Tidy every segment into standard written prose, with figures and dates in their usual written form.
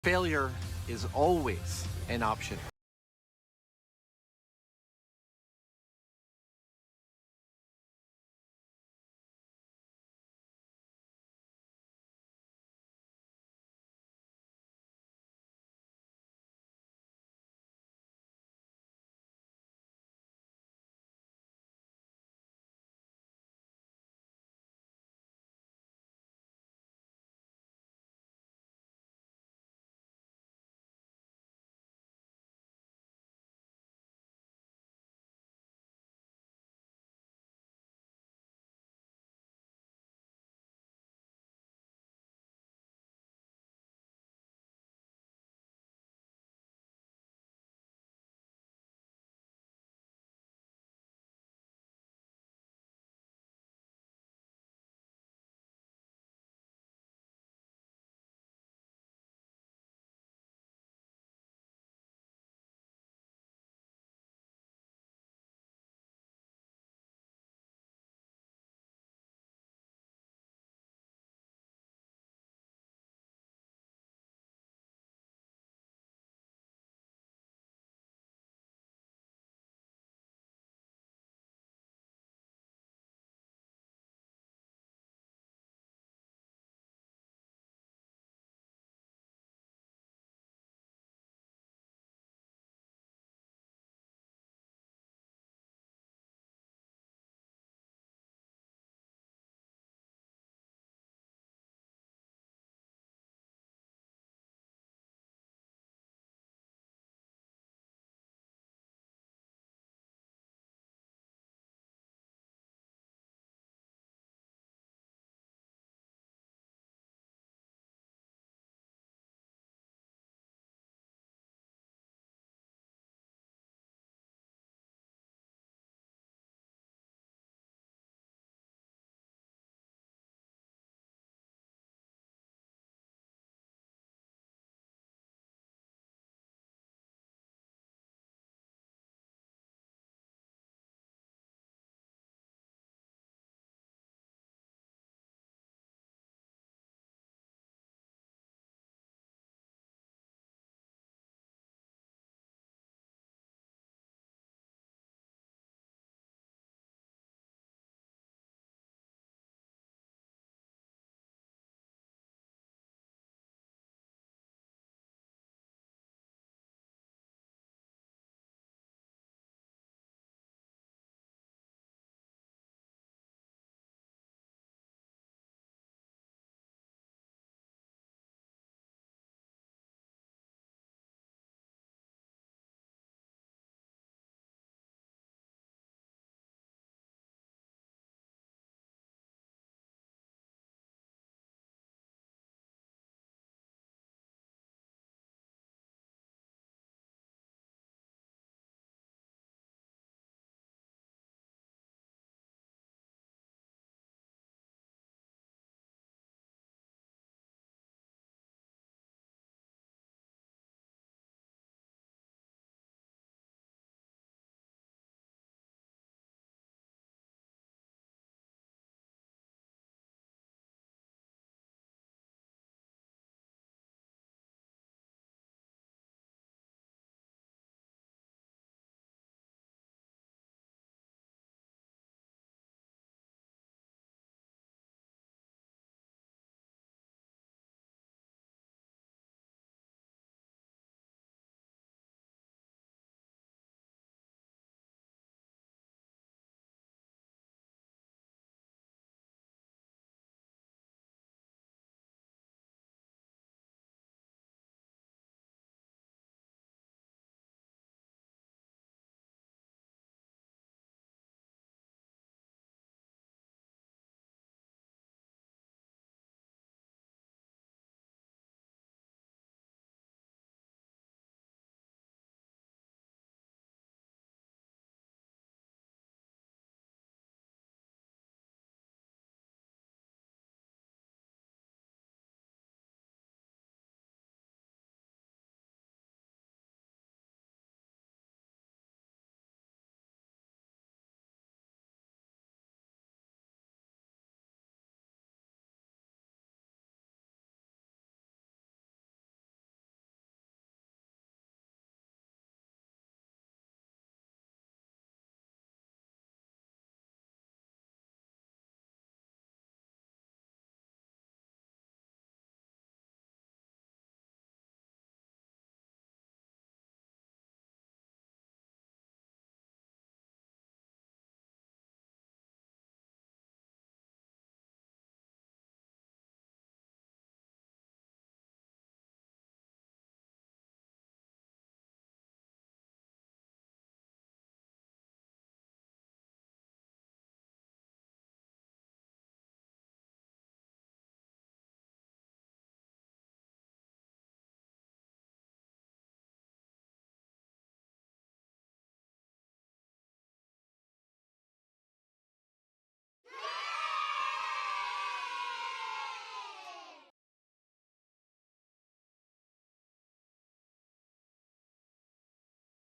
Failure is always an option.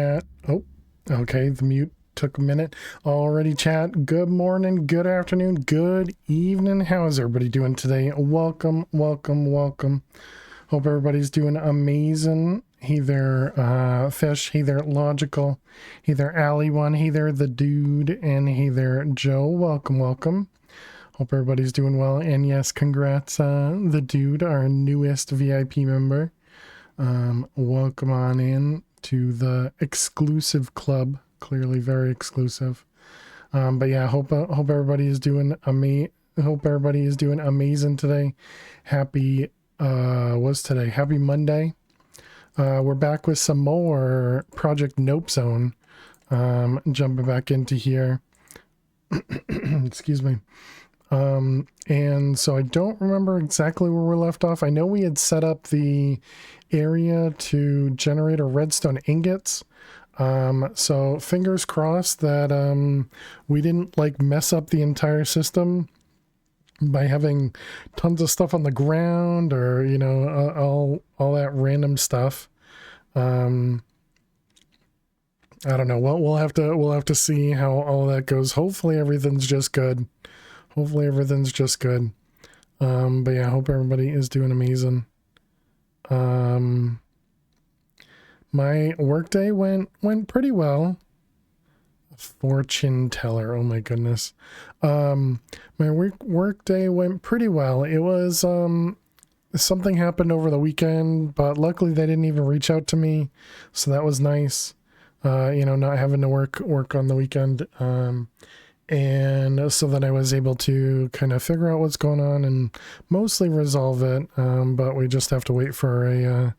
Oh, okay, the mute took a minute. Already, chat. Good morning, good afternoon, good evening. How is everybody doing today? Welcome, welcome, welcome. Hope everybody's doing amazing. Hey there, Fish. Hey there, Logical. Hey there, Alley One. Hey there, The Dude. And hey there, Joe. Welcome, welcome. Hope everybody's doing well. And yes, congrats, The Dude, our newest VIP member. Welcome on in to the exclusive club. Clearly very exclusive. But yeah, hope everybody is doing amazing today. Happy what's today? Happy Monday. We're back with some more Project Nope Zone. Jumping back into here. Excuse me. And so I don't remember exactly where we left off. I know we had set up the area to generate a redstone ingots. So fingers crossed that we didn't like mess up the entire system by having tons of stuff on the ground, or you know, all that random stuff. I don't know. Well, we'll have to see how all that goes. Hopefully everything's just good. Hopefully everything's just good. But yeah, I hope everybody is doing amazing. My workday went pretty well. Fortune teller, oh my goodness. My workday went pretty well. It was something happened over the weekend, but luckily they didn't even reach out to me, so that was nice. You know, not having to work on the weekend. And so that I was able to kind of figure out what's going on and mostly resolve it. But we just have to wait for a,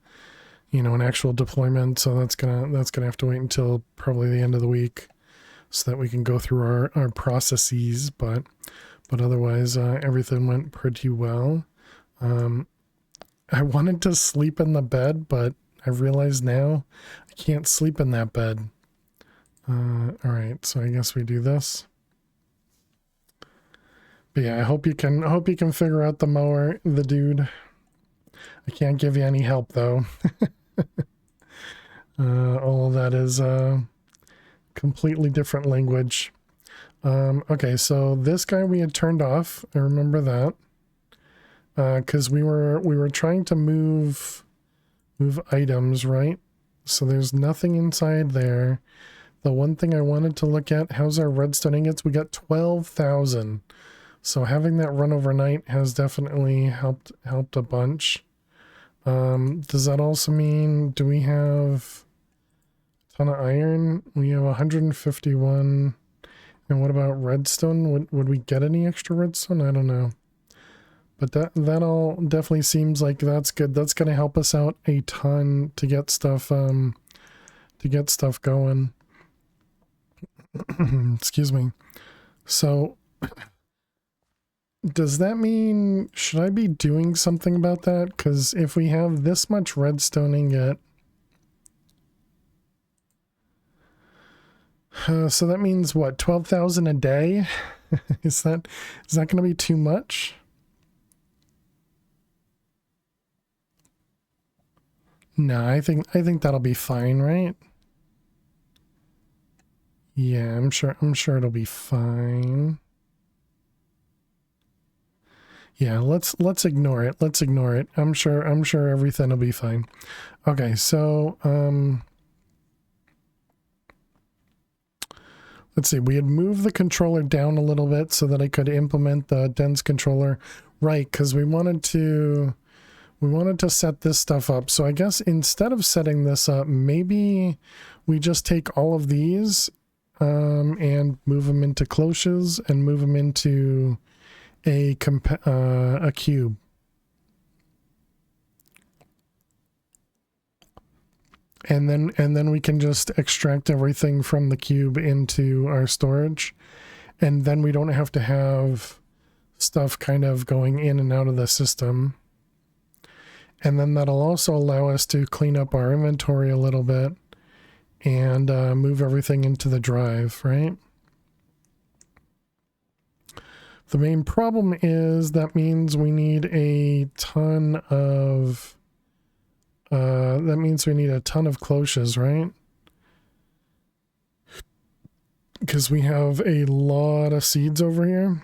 you know, an actual deployment. So that's gonna have to wait until probably the end of the week, so that we can go through our processes. But otherwise, everything went pretty well. I wanted to sleep in the bed, but I realize now I can't sleep in that bed. All right, so I guess we do this. But yeah, I hope you can figure out the mower, The Dude. I can't give you any help though. All of that is completely different language. Okay, so this guy we had turned off. I remember that. Because we were trying to move items, right? So there's nothing inside there. The one thing I wanted to look at, how's our redstone ingots? We got 12,000. So having that run overnight has definitely helped a bunch. Does that also mean, do we have a ton of iron? We have 151. And what about redstone? Would we get any extra redstone? I don't know. But that all definitely seems like that's good. That's going to help us out a ton to get stuff going. Excuse me. So does that mean, should I be doing something about that? Because if we have this much redstone ingot, so that means what, 12,000 a day? Is that going to be too much? No, I think that'll be fine, right? Yeah, I'm sure it'll be fine. Yeah, let's ignore it. Let's ignore it. I'm sure everything will be fine. Okay, so let's see. We had moved the controller down a little bit so that I could implement the dense controller, right? Because we wanted to set this stuff up. So I guess instead of setting this up, maybe we just take all of these and move them into cloches and move them into a cube. And then we can just extract everything from the cube into our storage, and then we don't have to have stuff kind of going in and out of the system. And then that'll also allow us to clean up our inventory a little bit and move everything into the drive, right? The main problem is that means we need a ton of cloches, right? because we have a lot of seeds over here.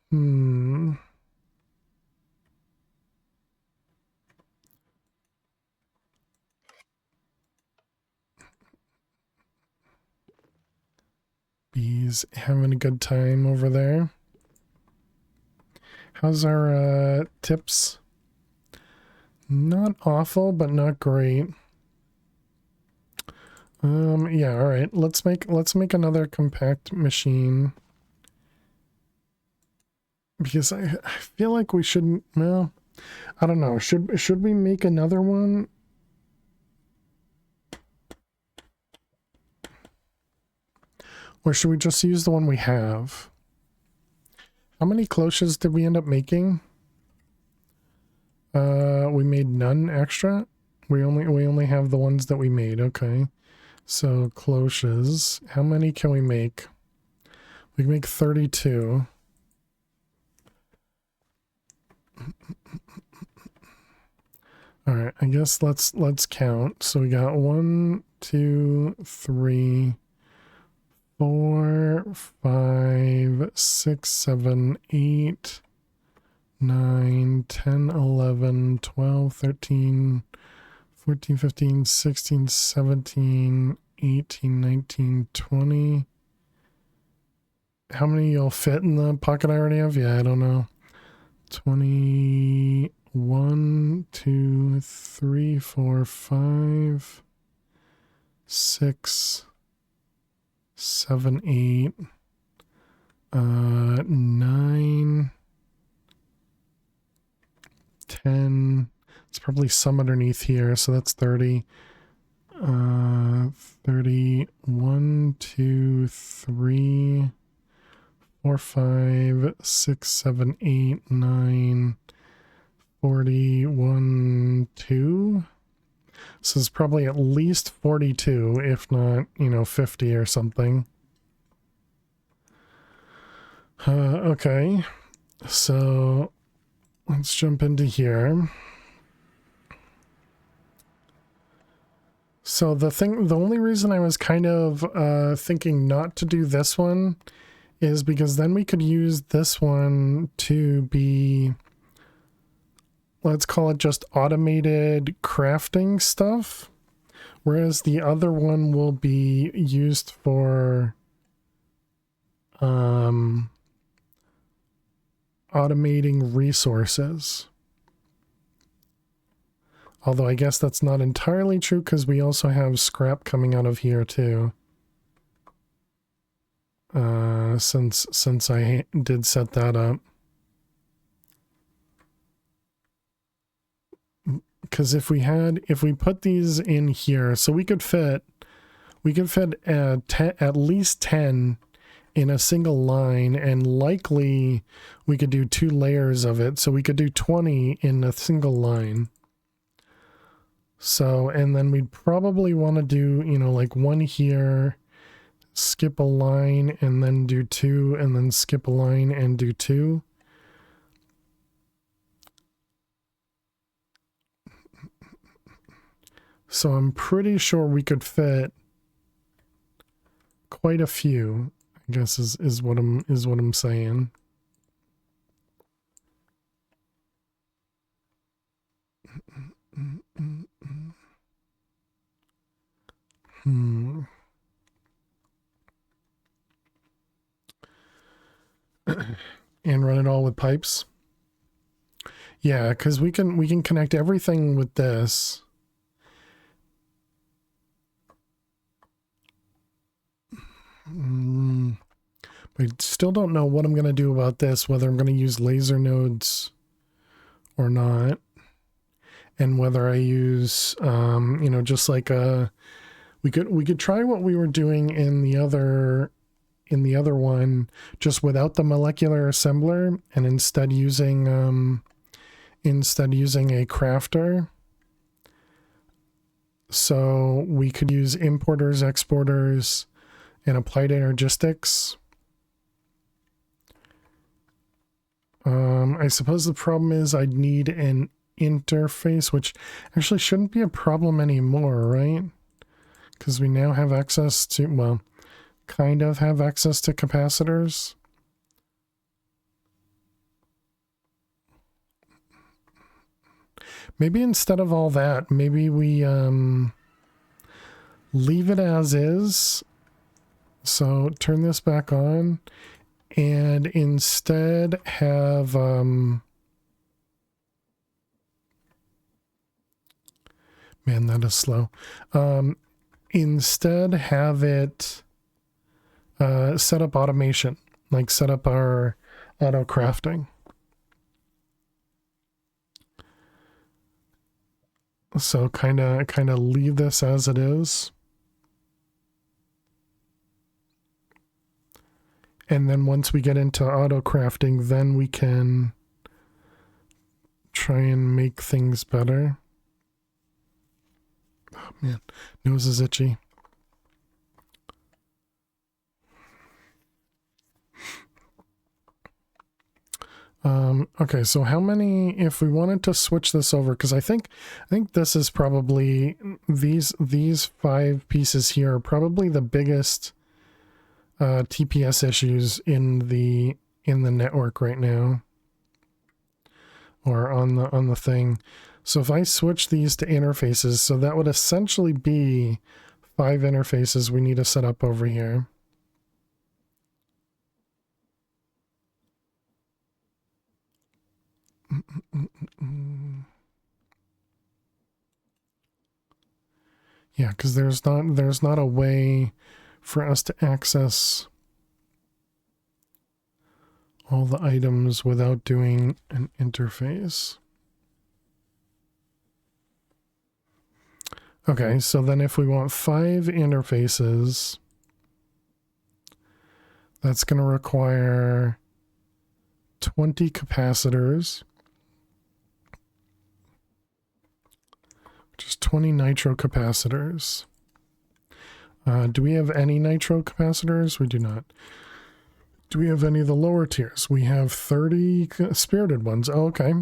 Hmm. Bees having a good time over there. How's our tips? Not awful, but not great. Yeah, all right. Let's make another compact machine. Because I feel like we shouldn't, well, I don't know. Should we make another one? Or should we just use the one we have? How many cloches did we end up making? We made none extra. We only have the ones that we made. Okay. So cloches. How many can we make? We can make 32. All right, I guess let's count. So we got 1, 2, 3, 4, 5, 6, 7, 8, 9, 10, 11, 12, 13, 14, 15, 16, 17, 18, 19, 20. How many you'll fit in the pocket I already have? Yeah, I don't know. 21, 2, 3, 4, 5, 6, 7, 8, 9, 10. It's probably some underneath here, so that's 30. 31, 2, 3, 4, 5, 6, 7, 8, 9, 41, 2. So it's probably at least 42, if not, 50 or something. Okay. So let's jump into here. So the only reason I was kind of thinking not to do this one is because then we could use this one to be, let's call it just automated crafting stuff, whereas the other one will be used for automating resources. Although I guess that's not entirely true because we also have scrap coming out of here too. Since I did set that up. Because if we put these in here, so we could fit at least 10 in a single line, and likely we could do 2 layers of it, so we could do 20 in a single line. So, and then we'd probably want to do, like 1 here, skip a line, and then do 2, and then skip a line and do 2. So I'm pretty sure we could fit quite a few, I guess is what I'm saying. And run it all with pipes. Yeah, because we can connect everything with this. I still don't know what I'm going to do about this, whether I'm going to use laser nodes or not, and whether I use, just like we could try what we were doing in the other one, just without the molecular assembler, and instead using a crafter. So we could use importers, exporters, and applied energistics. I suppose the problem is I'd need an interface, which actually shouldn't be a problem anymore, right? Because we now have access to, well, kind of have access to capacitors. Maybe instead of all that, maybe we leave it as is. So turn this back on and instead have man, that is slow. Instead have it set up automation, like set up our auto crafting. So kind of leave this as it is. And then once we get into auto crafting, then we can try and make things better. Oh man, nose is itchy. Okay, so how many, if we wanted to switch this over, because I think this is probably, these 5 pieces here are probably the biggest TPS issues in the network right now, or on the thing. So if I switch these to interfaces, so that would essentially be 5 interfaces we need to set up over here. Yeah, because there's not a way for us to access all the items without doing an interface. Okay, so then if we want 5 interfaces, that's going to require 20 capacitors, which is 20 nitro capacitors. Do we have any nitro capacitors? We do not. Do we have any of the lower tiers? We have 30 spirited ones. Oh, okay.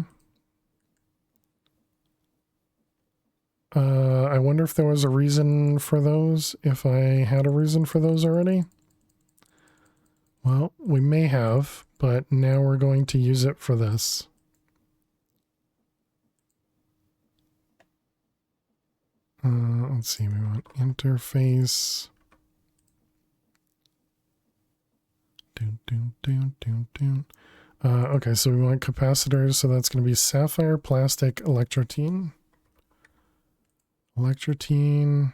I wonder if there was a reason for those, if I had a reason for those already. Well, we may have, but now we're going to use it for this. Let's see, we want interface. Okay, so we want capacitors, so that's going to be sapphire, plastic, electrotine. Electrotine,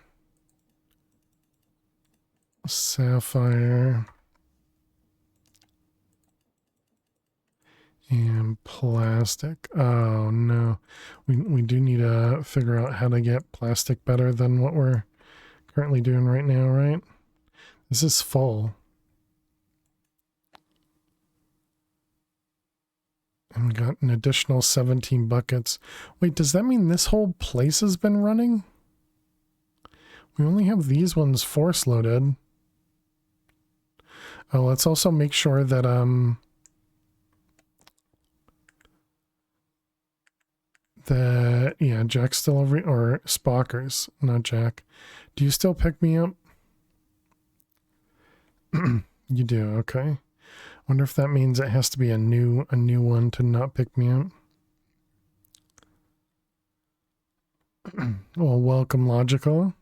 sapphire, and plastic. Oh no, we do need to figure out how to get plastic better than what we're currently doing right now, right? This is full. And we got an additional 17 buckets. Wait, does that mean this whole place has been running? We only have these ones force loaded. Oh, let's also make sure that yeah, Jack's still over, or Spockers, not Jack. Do you still pick me up? You do, okay. Wonder if that means it has to be a new one to not pick me up. Well, welcome, Logical.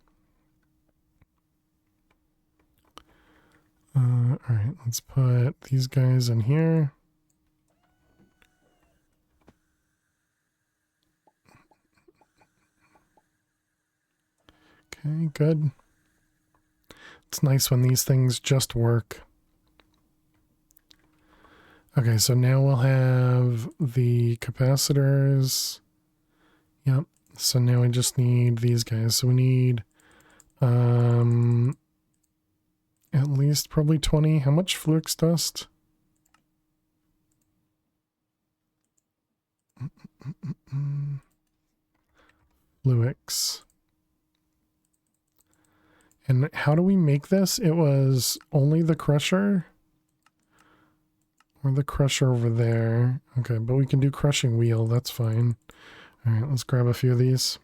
All right, let's put these guys in here. Okay, good. It's nice when these things just work. Okay, so now we'll have the capacitors. Yep. So now we just need these guys. So we need at least probably 20. How much Fluix dust? Fluix. And how do we make this? It was only the crusher? Or the crusher over there. Okay, but we can do crushing wheel. That's fine. All right, let's grab a few of these.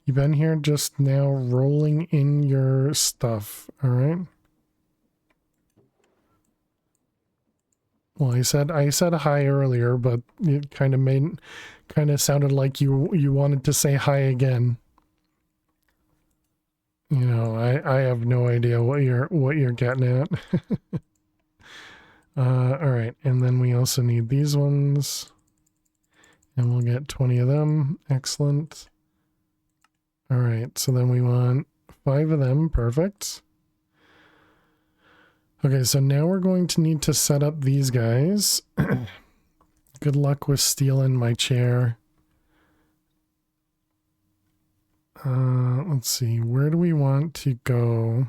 You've been here just now rolling in your stuff. All right. Well, I said hi earlier, but it kind of sounded like you wanted to say hi again. You know, I have no idea what you're getting at. All right, and then we also need these ones, and we'll get 20 of them. Excellent. All right, so then we want 5 of them. Perfect. Okay, so now we're going to need to set up these guys. Good luck with stealing my chair. Let's see, where do we want to go?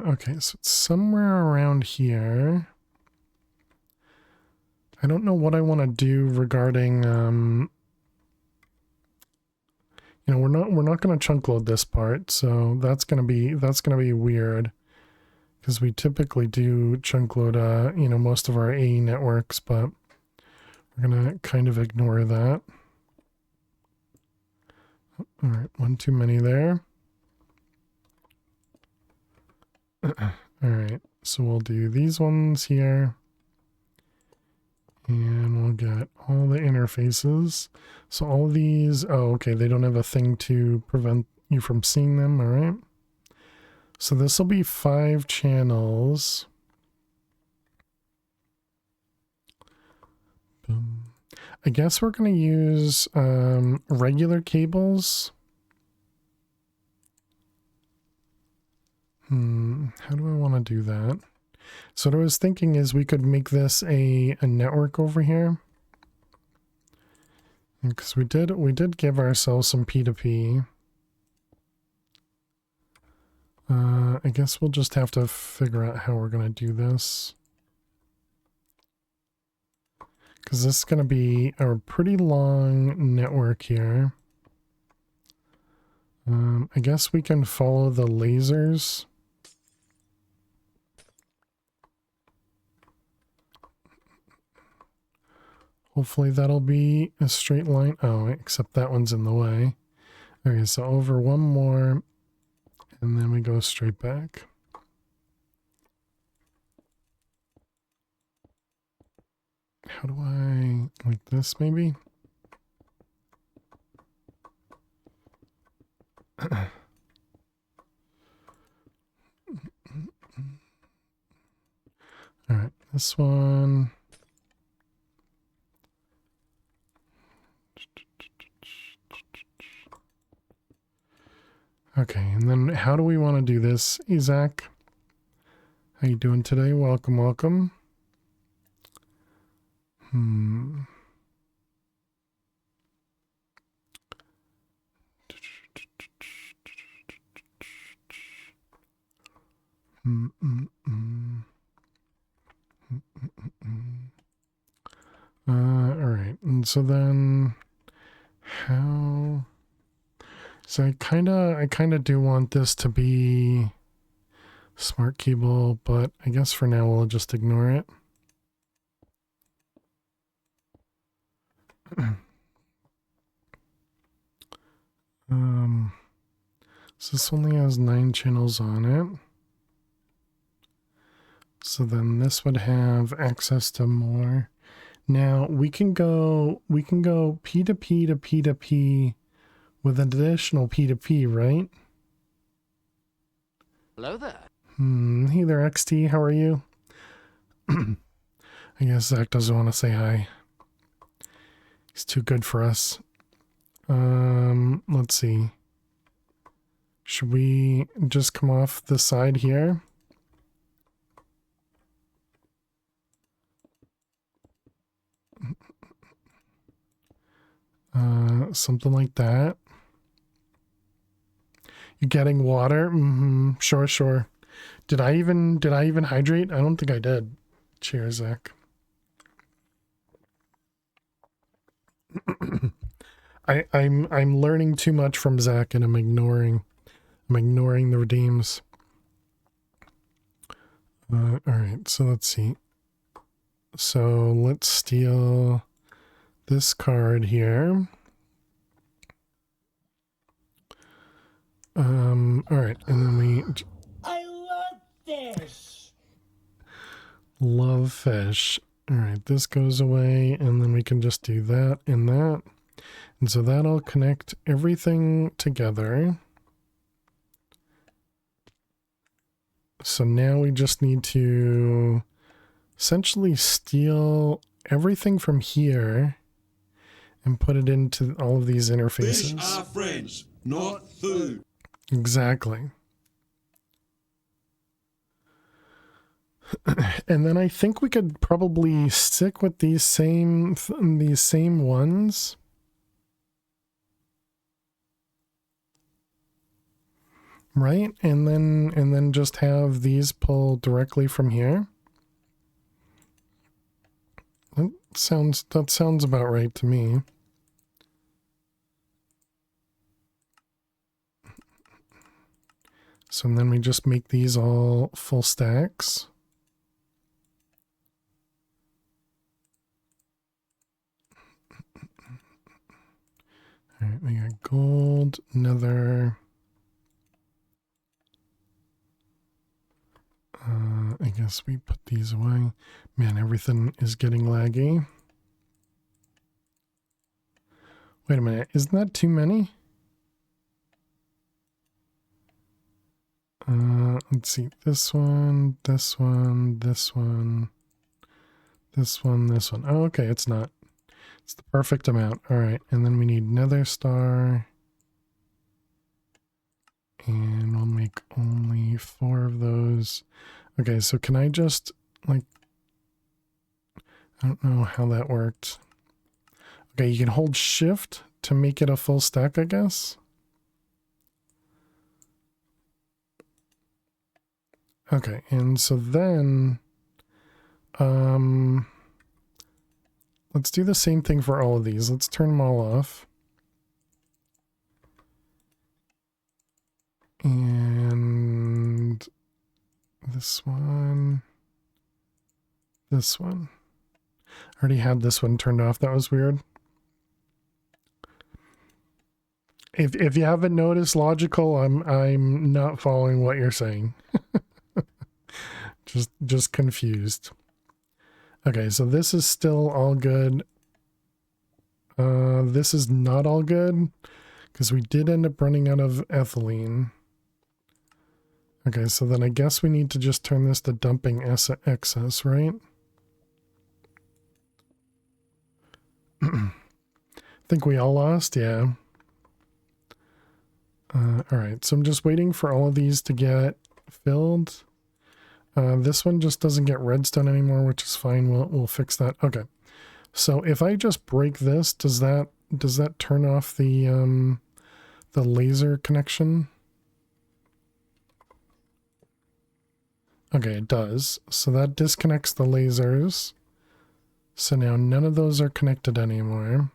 Okay, so it's somewhere around here. I don't know what I want to do regarding, you know, we're not going to chunk load this part, so that's going to be weird. Because we typically do chunk load, you know, most of our AE networks, but we're going to kind of ignore that. All right, one too many there. All right, so we'll do these ones here. And we'll get all the interfaces. So all these, oh, okay, they don't have a thing to prevent you from seeing them, all right? So this will be 5 channels. Boom. I guess we're going to use regular cables. How do I want to do that? So what I was thinking is we could make this a network over here. Because we did give ourselves some P2P. I guess we'll just have to figure out how we're going to do this. Because this is going to be a pretty long network here. I guess we can follow the lasers. Hopefully that'll be a straight line. Oh, except that one's in the way. Okay, so over one more, and then we go straight back. How do I, like this maybe? All right, this one. Okay, and then how do we want to do this? Isaac, how you doing today? Welcome, welcome. All right, and so then how? So I kind of do want this to be smart cable, but I guess for now we'll just ignore it. So this only has 9 channels on it. So then this would have access to more. Now we can go P to P to P to P with an additional P to P, right? Hello there. Hey there, XT, how are you? I guess Zach doesn't want to say hi. He's too good for us. Let's see. Should we just come off the side here? Something like that. You getting water? Sure, sure. Did I even hydrate? I don't think I did. Cheers, Zach. I'm learning too much from Zach, and I'm ignoring the redeems. All right, so let's see. So let's steal this card here. All right, and then we. I love fish. Love fish. All right, this goes away, and then we can just do that and that. And so that'll connect everything together. So now we just need to essentially steal everything from here and put it into all of these interfaces. Fish are friends, not food. Exactly. And then I think we could probably stick with these same ones. Right? And then just have these pull directly from here. That sounds about right to me. So then we just make these all full stacks. All right, we got gold, nether. I guess we put these away. Man, everything is getting laggy. Wait a minute, isn't that too many? Let's see, this one, this one, this one, this one, this one. Oh, okay, it's not. It's the perfect amount. All right, and then we need nether star. And we'll make only 4 of those. Okay, so can I just, like, I don't know how that worked. Okay, you can hold shift to make it a full stack, I guess. Okay, and so then, let's do the same thing for all of these. Let's turn them all off. And this one. This one. I already had this one turned off. That was weird. If you haven't noticed, logical, I'm not following what you're saying. just confused. Okay, so this is still all good. This is not all good because we did end up running out of ethylene. Okay, so then I guess we need to just turn this to dumping excess, right? I think we all lost, yeah. Alright, so I'm just waiting for all of these to get filled. This one just doesn't get redstone anymore, which is fine. We'll fix that. Okay. So if I just break this, does that turn off the laser connection? Okay, it does. So that disconnects the lasers. So now none of those are connected anymore.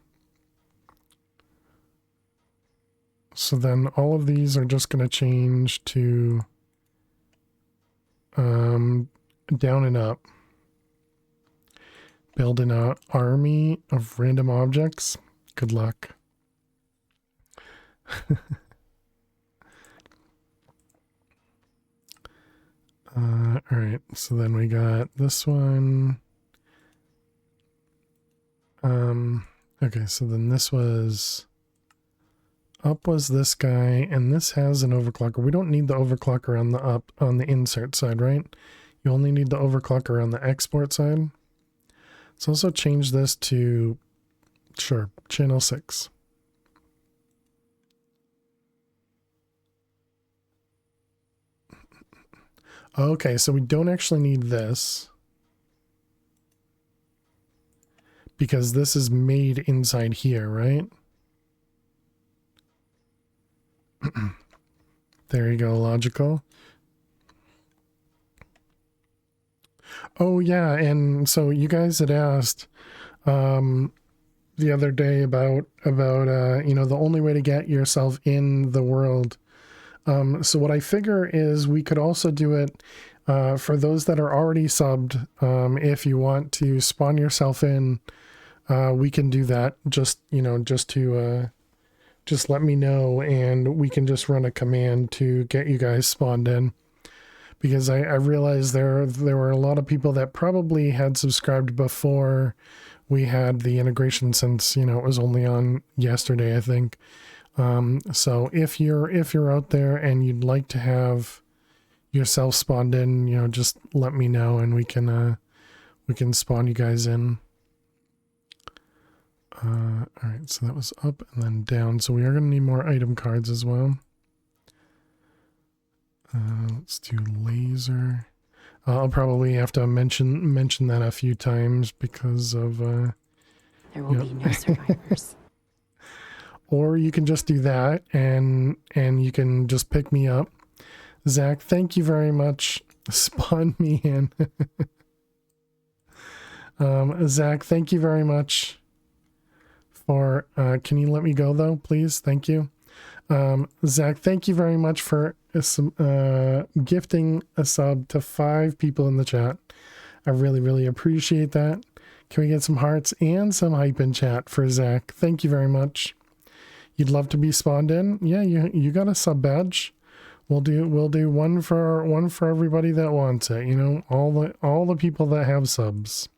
So then all of these are just going to change to down and up. Build an army of random objects. Good luck. Alright, so then we got this one. Okay, so then this was... Up was this guy, and this has an overclocker. We don't need the overclocker on the insert side, right? You only need the overclocker on the export side. Let's also change this to, sure, channel 6. Okay, so we don't actually need this. Because this is made inside here, right? There you go, logical. Oh yeah, and so you guys had asked, the other day about you know, the only way to get yourself in the world. So what I figure is we could also do it for those that are already subbed. If you want to spawn yourself in, we can do that. Just, you know, just let me know and we can just run a command to get you guys spawned in. Because I realized there were a lot of people that probably had subscribed before we had the integration, since, you know, it was only on yesterday, I think. So if you're out there and you'd like to have yourself spawned in, you know, just let me know and we can spawn you guys in. All right, so that was up and then down. So we are going to need more item cards as well. Let's do laser. I'll probably have to mention that a few times because of there will be no survivors. Or you can just do that and you can just pick me up. Zach, thank you very much. Spawn me in. Zach, thank you very much for can you let me go though, please? Thank you. Zach, thank you very much for gifting a sub to 5 people in the chat. I really appreciate that. Can we get some hearts and some hype in chat for Zach? Thank you very much. You'd love to be spawned in? Yeah, you got a sub badge. We'll do one for everybody that wants it. You know, all the people that have subs.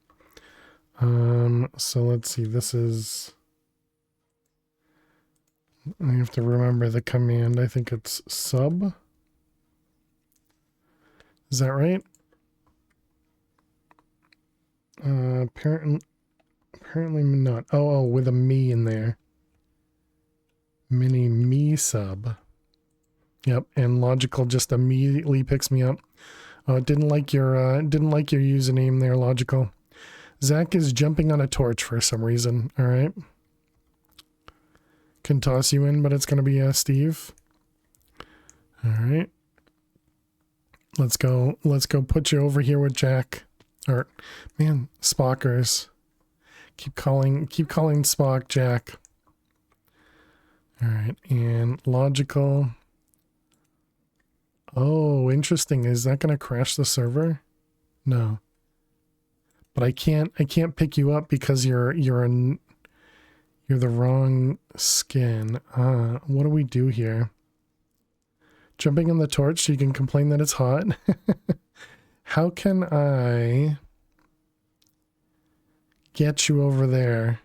So let's see. This is. I have to remember the command. I think it's sub. Is that right? Apparently not. Oh, with a me in there. Mini me sub. Yep, and Logical just immediately picks me up. Oh, didn't like your username there, Logical. Zach is jumping on a torch for some reason. All right. Can toss you in, but it's gonna be Steve. All right. Let's go put you over here with Jack. Or, man, Spockers. Keep calling Spock Jack. All right, and Logical. Oh, interesting. Is that going to crash the server? No. But I can't pick you up because you're the wrong skin. What do we do here? Jumping on the torch so you can complain that it's hot. How can I get you over there?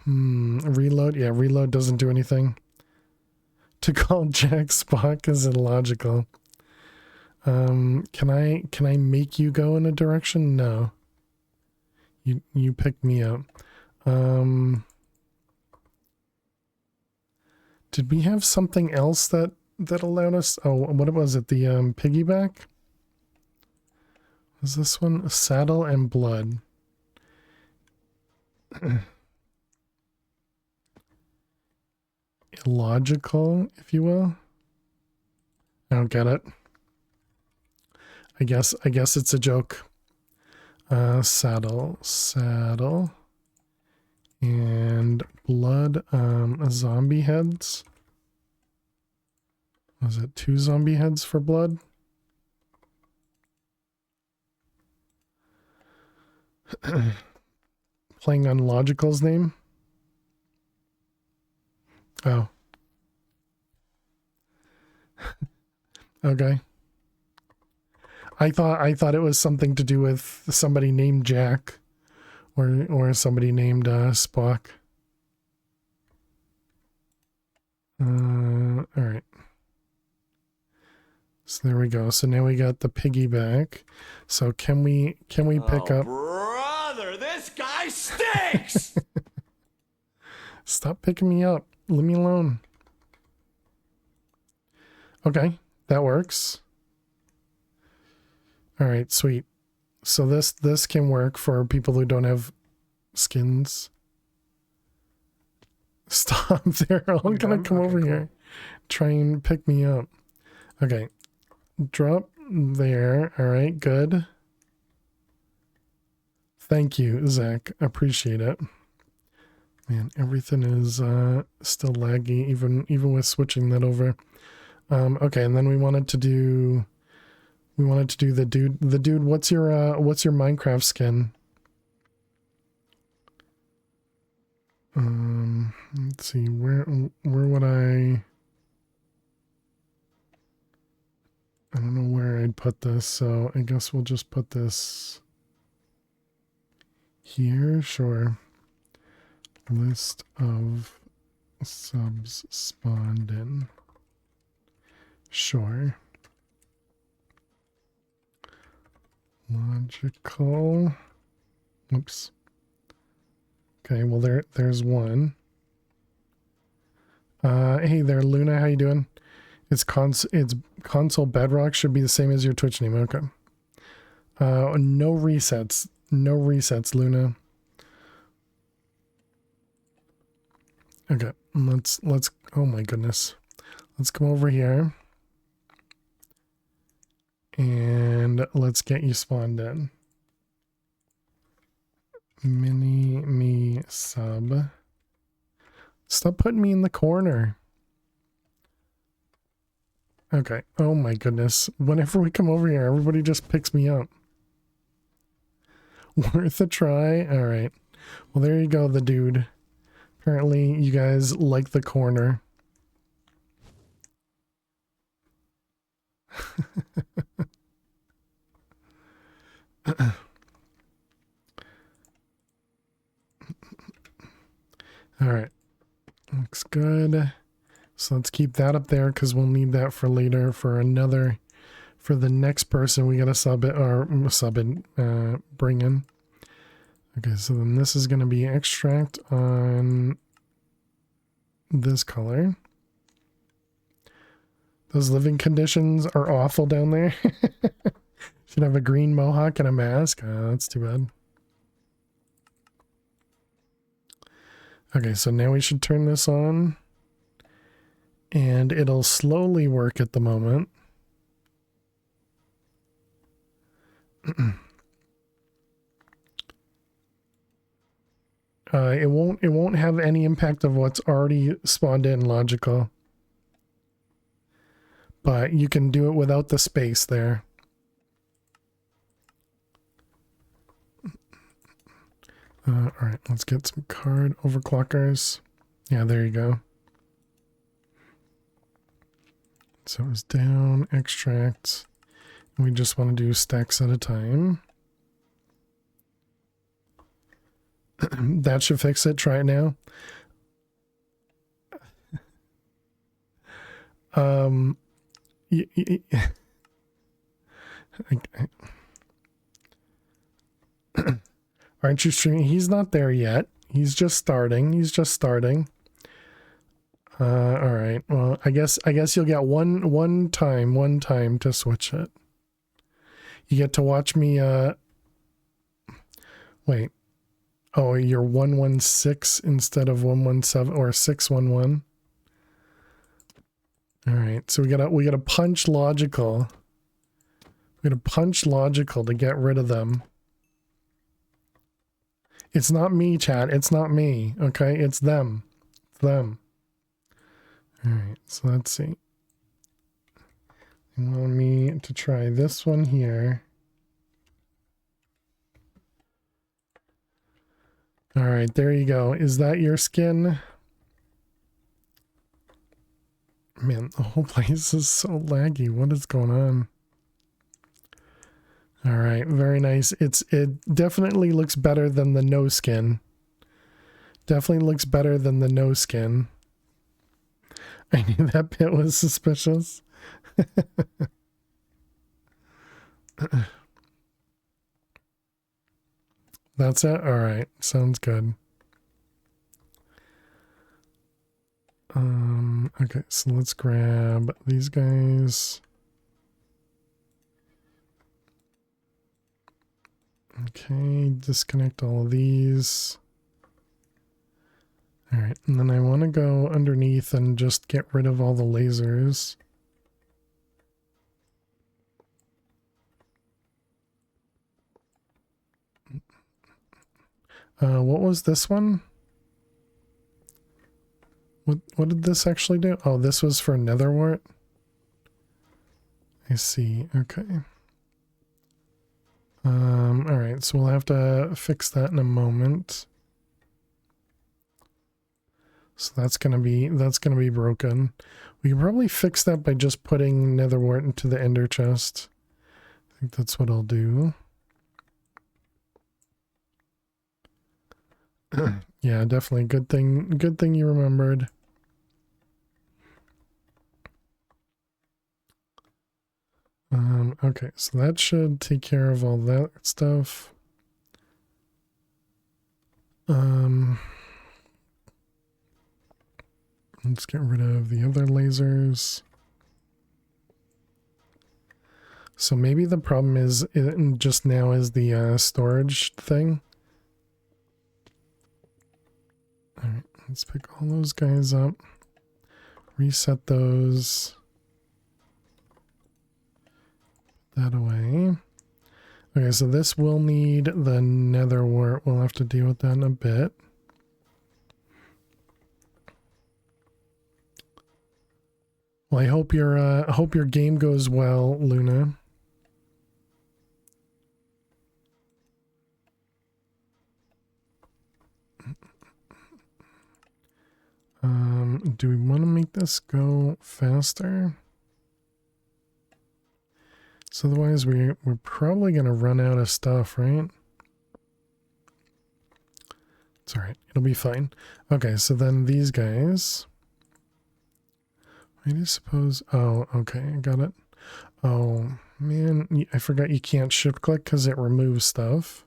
Reload? Yeah, reload doesn't do anything. To call Jack Spock is illogical. Can I make you go in a direction? No. You pick me up. Did we have something else that allowed us? Oh, what was it? The piggyback? Was this one? Saddle and blood. Illogical, if you will. I don't get it. I guess it's a joke. Saddle, and blood. Zombie heads. Was it 2 zombie heads for blood? Playing on Logical's name. Oh. Okay. I thought it was something to do with somebody named Jack or somebody named Spock. All right. So there we go. So now we got the piggyback. So can we pick up? Brother, this guy stinks. Stop picking me up. Leave me alone. Okay, that works. All right, sweet. So this can work for people who don't have skins. Stop there. I'm gonna come over here. Try and pick me up. Okay. Drop there. All right, good. Thank you, Zach. Appreciate it. Man, everything is still laggy, even with switching that over. Okay, and then we wanted to do the dude. What's your Minecraft skin? Let's see, where would I don't know where I'd put this, so I guess we'll just put this here. Sure. List of subs spawned in. Sure. Logical. Oops. Okay, well there's one. Hey there, Luna, how you doing? It's console bedrock, should be the same as your Twitch name. Okay. No resets. No resets, Luna. Okay, let's oh my goodness. Let's come over here. And let's get you spawned in. Mini me sub. Stop putting me in the corner. Okay. Oh my goodness. Whenever we come over here, everybody just picks me up. Worth a try? Alright. Well, there you go, the dude. Apparently, you guys like the corner. Alright. Looks good. So let's keep that up there because we'll need that for later for another. For the next person, we gotta bring in. Okay, so then this is gonna be extract on this color. Those living conditions are awful down there. Should have a green mohawk and a mask. That's too bad. Okay, so now we should turn this on. And it'll slowly work at the moment. It won't have any impact of what's already spawned in logical. But you can do it without the space there. Alright, let's get some card overclockers. Yeah, there you go. So it's down, extract. We just want to do stacks at a time. That should fix it. Try it now. Aren't you streaming? He's not there yet. He's just starting. He's just starting. All right. Well, I guess you'll get one time to switch it. You get to watch me. Wait. Oh, you're 116 instead of 117 or 611. All right. So we gotta punch logical. We gotta punch logical to get rid of them. It's not me, chat. It's not me. Okay, it's them. It's them. All right. So let's see. You want me to try this one here. All right, there you go. Is that your skin? Man, the whole place is so laggy. What is going on? All right, very nice. It definitely looks better than the no skin. Definitely looks better than the no skin. I knew that bit was suspicious. That's it? All right, sounds good. Okay, so let's grab these guys. Okay, disconnect all of these. All right, and then I want to go underneath and just get rid of all the lasers. What was this one? What did this actually do? Oh, this was for netherwort. I see. Okay. All right. So we'll have to fix that in a moment. So that's gonna be broken. We can probably fix that by just putting netherwort into the ender chest. I think that's what I'll do. Yeah, definitely. Good thing you remembered. Okay, so that should take care of all that stuff. Let's get rid of the other lasers. So maybe the problem is just now is the storage thing. All right, let's pick all those guys up. Reset those. Put that away. Okay, so this will need the netherwort. We'll have to deal with that in a bit. Well, I hope your game goes well, Luna. Do we want to make this go faster? So otherwise we're probably gonna run out of stuff, right? It's alright, it'll be fine. Okay, so then these guys. I do suppose, oh, okay, I got it. Oh man, I forgot you can't shift click because it removes stuff.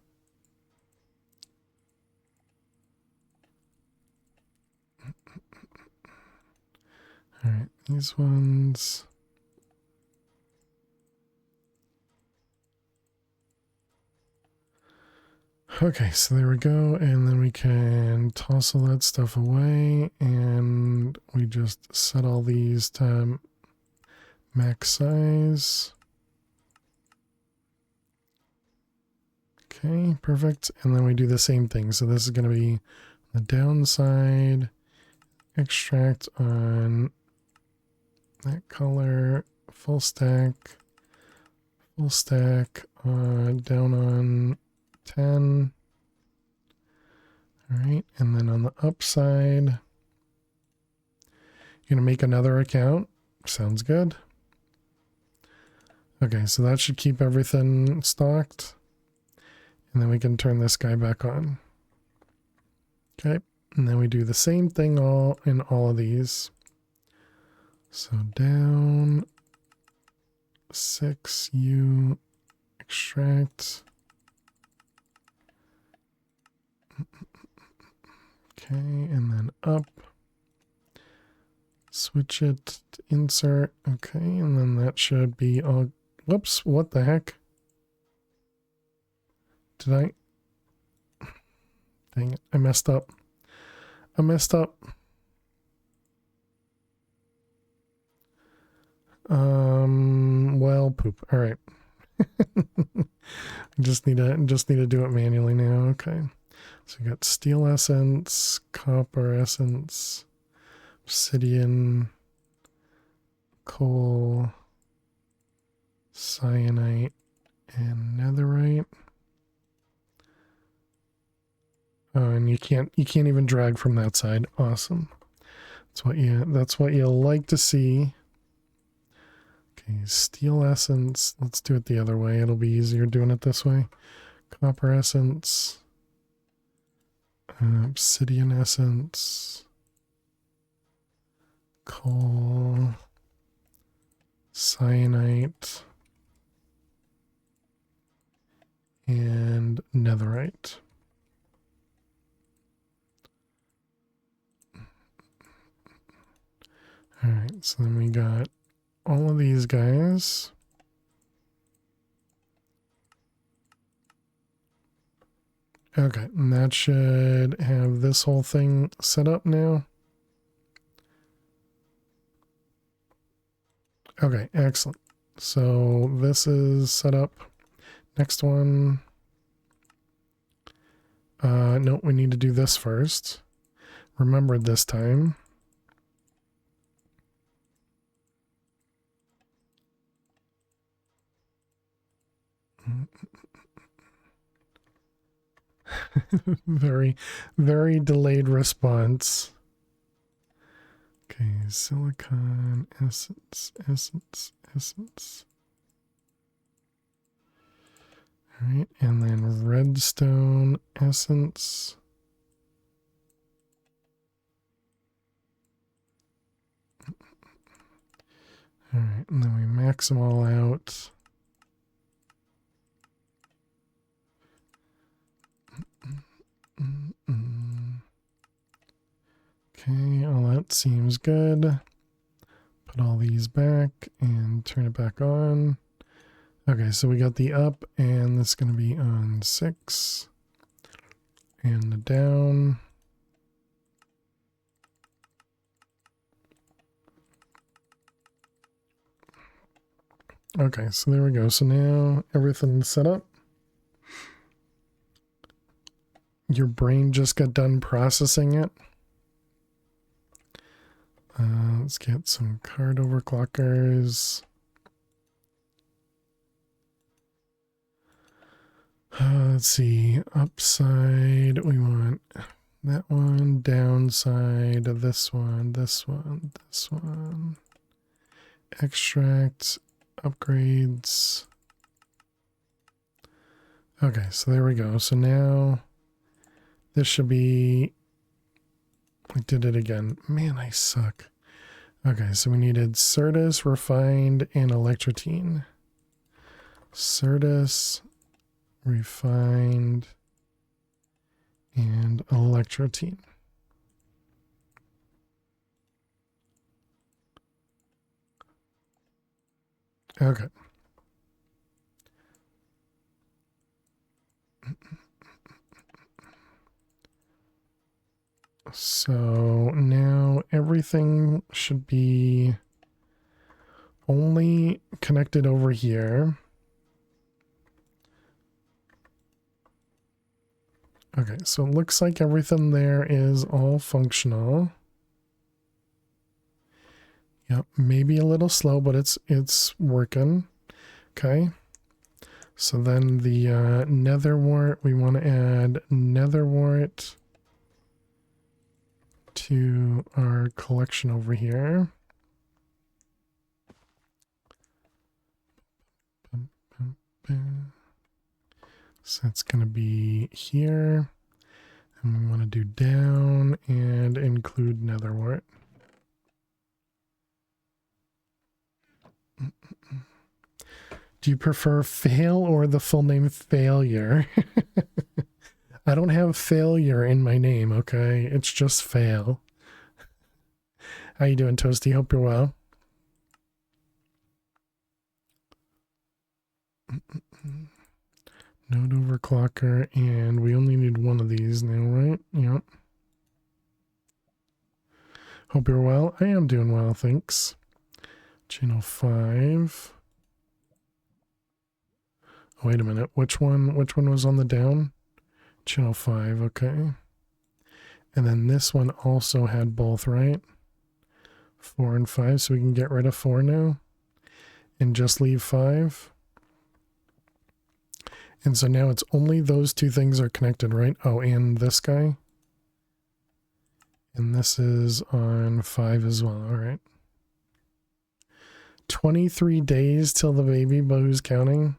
Alright, these ones. Okay, so there we go, and then we can toss all that stuff away, and we just set all these to max size. Okay, perfect, and then we do the same thing. So this is going to be the downside, extract on that color, full stack, down on 10. All right, and then on the upside, you're gonna make another account. Sounds good. Okay, so that should keep everything stocked. And then we can turn this guy back on. Okay, and then we do the same thing in all of these. So down 6U, extract. Okay, and then up. Switch it to insert. Okay, and then that should be all. Whoops, what the heck? Did I? Dang it, I messed up. Well, poop. All right. just need to do it manually now. Okay. So we got steel essence, copper essence, obsidian, coal, cyanite, and netherite. Oh, and you can't even drag from that side. Awesome. That's what you like to see. Okay, steel essence. Let's do it the other way. It'll be easier doing it this way. Copper essence. Obsidian essence, coal, cyanite, and netherite. Alright, so then we got all of these guys. Okay, and that should have this whole thing set up now. Okay, excellent. So this is set up. Next one. No, we need to do this first. Remembered this time. Very, very delayed response. Okay, silicon, essence, essence, essence. All right, and then redstone, essence. All right, and then we max them all out. Okay, all that seems good. Put all these back and turn it back on. Okay, so we got the up, and this is going to be on 6. And the down. Okay, so there we go. So now everything's set up. Your brain just got done processing it. Let's get some card overclockers. Let's see. Upside, we want that one. Downside, this one, this one, this one. Extract, upgrades. Okay, so there we go. So now this should be... I did it again. Man, I suck. Okay, so we needed Certus, Refined, and Electrotine. Certus, Refined, and Electrotine. Okay. So now everything should be only connected over here. Okay, so it looks like everything there is all functional. Yep, maybe a little slow, but it's working. Okay. So then the nether wart, we want to add nether wart to our collection over here. So that's going to be here. And we want to do down and include nether wart. Do you prefer fail or the full name failure? I don't have failure in my name, okay? It's just fail. How you doing, Toasty? Hope you're well. Node overclocker, and we only need one of these now, right? Yep. Hope you're well. I am doing well, thanks. Channel 5. Oh, wait a minute. Which one was on the down? Channel 5, okay. And then this one also had both, right? 4 and 5, so we can get rid of 4 now. And just leave 5. And so now it's only those two things are connected, right? Oh, and this guy. And this is on 5 as well, all right. 23 days till the baby, but who's counting?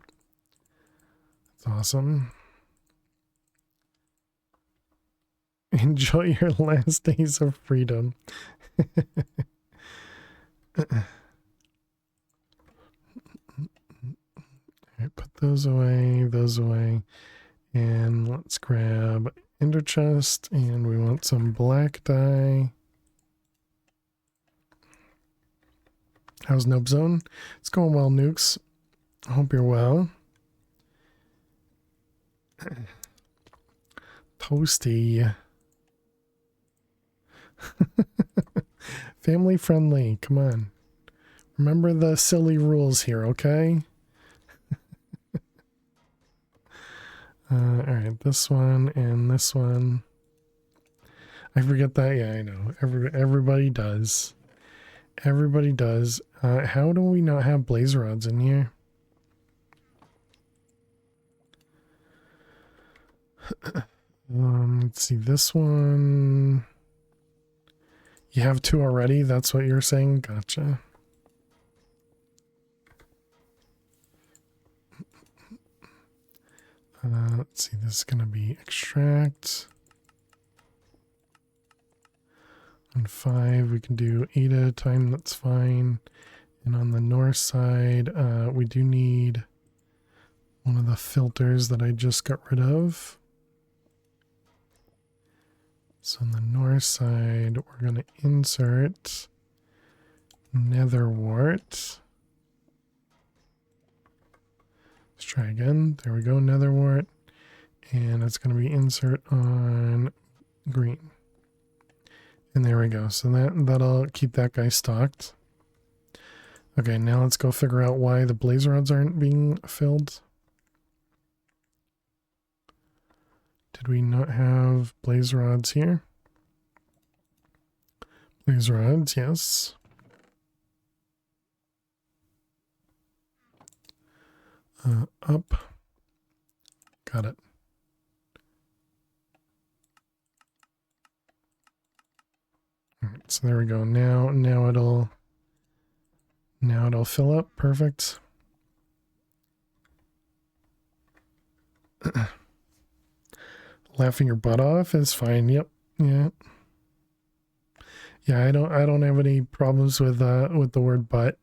That's awesome. Enjoy your last days of freedom. Alright, put those away, and let's grab ender chest, and we want some black dye. How's Noob Zone? It's going well, Nukes. I hope you're well. Toasty. Family friendly, come on. Remember the silly rules here, okay? Alright, this one and this one. I forget that. Yeah, I know. Everybody does. Everybody does. How do we not have blaze rods in here? Let's see. This one. You have two already? That's what you're saying? Gotcha. Let's see. This is going to be extract. On 5, we can do 8 at a time, that's fine. And on the north side, we do need one of the filters that I just got rid of. So on the north side, we're going to insert nether wart. Let's try again. There we go, nether wart. And it's going to be insert on green. And there we go. So that'll keep that guy stocked. Okay, now let's go figure out why the blaze rods aren't being filled. Did we not have blaze rods here? Blaze rods, yes. Up. Got it. Alright, so there we go. Now it'll fill up. Perfect. Laughing your butt off is fine. Yep. Yeah. Yeah, I don't have any problems with the word butt.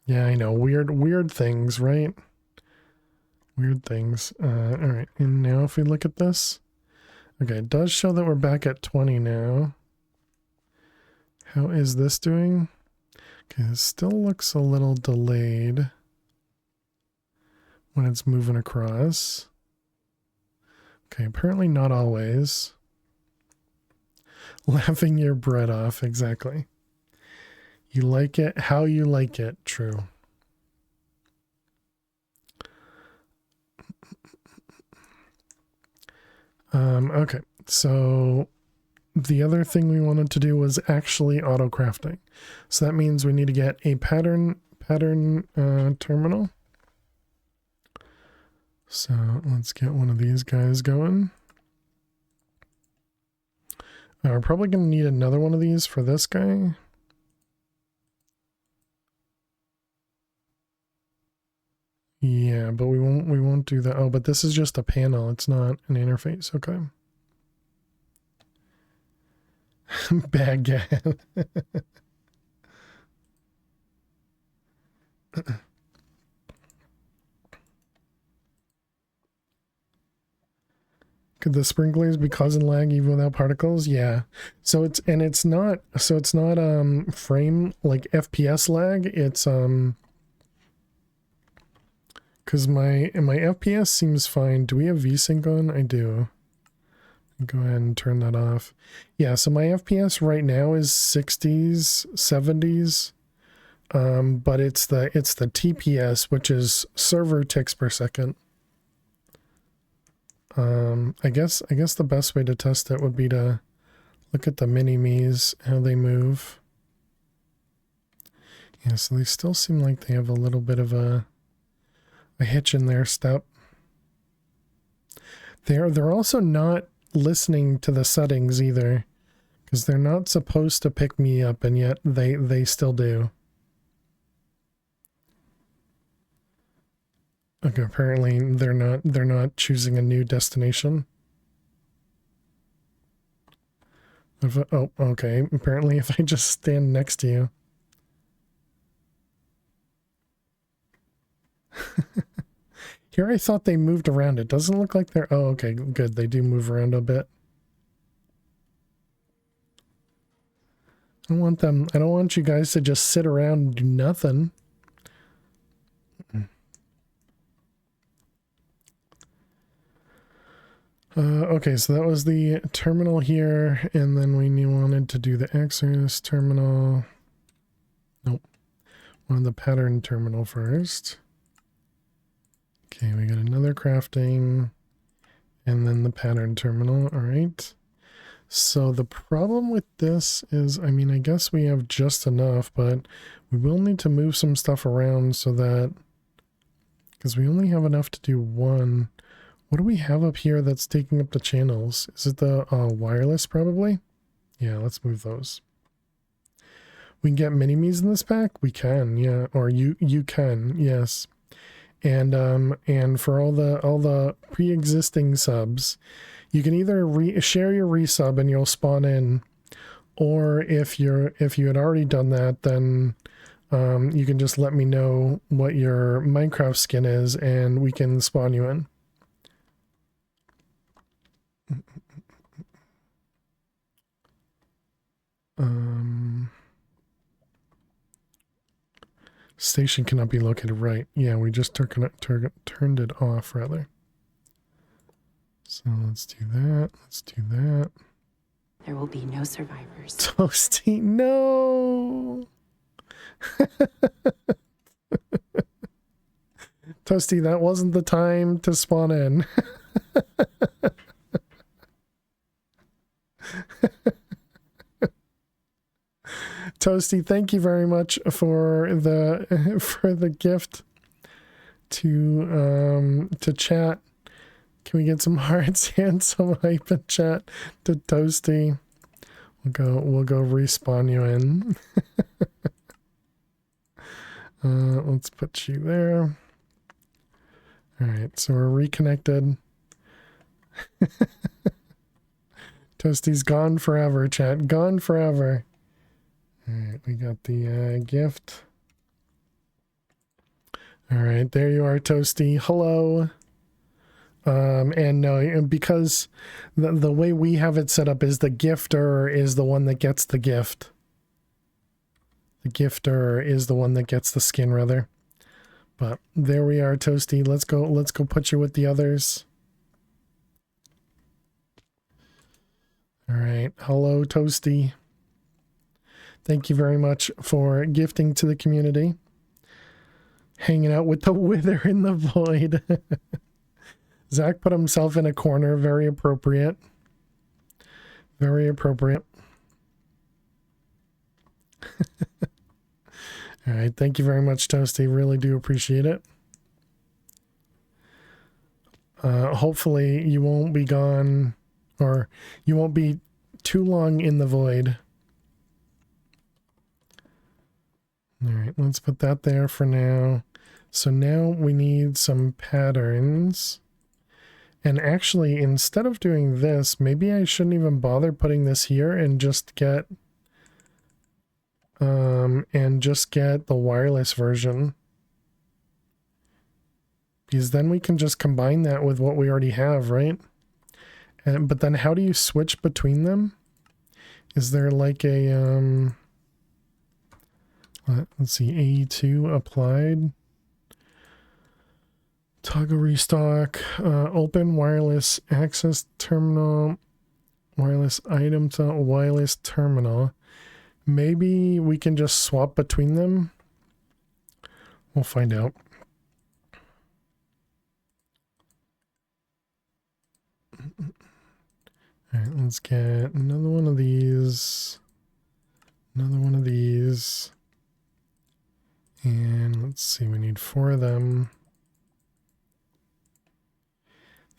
Yeah, I know. Weird things, right? Weird things. All right. And now if we look at this, okay, it does show that we're back at 20 now. How is this doing? Okay, it still looks a little delayed when it's moving across. Okay, apparently not always. Laughing your bread off, exactly. You like it how you like it, true. Okay, so the other thing we wanted to do was actually auto crafting. So that means we need to get a pattern terminal. So let's get one of these guys going. We're probably going to need another one of these for this guy. Yeah, but we won't do that. Oh, but this is just a panel. It's not an interface. Okay. Baguette. Could the sprinklers be causing lag even without particles? Yeah. So it's not frame like FPS lag. It's because my FPS seems fine. Do we have VSync on? I do. Go ahead and turn that off. Yeah, so my FPS right now is 60s, 70s. But it's the TPS, which is server ticks per second. I guess the best way to test it would be to look at the mini-me's, how they move. Yeah, so they still seem like they have a little bit of a hitch in their step. They're also not listening to the settings either, because they're not supposed to pick me up, and yet they still do. Okay, apparently they're not choosing a new destination. Oh, okay. Apparently if I just stand next to you. Here I thought they moved around. It doesn't look like they're... Oh, okay, good. They do move around a bit. I don't want you guys to just sit around and do nothing. Okay, so that was the terminal here, and then wanted to do the access terminal. Nope. Wanted the pattern terminal first. Okay, we got another crafting, and then the pattern terminal. All right. So the problem with this is, I mean, I guess we have just enough, but we will need to move some stuff around so that, because we only have enough to do one. What do we have up here that's taking up the channels? Is it the wireless probably? Yeah, let's move those. We can get mini-me's in this pack? We can, yeah. Or you can, yes. And for all the pre-existing subs, you can either share your resub and you'll spawn in, or if you had already done that, then you can just let me know what your Minecraft skin is and we can spawn you in. Station cannot be located, right? Yeah, we just turned it off, rather. So let's do that. Let's do that. There will be no survivors. Toasty, no! Toasty, that wasn't the time to spawn in. Toasty, thank you very much for the gift to chat. Can we get some hearts and some hype in chat to Toasty? We'll go respawn you in. Let's put you there. All right, so we're reconnected. Toasty's gone forever, chat. Gone forever. All right, we got the gift. All right, there you are, Toasty. Hello. And no, and because the way we have it set up is the gifter is the one that gets the gift. The gifter is the one that gets the skin, rather. But there we are, Toasty. Let's go put you with the others. All right. Hello, Toasty. Thank you very much for gifting to the community. Hanging out with the wither in the void. Zach put himself in a corner. Very appropriate. Very appropriate. All right. Thank you very much, Toasty. Really do appreciate it. Hopefully you won't be gone, or you won't be too long in the void. All right. Let's put that there for now. So now we need some patterns. And actually, instead of doing this, maybe I shouldn't even bother putting this here and just get the wireless version. Because then we can just combine that with what we already have, right? But then how do you switch between them? Is there like a let's see, AE2 applied. Toggle restock, open wireless access terminal, wireless item to wireless terminal. Maybe we can just swap between them. We'll find out. All right, let's get another one of these. Another one of these. And let's see, we need 4 of them.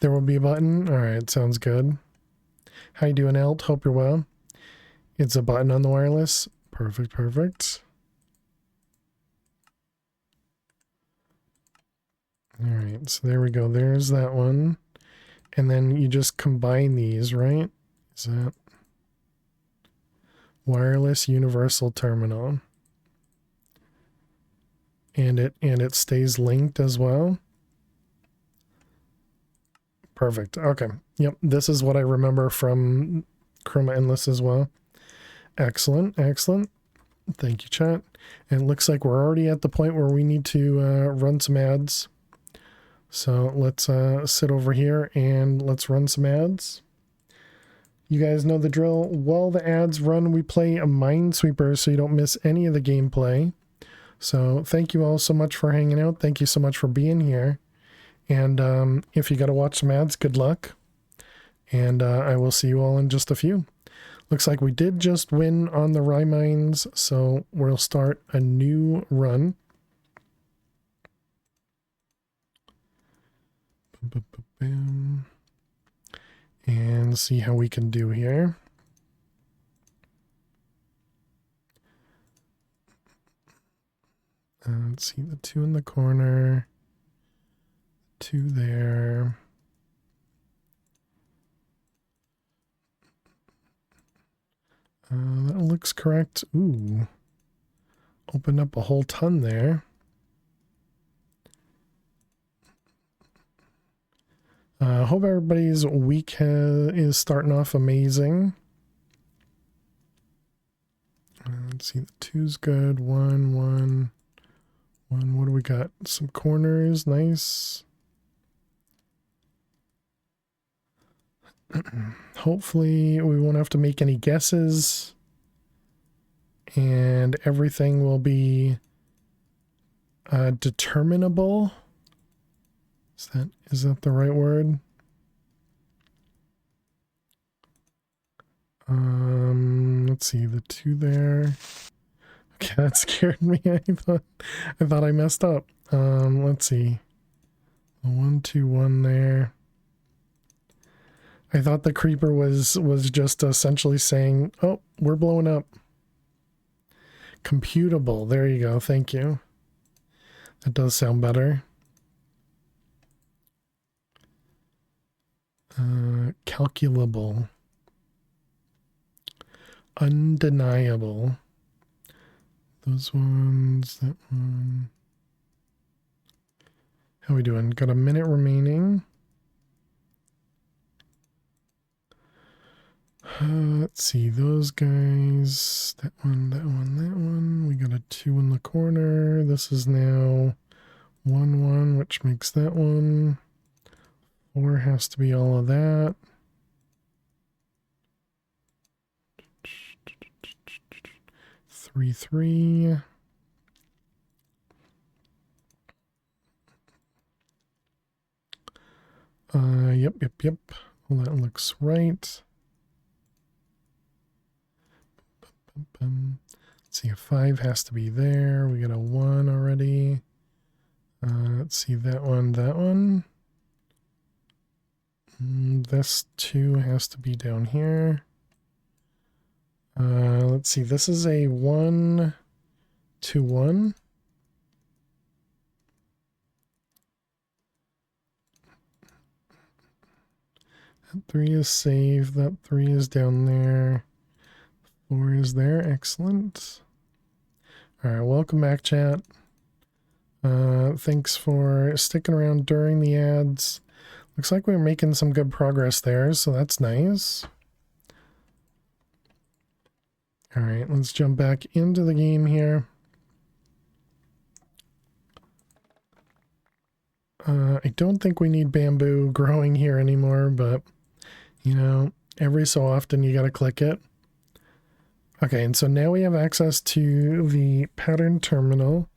There will be a button. All right, sounds good. How you doing, Elt? Hope you're well. It's a button on the wireless. Perfect, perfect. All right, so there we go. There's that one. And then you just combine these, right? Is that wireless universal terminal? And it stays linked as well. Perfect. Okay. Yep. This is what I remember from Chroma Endless as well. Excellent. Excellent. Thank you, chat. And it looks like we're already at the point where we need to run some ads. So let's sit over here and let's run some ads. You guys know the drill. While the ads run, we play a Minesweeper so you don't miss any of the gameplay. So thank you all so much for hanging out. Thank you so much for being here. And if you got to watch some ads, good luck. And I will see you all in just a few. Looks like we did just win on the Rye Mines, so we'll start a new run. Bam. And see how we can do here. Let's see, the 2 in the corner, 2 there. That looks correct. Ooh, opened up a whole ton there. Hope everybody's week is starting off amazing. Let's see, the 2's good. 1, 1, 1. What do we got? Some corners, nice. Hopefully we won't have to make any guesses and everything will be determinable. Is that the right word? Let's see, the 2 there. Okay, that scared me. I thought I messed up. Let's see. The 1, 2, 1 there. I thought the creeper was just essentially saying, "Oh, we're blowing up." Computable. There you go. Thank you. That does sound better. Calculable. Undeniable. Those ones, that one. How we doing? Got a minute remaining. Let's see, those guys, that one, that one, that one. We got a 2 in the corner. This is now 1, 1, which makes that one. 4 has to be all of that. 3, 3. Yep. Well, that looks right. Let's see, a 5 has to be there. We got a 1 already. Let's see, that one. This 2 has to be down here. Let's see, this is a 1, 2, 1. That 3 is saved. That 3 is down there. 4 is there. Excellent. All right, welcome back, chat. Thanks for sticking around during the ads. Looks like we're making some good progress there, so that's nice. All right, let's jump back into the game here. I don't think we need bamboo growing here anymore, but, you know, every so often you gotta click it. Okay, and so now we have access to the pattern terminal.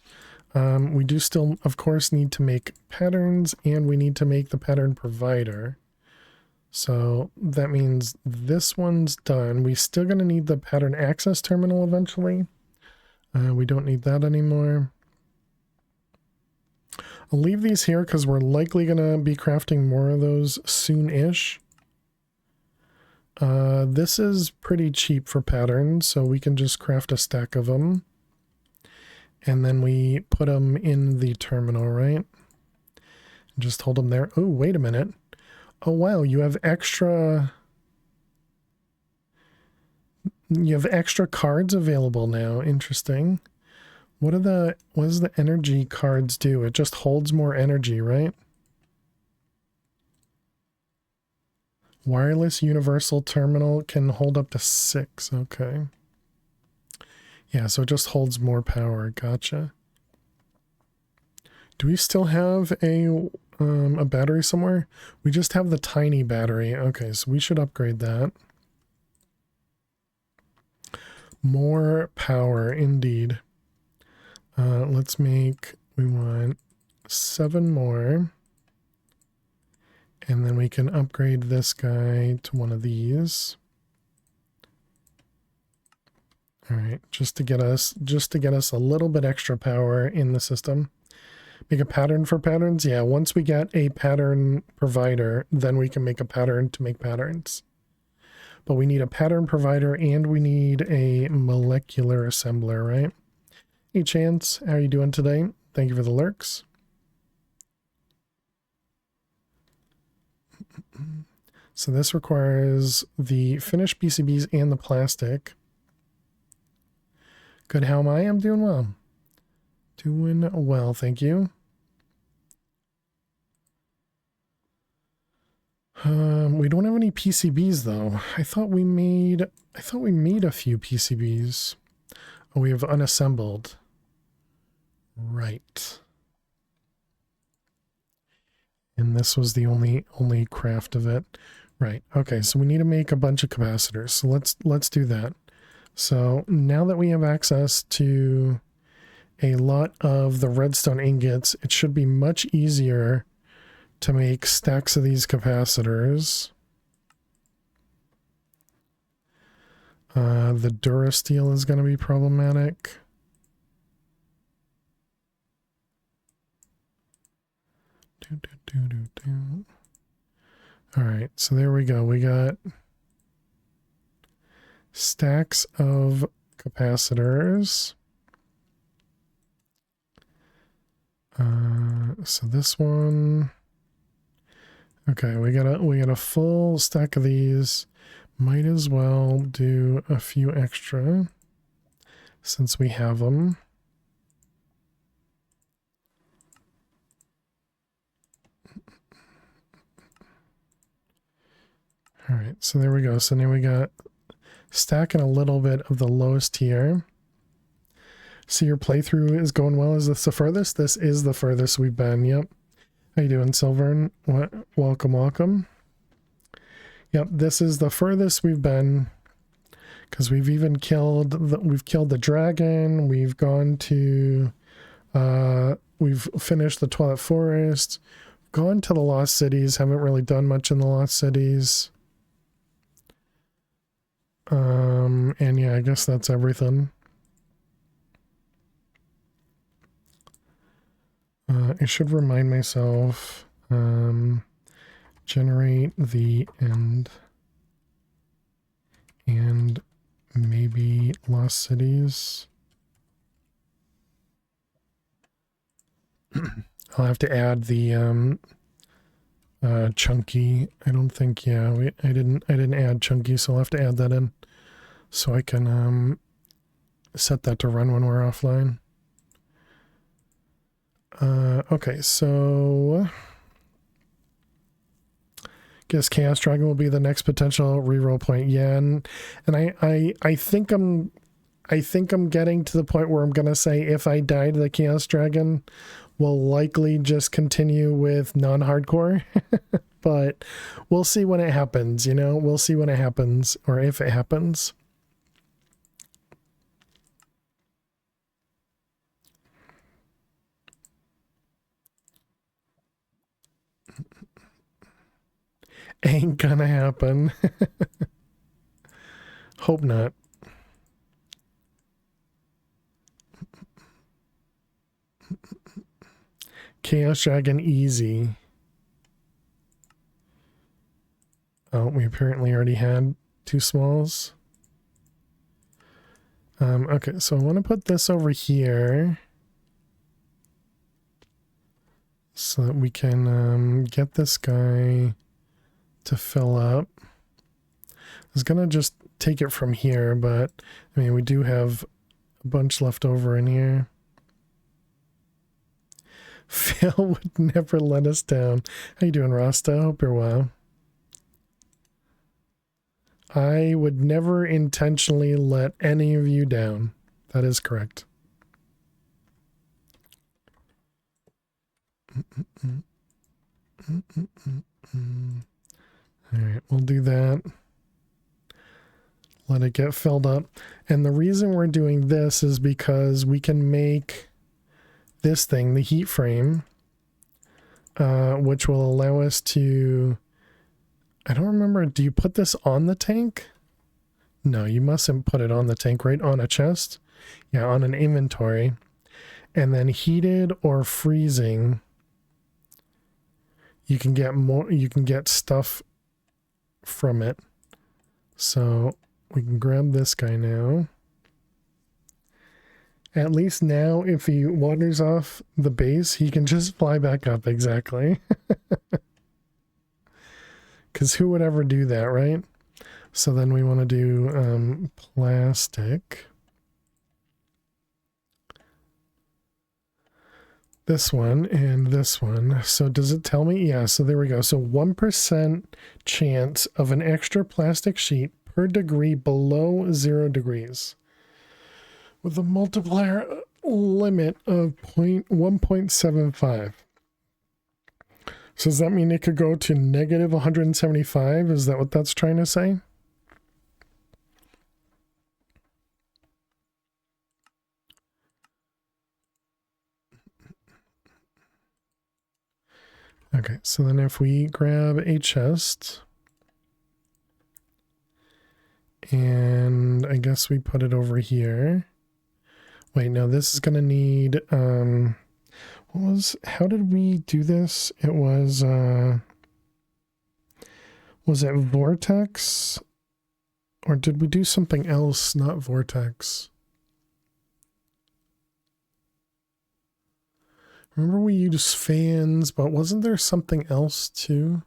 We do still, of course, need to make patterns, and we need to make the pattern provider. So that means this one's done. We still gonna need the pattern access terminal eventually. We don't need that anymore. I'll leave these here because we're likely gonna be crafting more of those soon-ish. This is pretty cheap for patterns, so we can just craft a stack of them. And then we put them in the terminal, right? Just hold them there. Oh, wait a minute. Oh, wow, you have extra cards available now. Interesting. What does the energy cards do? It just holds more energy, right? Wireless universal terminal can hold up to 6. Okay. Yeah, so it just holds more power. Gotcha. Do we still have a a battery somewhere? We just have the tiny battery. Okay, so we should upgrade that. More power, indeed. Let's make, we want 7 more. And then we can upgrade this guy to one of these. All right, just to get us a little bit extra power in the system. Make a pattern for patterns. Yeah, once we get a pattern provider, then we can make a pattern to make patterns. But we need a pattern provider and we need a molecular assembler, right? Hey Chance, how are you doing today? Thank you for the lurks. So this requires the finished PCBs and the plastic. Good, how am I? I'm doing well. Doing well, thank you. We don't have any PCBs though. I thought we made a few PCBs. Oh, we have unassembled. Right. And this was the only craft of it. Right. Okay, so we need to make a bunch of capacitors. So let's do that. So now that we have access to a lot of the redstone ingots, it should be much easier to make stacks of these capacitors. The Durasteel is going to be problematic. All right, so there we go. We got stacks of capacitors. So this one. Okay, we got a full stack of these. Might as well do a few extra since we have them. All right, so there we go. So now we got stacking a little bit of the lowest tier. So your playthrough is going well. Is this the furthest? This is the furthest we've been. Yep. How you doing, Silvern? Welcome, welcome. Yep, this is the furthest we've been because we've even killed the dragon. We've gone to we've finished the Twilight Forest, gone to the Lost Cities. Haven't really done much in the Lost Cities. And yeah, I guess that's everything. I should remind myself, generate the end and maybe Lost Cities. I'll have to add the chunky. I don't think, yeah, I didn't add chunky, so I'll have to add that in so I can set that to run when we're offline. Okay, so guess Chaos Dragon will be the next potential reroll point. Yeah, and I think I'm getting to the point where I'm gonna say if I die to the Chaos Dragon, we'll likely just continue with non-hardcore. But we'll see when it happens, you know? We'll see when it happens, or if it happens. Ain't gonna happen. Hope not. Chaos Dragon easy. Oh, we apparently already had 2 smalls. Okay, so I want to put this over here so that we can get this guy to fill up. I was gonna just take it from here, but I mean, we do have a bunch left over in here. Phil would never let us down. How you doing, Rasta? Hope you're well. I would never intentionally let any of you down. That is correct. All right, we'll do that. Let it get filled up. And the reason we're doing this is because we can make this thing, the heat frame, which will allow us to, I don't remember, do you put this on the tank? No, you mustn't put it on the tank, right? On a chest? Yeah, on an inventory. And then heated or freezing, you can get more, you can get stuff from it. So we can grab this guy now. At least now, if he wanders off the base, he can just fly back up, exactly. Because who would ever do that, right? So then we want to do plastic. This one and this one. So does it tell me? Yeah, so there we go. So 1% chance of an extra plastic sheet per degree below 0 degrees. With a multiplier limit of 1.75. So does that mean it could go to negative 175? Is that what that's trying to say? Okay, so then if we grab a chest, and I guess we put it over here. Wait, no, this is going to need, how did we do this? It was it vortex? Or did we do something else, not vortex? Remember we used fans, but wasn't there something else too?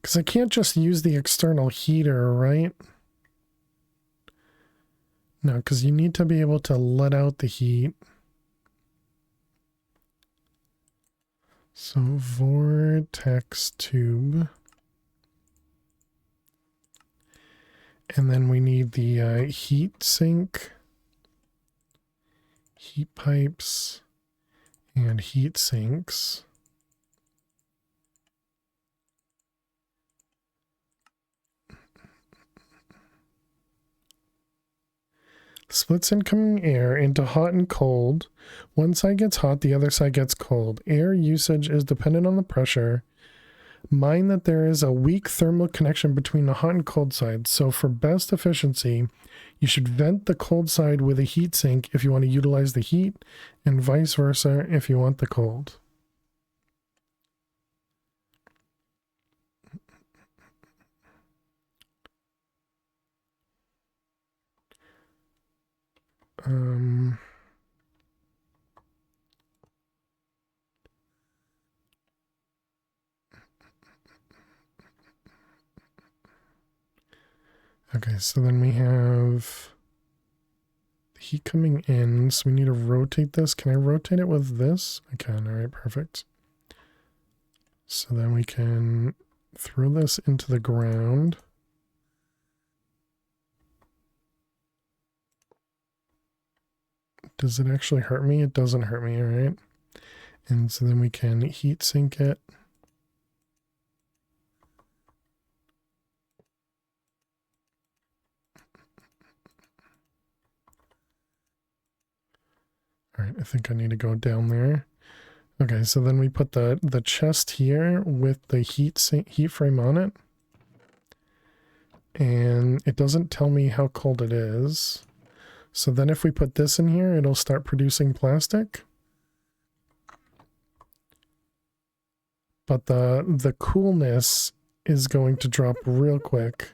Because I can't just use the external heater, right? No, because you need to be able to let out the heat. So vortex tube. And then we need the heat sink, heat pipes, and heat sinks. Splits incoming air into hot and cold. One side gets hot, the other side gets cold. Air usage is dependent on the pressure. Mind that there is a weak thermal connection between the hot and cold sides. So for best efficiency, you should vent the cold side with a heat sink if you want to utilize the heat, and vice versa if you want the cold. Okay, so then we have the heat coming in, so we need to rotate this. Can I rotate it with this? I can, all right, perfect. So then we can throw this into the ground. Does it actually hurt me? It doesn't hurt me, all right. And so then we can heat sink it. All right, I think I need to go down there. Okay, so then we put the chest here with the heat frame on it. And it doesn't tell me how cold it is. So then if we put this in here, it'll start producing plastic. But the coolness is going to drop real quick.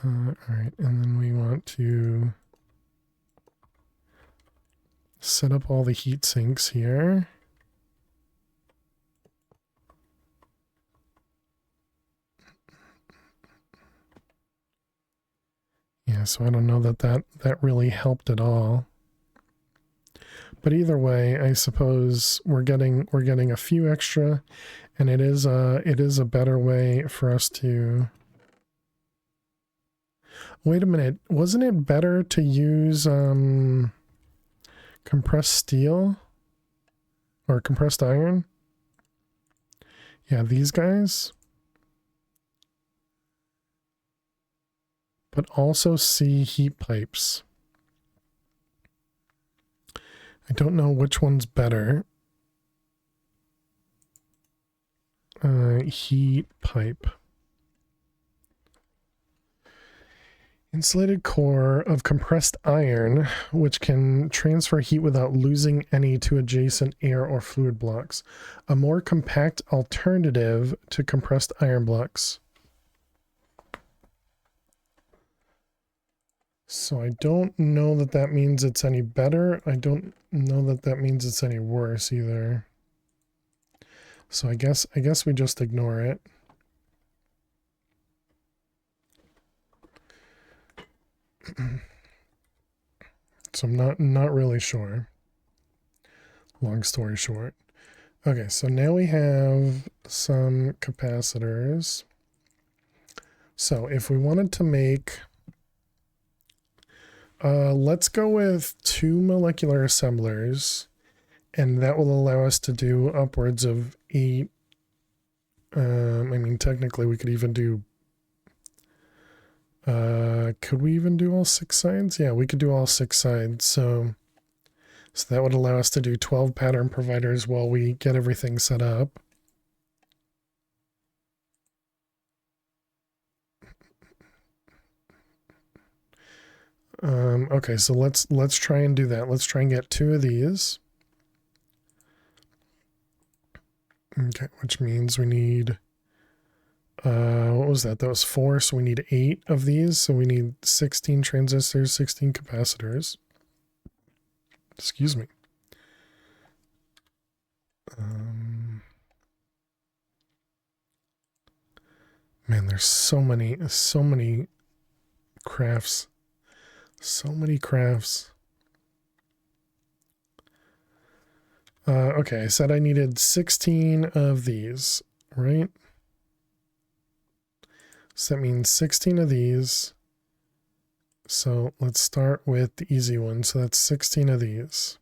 All right, and then we want to set up all the heat sinks here. Yeah, so I don't know that really helped at all. But either way, I suppose we're getting a few extra, and it is a better way for us to Wait a minute. Wasn't it better to use compressed steel or compressed iron? Yeah, these guys. But also C heat pipes. I don't know which one's better. Heat pipe. Insulated core of compressed iron, which can transfer heat without losing any to adjacent air or fluid blocks. A more compact alternative to compressed iron blocks. So I don't know that that means it's any better. I don't know that that means it's any worse either. So I guess we just ignore it. So I'm not really sure. Long story short. Okay, so now we have some capacitors. So if we wanted to make, let's go with 2 molecular assemblers, and that will allow us to do upwards of 8. I mean, technically we could even do, could we even do all 6 sides? Yeah, we could do all 6 sides. So that would allow us to do 12 pattern providers while we get everything set up. Okay, so let's try and do that. Let's try and get 2 of these. Okay, which means we need, what was that? That was 4, so we need 8 of these. So we need 16 transistors, 16 capacitors. Excuse me. Man, there's so many crafts. So many crafts. Okay, I said I needed 16 of these, right? So that means 16 of these. So let's start with the easy one. So that's 16 of these.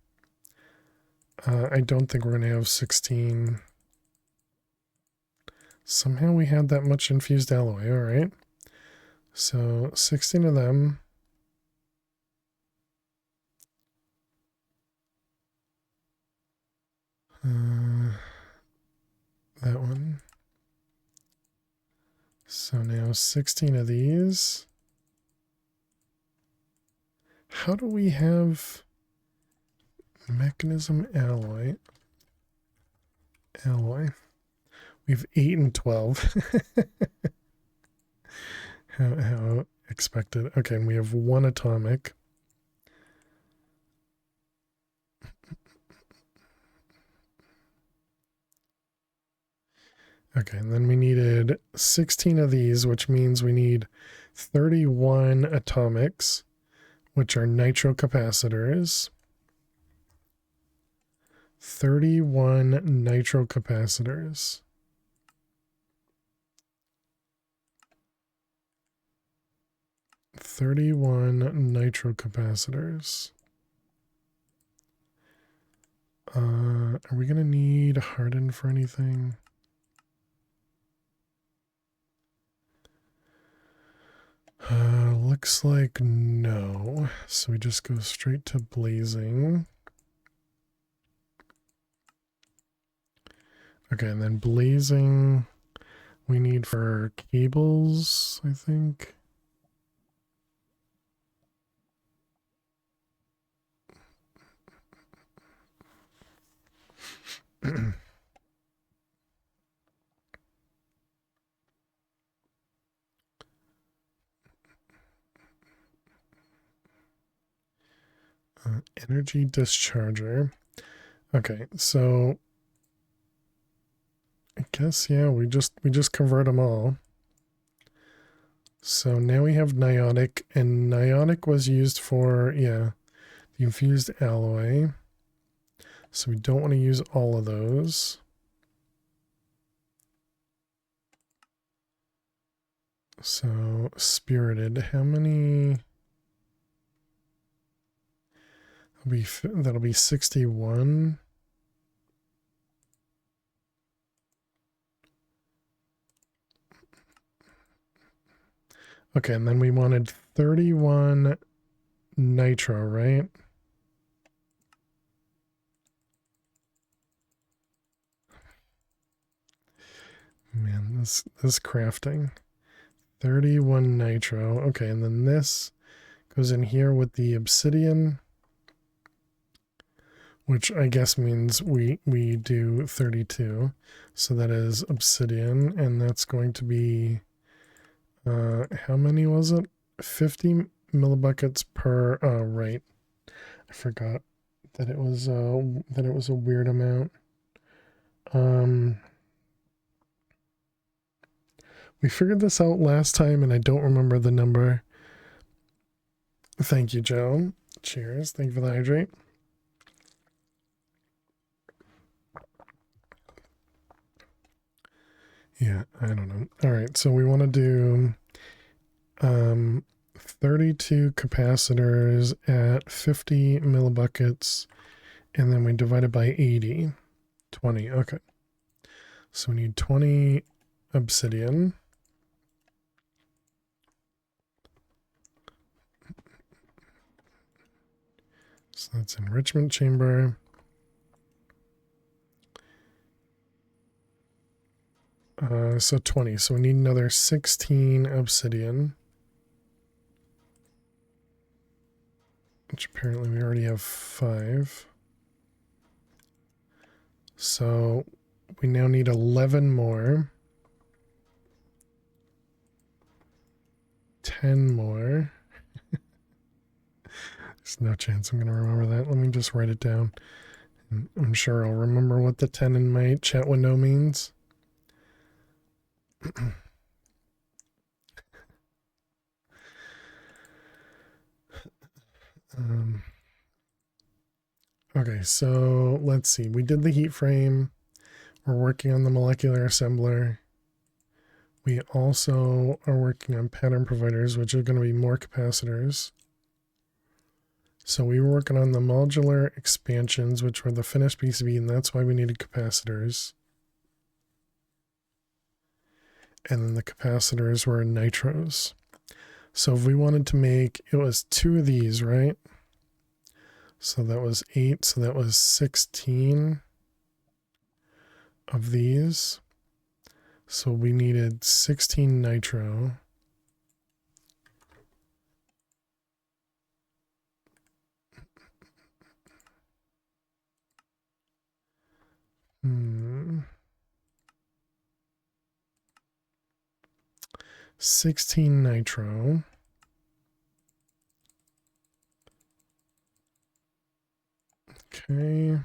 I don't think we're going to have 16. Somehow we had that much infused alloy. All right. So 16 of them. That one. So now 16 of these. How do we have mechanism alloy? We have 8 and 12. how expected. Okay, and we have 1 atomic. Okay, and then we needed 16 of these, which means we need 31 atomics, which are nitrocapacitors. 31 nitrocapacitors. Are we going to need harden for anything? Looks like no. So we just go straight to blazing. Okay, and then blazing we need for cables, I think. Energy discharger. Okay, so I guess yeah, we just convert them all. So now we have niotic, and niotic was used for, yeah, the infused alloy. So we don't want to use all of those. So spirited, how many? That'll be 61. Okay, and then we wanted 31 nitro, right? Man, this crafting. 31 nitro. Okay, and then this goes in here with the obsidian, which I guess means we do 32. So that is obsidian, and that's going to be how many was it? 50 millibuckets per right. I forgot that it was a weird amount. We figured this out last time and I don't remember the number. Thank you, Joe. Cheers. Thank you for the hydrate. Yeah, I don't know. All right, so we want to do 32 capacitors at 50 millibuckets, and then we divide it by 80. 20, okay. So we need 20 obsidian. So that's enrichment chamber. So 20. So we need another 16 obsidian. Which apparently we already have 5. So we now need 11 more. 10 more. There's no chance I'm going to remember that. Let me just write it down. I'm sure I'll remember what the 10 in my chat window means. Okay, so let's see. We did the heat frame. We're working on the molecular assembler. We also are working on pattern providers, which are going to be more capacitors. So we were working on the modular expansions, which were the finished PCB, and that's why we needed capacitors. And then the capacitors were nitros. So if we wanted to make, it was 2 of these, right? So that was 8, so that was 16 of these. So we needed 16 nitro. Hmm. 16 nitro. Okay.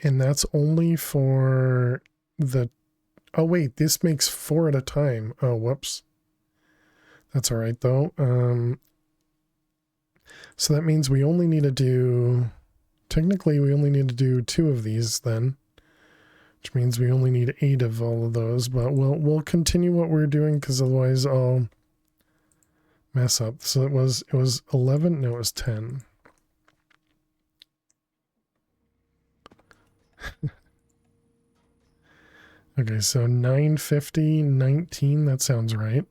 And that's only for the... Oh, wait, this makes 4 at a time. Oh, whoops. That's all right, though. So that means we only need to do... Technically, we only need to do 2 of these then. Which means we only need 8 of all of those. But we'll continue what we're doing, because otherwise I'll mess up. So it was 11? No, it was 10. Okay, so 950, 19, that sounds right.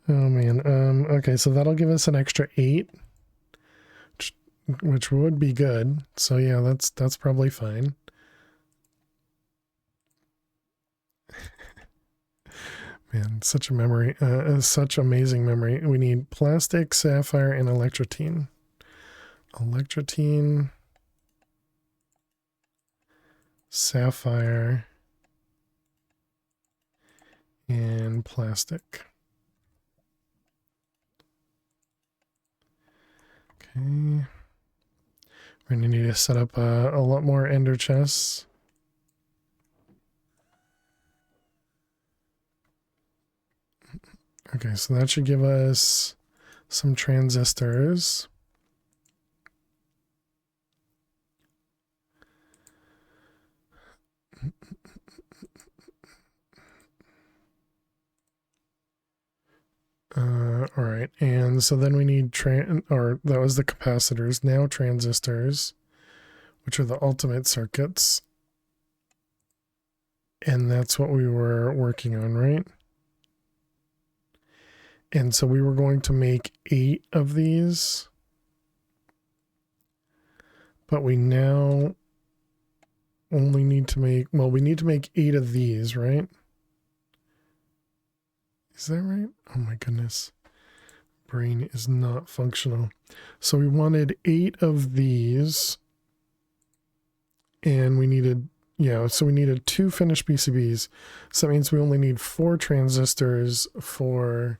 Oh man, okay, so that'll give us an extra 8, which would be good. So yeah, that's probably fine. Man, such a memory, such amazing memory. We need plastic, sapphire, and electrotine. Electrotine, sapphire, and plastic. Okay. We're gonna need to set up a lot more ender chests. Okay, so that should give us some transistors. All right, and so then we need or that was the capacitors. Now transistors, which are the ultimate circuits, and that's what we were working on, right? And so we were going to make 8 of these, but we now only need to make, well, we need to make 8 of these, right? Is that right? Oh my goodness. Brain is not functional. So we wanted 8 of these, and we needed, yeah, so we needed 2 finished PCBs. So that means we only need 4 transistors for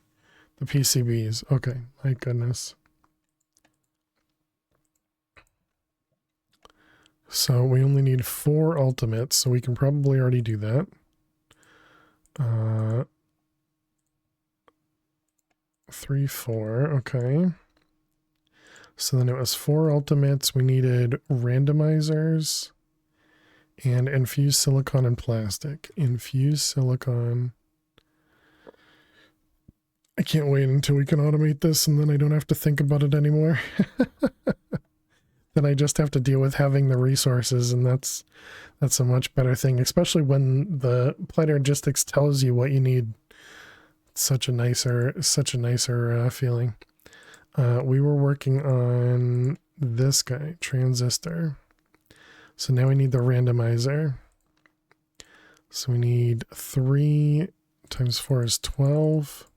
the PCBs. Okay, my goodness. So we only need 4 ultimates, so we can probably already do that. 3, 4, okay. So then it was 4 ultimates. We needed randomizers and infused silicon and plastic. Infused silicon. I can't wait until we can automate this and then I don't have to think about it anymore. Then I just have to deal with having the resources, and that's a much better thing, especially when the Applied Logistics tells you what you need. It's such a nicer feeling. We were working on this guy, transistor. So now we need the randomizer. So we need 3 times 4 is 12.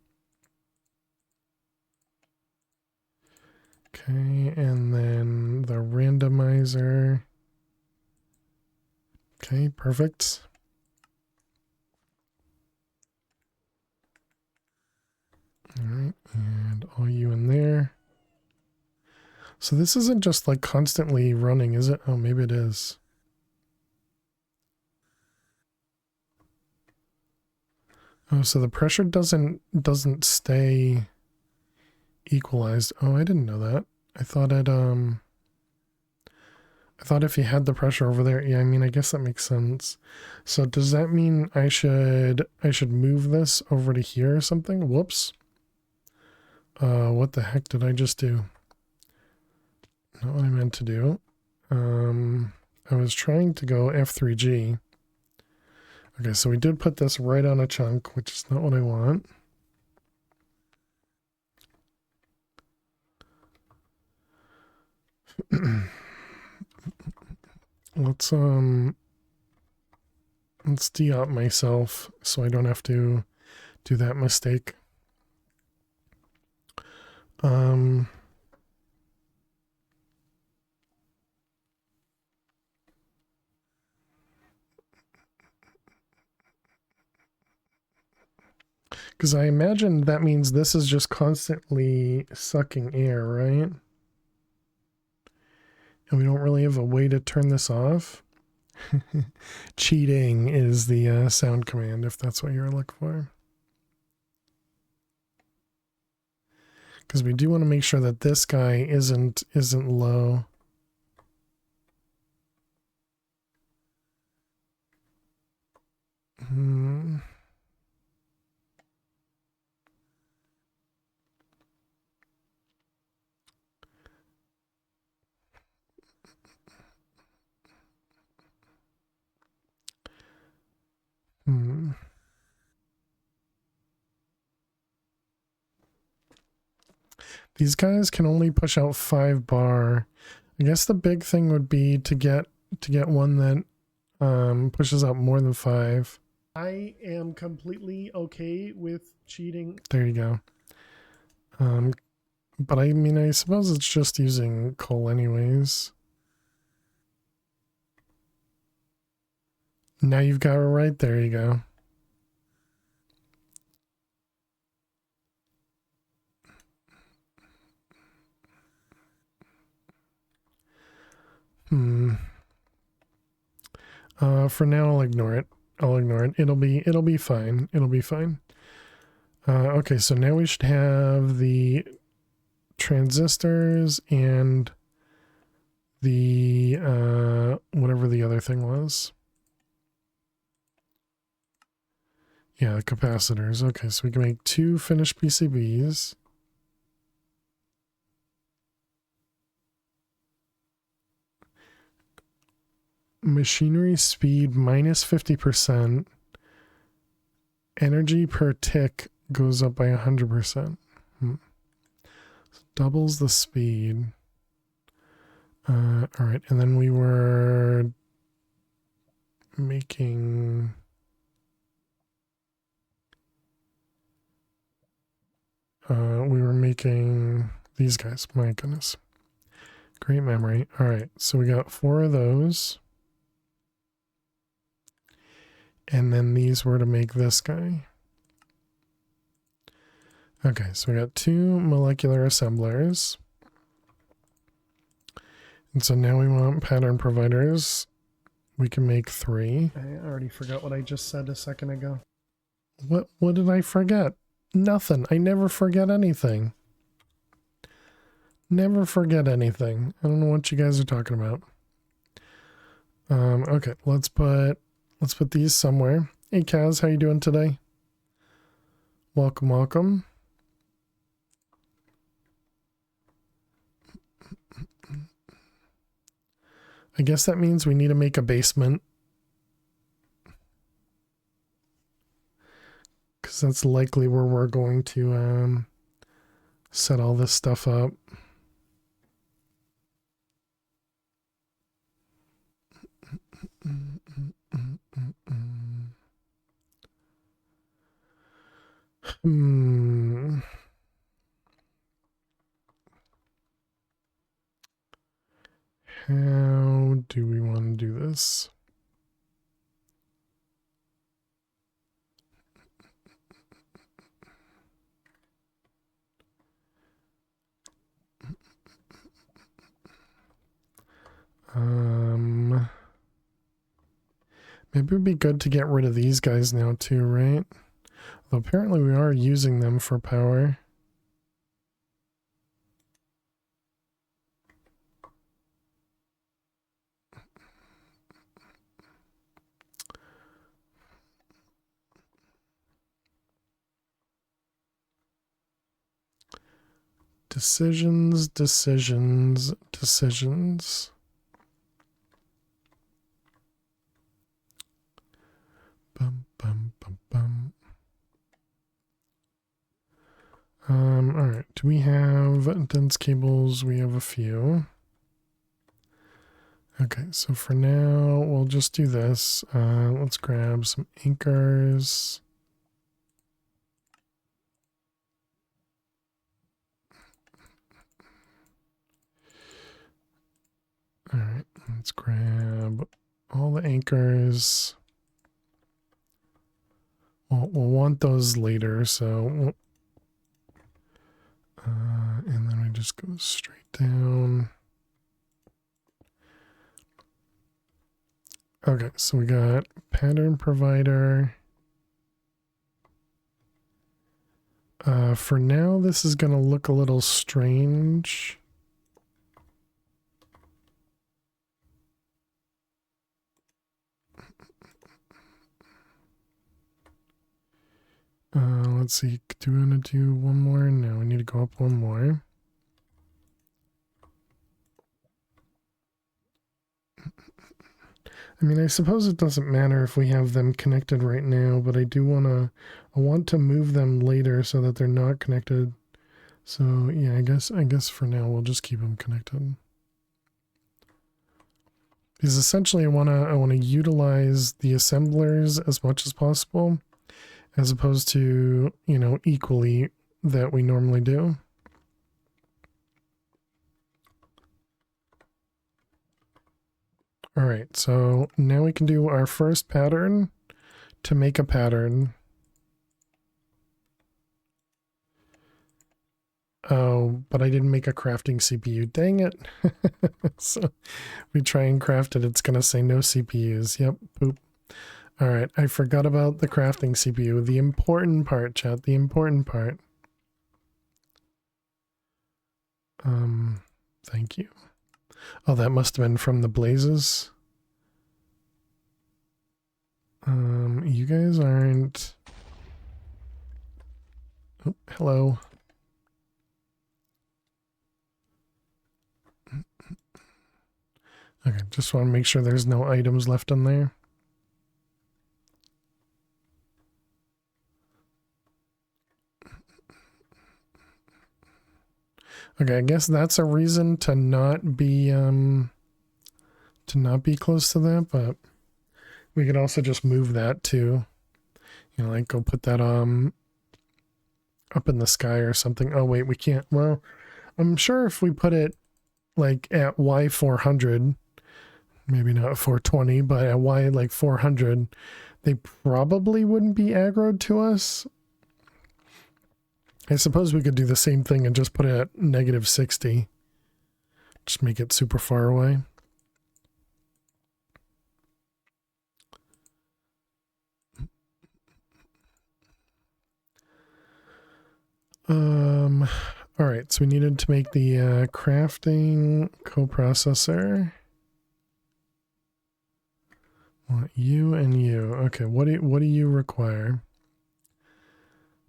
Okay, and then the randomizer. Okay, perfect. All right, and all you in there. So this isn't just like constantly running, is it? Oh, maybe it is. Oh, so the pressure doesn't stay equalized. Oh, I didn't know that. I thought if you had the pressure over there, yeah, I mean, I guess that makes sense. So does that mean I should move this over to here or something? Whoops. What the heck did I just do? Not what I meant to do. I was trying to go F3G. Okay, so we did put this right on a chunk, which is not what I want. Let's de-op myself so I don't have to do that mistake. Because I imagine that means this is just constantly sucking air, right? And we don't really have a way to turn this off. Cheating is the sound command, if that's what you're looking for. Because we do want to make sure that this guy isn't low. These guys can only push out 5 bar. I guess the big thing would be to get one that pushes out more than 5. I am completely okay with cheating. There you go. But I mean, I suppose it's just using coal anyways. Now you've got it right. There you go. For now, I'll ignore it. It'll be fine. It'll be fine. Okay, so now we should have the transistors and the whatever the other thing was. Yeah, the capacitors. Okay, so we can make 2 finished PCBs. machinery speed minus 50%. Energy per tick goes up by 100%. So doubles the speed. All right, and then we were making... these guys. My goodness. Great memory. All right, so we got 4 of those. And then these were to make this guy. Okay, so we got 2 molecular assemblers. And so now we want pattern providers. We can make 3. I already forgot what I just said a second ago. What did I forget? Nothing. I never forget anything. Never forget anything. I don't know what you guys are talking about. Okay, let's put these somewhere. Hey Kaz, how you doing today? Welcome, welcome. I guess that means we need to make a basement. Because that's likely where we're going to set all this stuff up. How do we want to do this? Maybe it'd be good to get rid of these guys now too, right? Although apparently we are using them for power. Decisions, decisions, decisions. Bum, bum, bum, bum. All right. Do we have dense cables? We have a few. Okay, so for now, we'll just do this. Let's grab some anchors. All right, let's grab all the anchors. We'll want those later, so... and then we just go straight down. Okay, so we got pattern provider. For now, this is going to look a little strange. Let's see. Do we want to do one more? No, we need to go up one more. I mean, I suppose it doesn't matter if we have them connected right now, but I want to move them later so that they're not connected. So yeah, I guess for now we'll just keep them connected. Because essentially I want to utilize the assemblers as much as possible, as opposed to, you know, equally that we normally do. All right, so now we can do our first pattern to make a pattern. Oh, but I didn't make a crafting CPU. Dang it. So we try and craft it. It's going to say no CPUs. Yep, poop. All right, I forgot about the crafting CPU. The important part, chat. The important part. Thank you. Oh, that must have been from the blazes. You guys aren't... Oh, hello. Okay, just want to make sure there's no items left in there. Okay, I guess that's a reason to not be close to that, but we could also just move that to, you know, like go put that up in the sky or something. Oh wait, we can't. Well, I'm sure if we put it like at Y400, maybe not 420, but at Y like 400, they probably wouldn't be aggroed to us. I suppose we could do the same thing and just put it at -60. Just make it super far away. All right, so we needed to make the crafting coprocessor. Well, you and you. Okay, what do you require?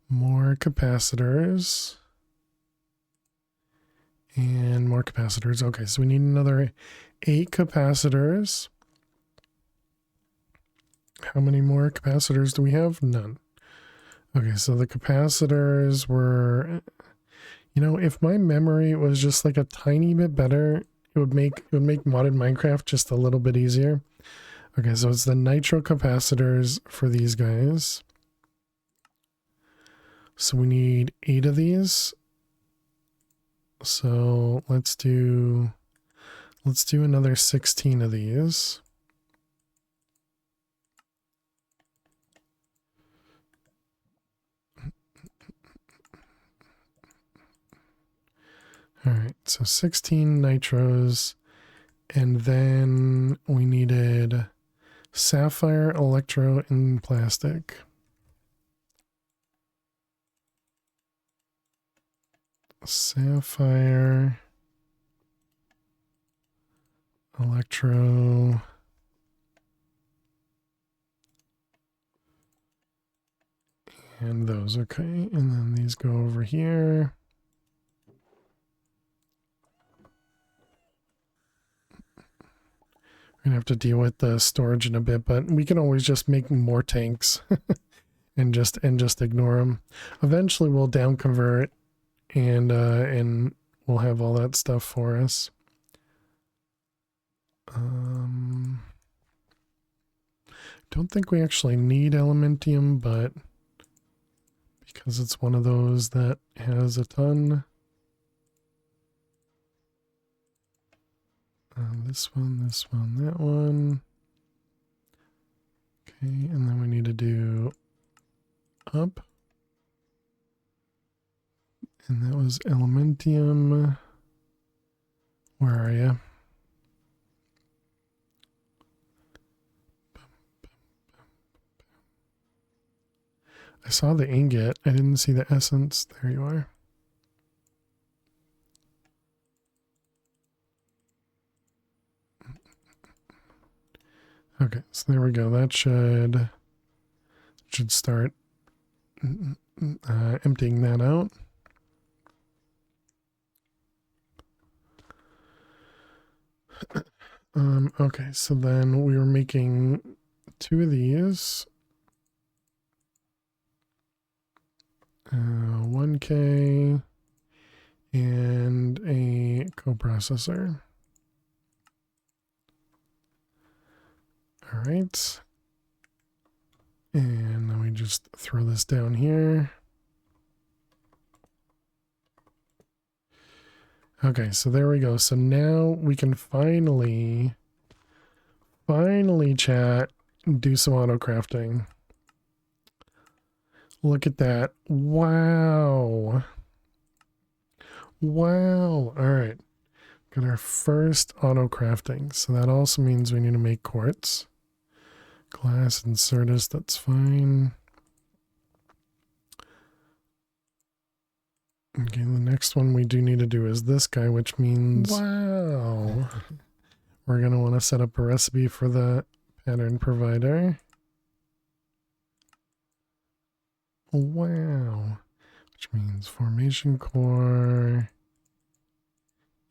More capacitors. And more capacitors. Okay, so we need another 8 capacitors. How many more capacitors do we have? None. Okay, so the capacitors were, you know, if my memory was just like a tiny bit better, it would make modded Minecraft just a little bit easier. Okay, so it's the nitro capacitors for these guys. So we need 8 of these. So let's do another 16 of these. All right, so 16 nitros, and then we needed sapphire, electro, and plastic. Sapphire, electro, and those. Okay, and then these go over here. We're gonna have to deal with the storage in a bit, but we can always just make more tanks and just ignore them. Eventually we'll down convert and we'll have all that stuff for us. Don't think we actually need elementium, but because it's one of those that has a ton. This one, that one. Okay, and then we need to do up. And that was elementium. Where are you? I saw the ingot. I didn't see the essence. There you are. Okay, so there we go. That should start emptying that out. Okay, so then we were making 2 of these. 1K and a coprocessor. All right. And then we just throw this down here. Okay, so there we go. So now we can finally chat, do some auto crafting. Look at that. Wow. Wow. All right. Got our first auto crafting. So that also means we need to make quartz. Glass and Certus, that's fine. Okay, the next one we do need to do is this guy, which means... Wow. We're going to want to set up a recipe for the pattern provider. Wow. Which means formation core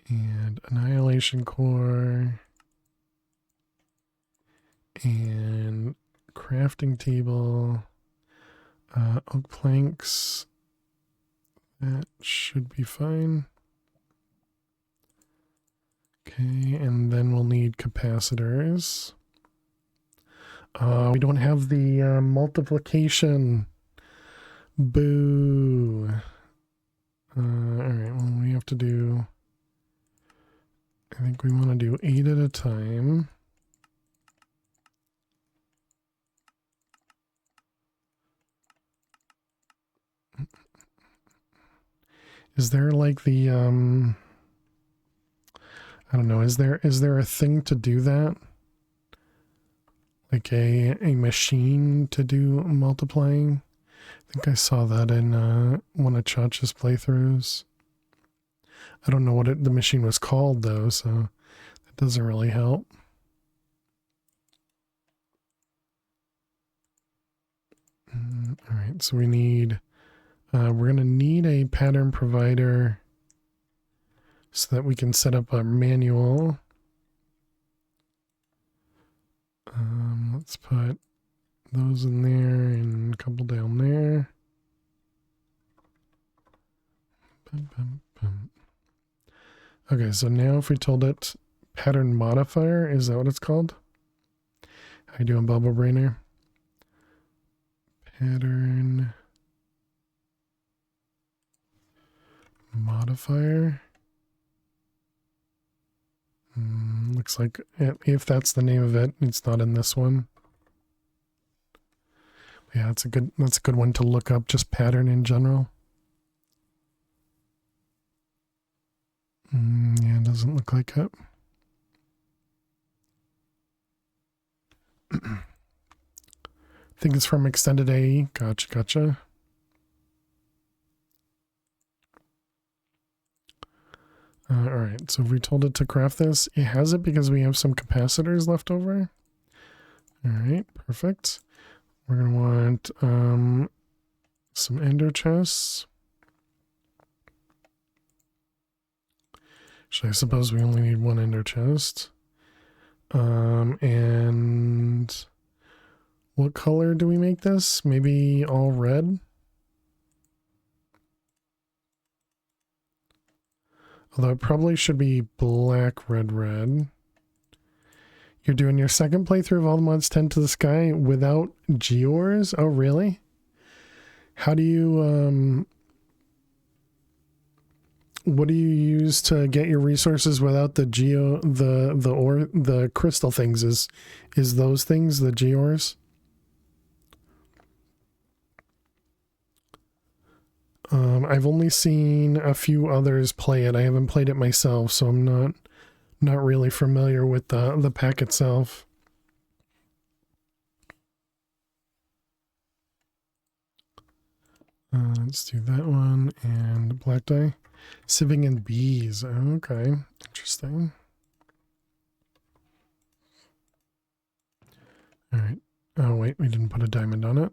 and annihilation core. And crafting table, oak planks, that should be fine. Okay, and then we'll need capacitors. We don't have the multiplication. Boo. Alright, well, we have to do... I think we want to do 8 at a time. Is there like the, I don't know, is there a thing to do that? Like a machine to do multiplying? I think I saw that in one of Chacha's playthroughs. I don't know what the machine was called though, so that doesn't really help. Alright, so we need, we're going to need a pattern provider so that we can set up a manual. Let's put those in there and a couple down there. Bum, bum, bum. Okay, so now if we told it pattern modifier, is that what it's called? How you doing, Bubble Brainer? Pattern modifier. Looks like if that's the name of it, it's not in this one. Yeah, that's a good one to look up, just pattern in general. Yeah, it doesn't look like it. I think it's from Extended AE. Gotcha. Alright, so if we told it to craft this, it has it because we have some capacitors left over. Alright, perfect. We're going to want some ender chests. I suppose we only need one ender chest. And what color do we make this? Maybe all red? Although it probably should be black, red, red. You're doing your second playthrough of All the Mods 10 to the Sky without Geors? Oh, really? How do you, what do you use to get your resources without the the crystal things? Is those things the Geors? I've only seen a few others play it. I haven't played it myself, so I'm not really familiar with the pack itself. Let's do that one and black dye. Sieving and bees. Okay, interesting. All right. Oh wait, we didn't put a diamond on it.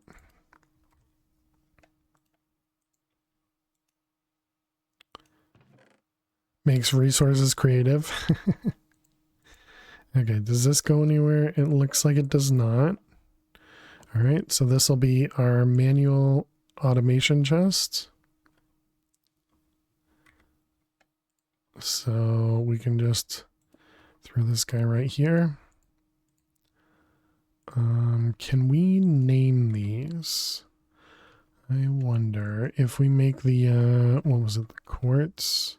Makes resources creative. Okay, does this go anywhere? It looks like it does not. All right, so this will be our manual automation chest. So we can just throw this guy right here. Can we name these? I wonder if we make the, what was it, the quartz?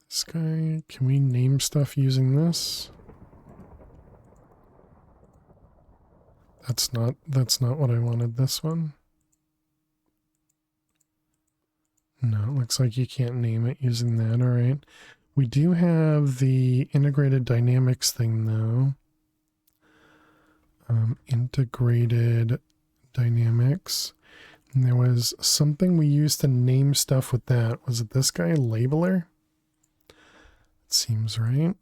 This guy, can we name stuff using this? That's not what I wanted, this one. No, it looks like you can't name it using that, alright. We do have the integrated dynamics thing though. Integrated dynamics. And there was something we used to name stuff with that. Was it this guy, labeler? It seems right.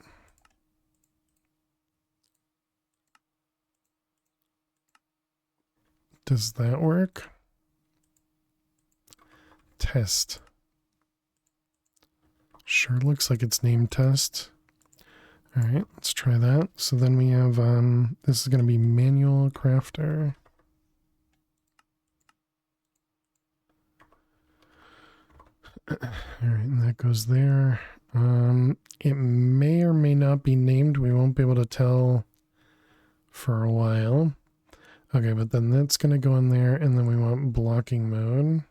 Does that work? Test. Sure looks like it's named test. All right, let's try that. So then we have, this is going to be manual crafter. All right, and that goes there. It may or may not be named. We won't be able to tell for a while. Okay, but then that's going to go in there, and then we want blocking mode.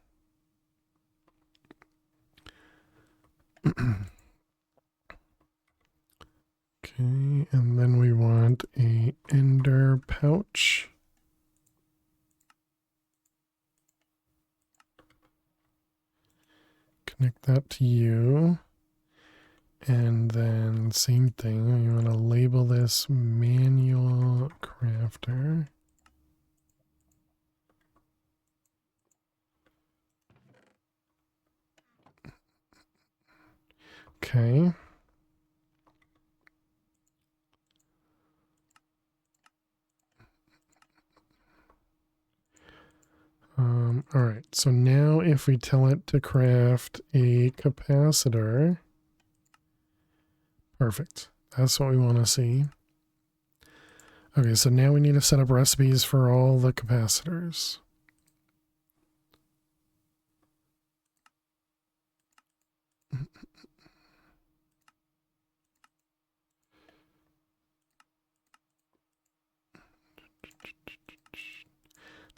Okay, and then we want a ender pouch. Connect that to you. And then same thing, you want to label this manual crafter. Okay. All right, so now if we tell it to craft a capacitor, perfect. That's what we want to see. Okay, so now we need to set up recipes for all the capacitors.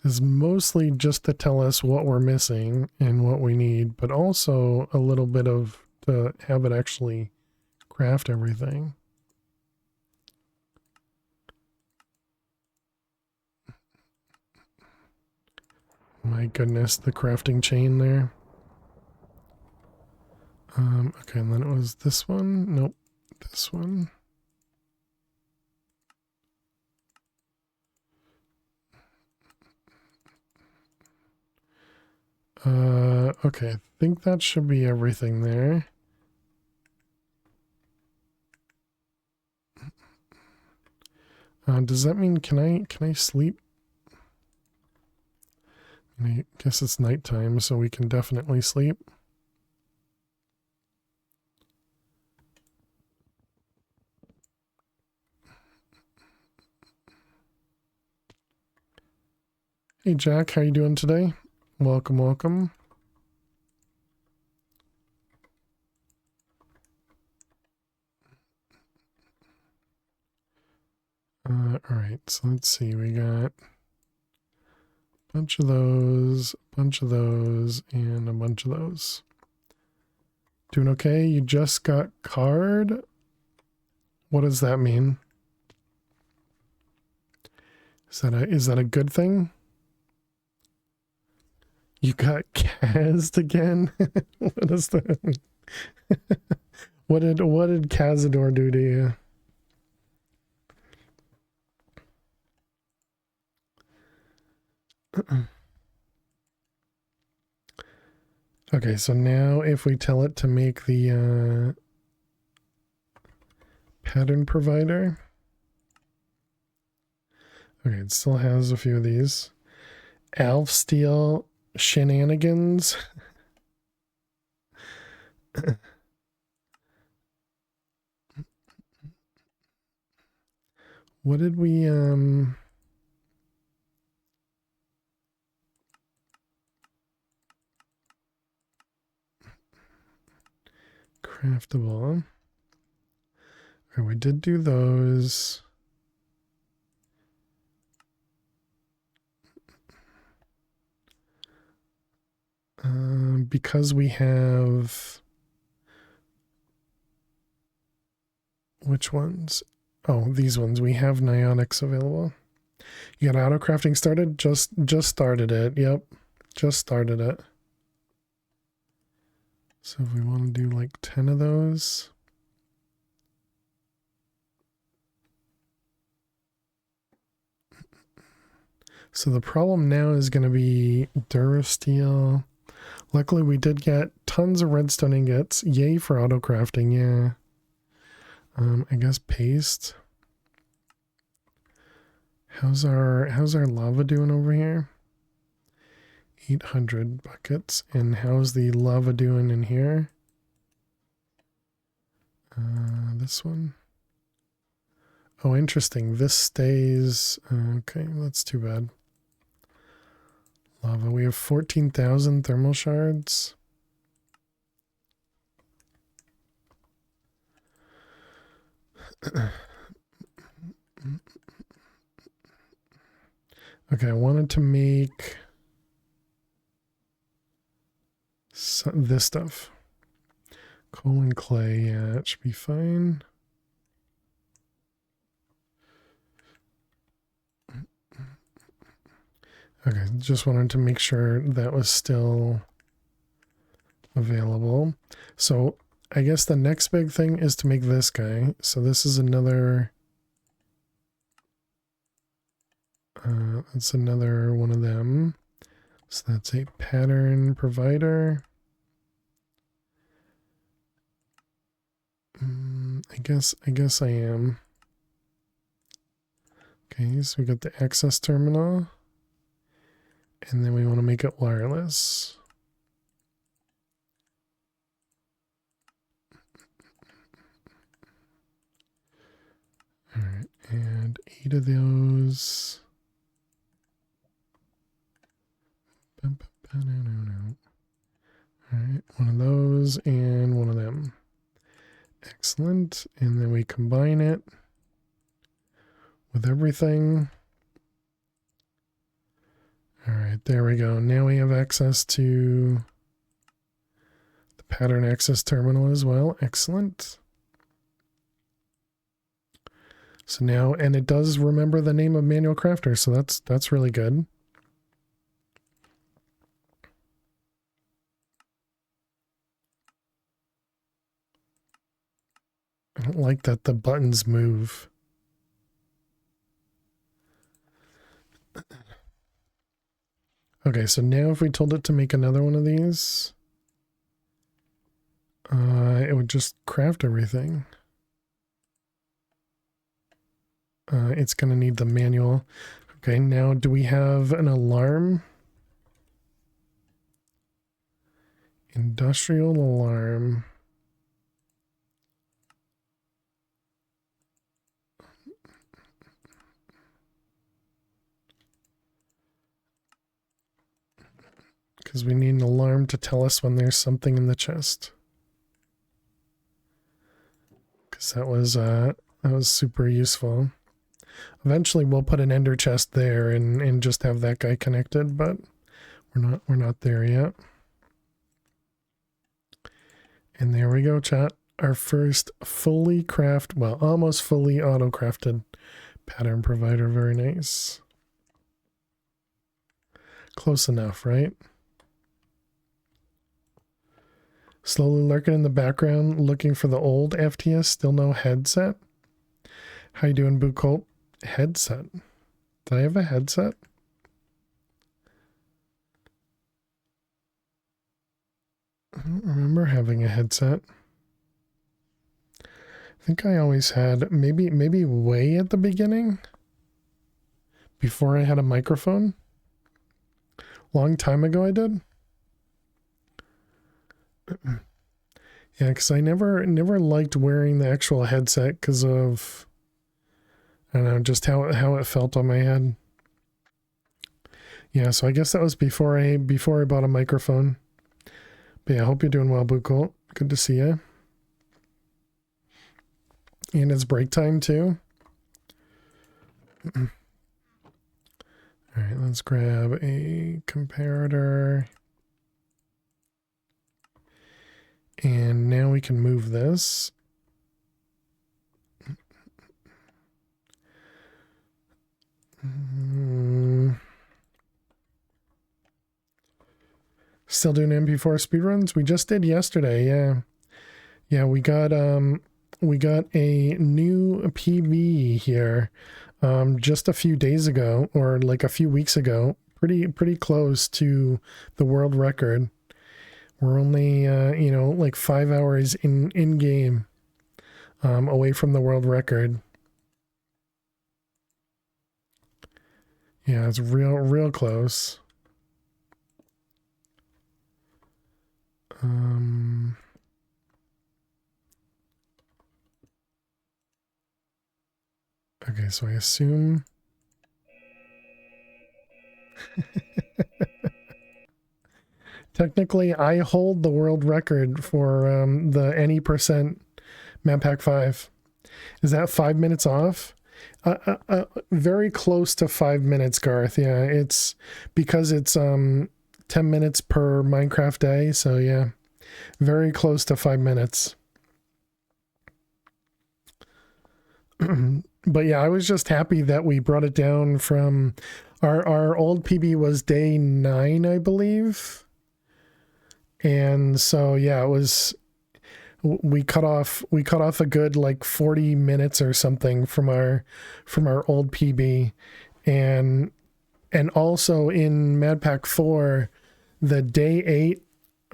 Is mostly just to tell us what we're missing and what we need, but also a little bit of to have it actually craft everything. My goodness, the crafting chain there. Okay, and then it was this one. Nope, this one. Okay, I think that should be everything there. Does that mean can I sleep? I guess it's nighttime, so we can definitely sleep. Hey Jack, how you doing today? Welcome, welcome. All right, so let's see. We got a bunch of those, and a bunch of those. Doing okay? You just got card? What does that mean? Is that a good thing? You got Kazed again? What does that mean? What did Cazador do to you? Okay, so now if we tell it to make the pattern provider. Okay, it still has a few of these. Alf Steel shenanigans. What did we craftable? Okay, we did do those. Because we have which ones? Oh, these ones. We have Nionics available. You got auto crafting started? Just started it. Yep. Just started it. So if we want to do like 10 of those. So the problem now is going to be Durasteel. Luckily we did get tons of redstone ingots. Yay for auto crafting, yeah. I guess paste. How's our lava doing over here? 800 buckets. And how's the lava doing in here? This one. Oh, interesting. This stays. Okay, that's too bad. Lava. We have 14,000 thermal shards. Okay, I wanted to make this stuff. Coal and clay, yeah, it should be fine. Okay, just wanted to make sure that was still available. So I guess the next big thing is to make this guy. So this is another... that's another one of them. So that's a pattern provider. I guess I am. Okay, so we got the access terminal. And then we want to make it wireless. Alright, and 8 of those. Alright, one of those and one of them. Excellent. And then we combine it with everything. Alright, there we go. Now we have access to the pattern access terminal as well. Excellent. So now, and it does remember the name of Manual Crafter, so that's really good. I don't like that the buttons move. Okay, so now if we told it to make another one of these, it would just craft everything. It's going to need the manual. Okay, now do we have an alarm? Industrial alarm. Because we need an alarm to tell us when there's something in the chest. Because that was super useful. Eventually we'll put an ender chest there and just have that guy connected, but we're not there yet. And there we go, chat. Our first fully almost fully auto-crafted pattern provider. Very nice. Close enough, right? Slowly lurking in the background, looking for the old FTS. Still no headset. How you doing, Boo Colt? Headset. Did I have a headset? I don't remember having a headset. I think I always had, maybe way at the beginning, before I had a microphone. Long time ago I did. Yeah, because I never liked wearing the actual headset because of, I don't know, just how it felt on my head. Yeah, so I guess that was before I bought a microphone. But yeah, I hope you're doing well, Blue Colt. Good to see you. And it's break time too. All right, let's grab a comparator. And now we can move this. Still doing MP4 speedruns? We just did yesterday, yeah. Yeah, we got a new PB here just a few days ago, or like a few weeks ago. Pretty close to the world record. We're only like 5 hours in game away from the world record. Yeah, it's real close. Okay, so I assume... Technically, I hold the world record for the any percent map pack 5. Is that 5 minutes off? Very close to 5 minutes, Garth. Yeah, it's because it's 10 minutes per Minecraft day. So yeah, very close to 5 minutes. But yeah, I was just happy that we brought it down from our old PB was day 9, I believe. And so yeah, it was we cut off a good like 40 minutes or something from our old PB. And also in Mad Pack 4, the day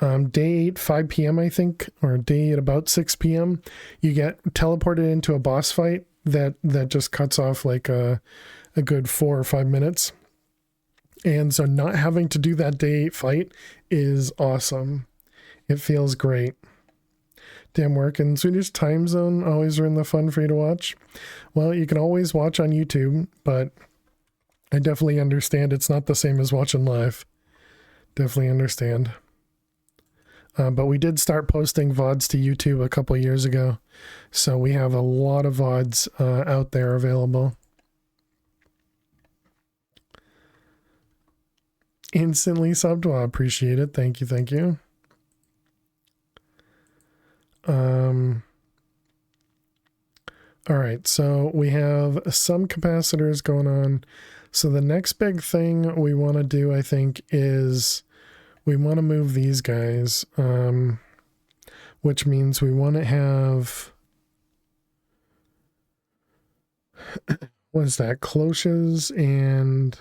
8 5 p.m. I think, or day 8 about 6 p.m. you get teleported into a boss fight that just cuts off like a good 4 or 5 minutes. And so not having to do that day 8 fight is awesome. It feels great. Damn, work in Swedish time zone always ruin the fun for you to watch. Well, you can always watch on YouTube, but I definitely understand it's not the same as watching live. Definitely understand. But we did start posting VODs to YouTube a couple years ago, so we have a lot of VODs out there available. Instantly subbed. Well, I appreciate it. Thank you. Thank you. All right, so we have some capacitors going on. So the next big thing we want to do, I think, is we want to move these guys, which means we want to have, what is that, cloches and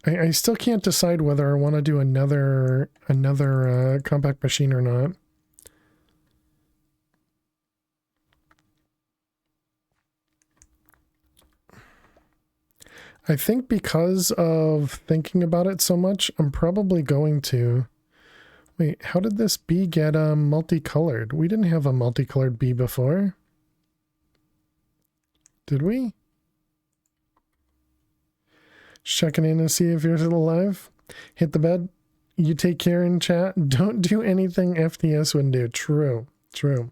I still can't decide whether I want to do another compact machine or not. I think because of thinking about it so much, I'm probably going to... Wait, how did this bee get multicolored? We didn't have a multicolored bee before. Did we? Checking in to see if you're still alive. Hit the bed. You take care in chat. Don't do anything FTS wouldn't do. True. True.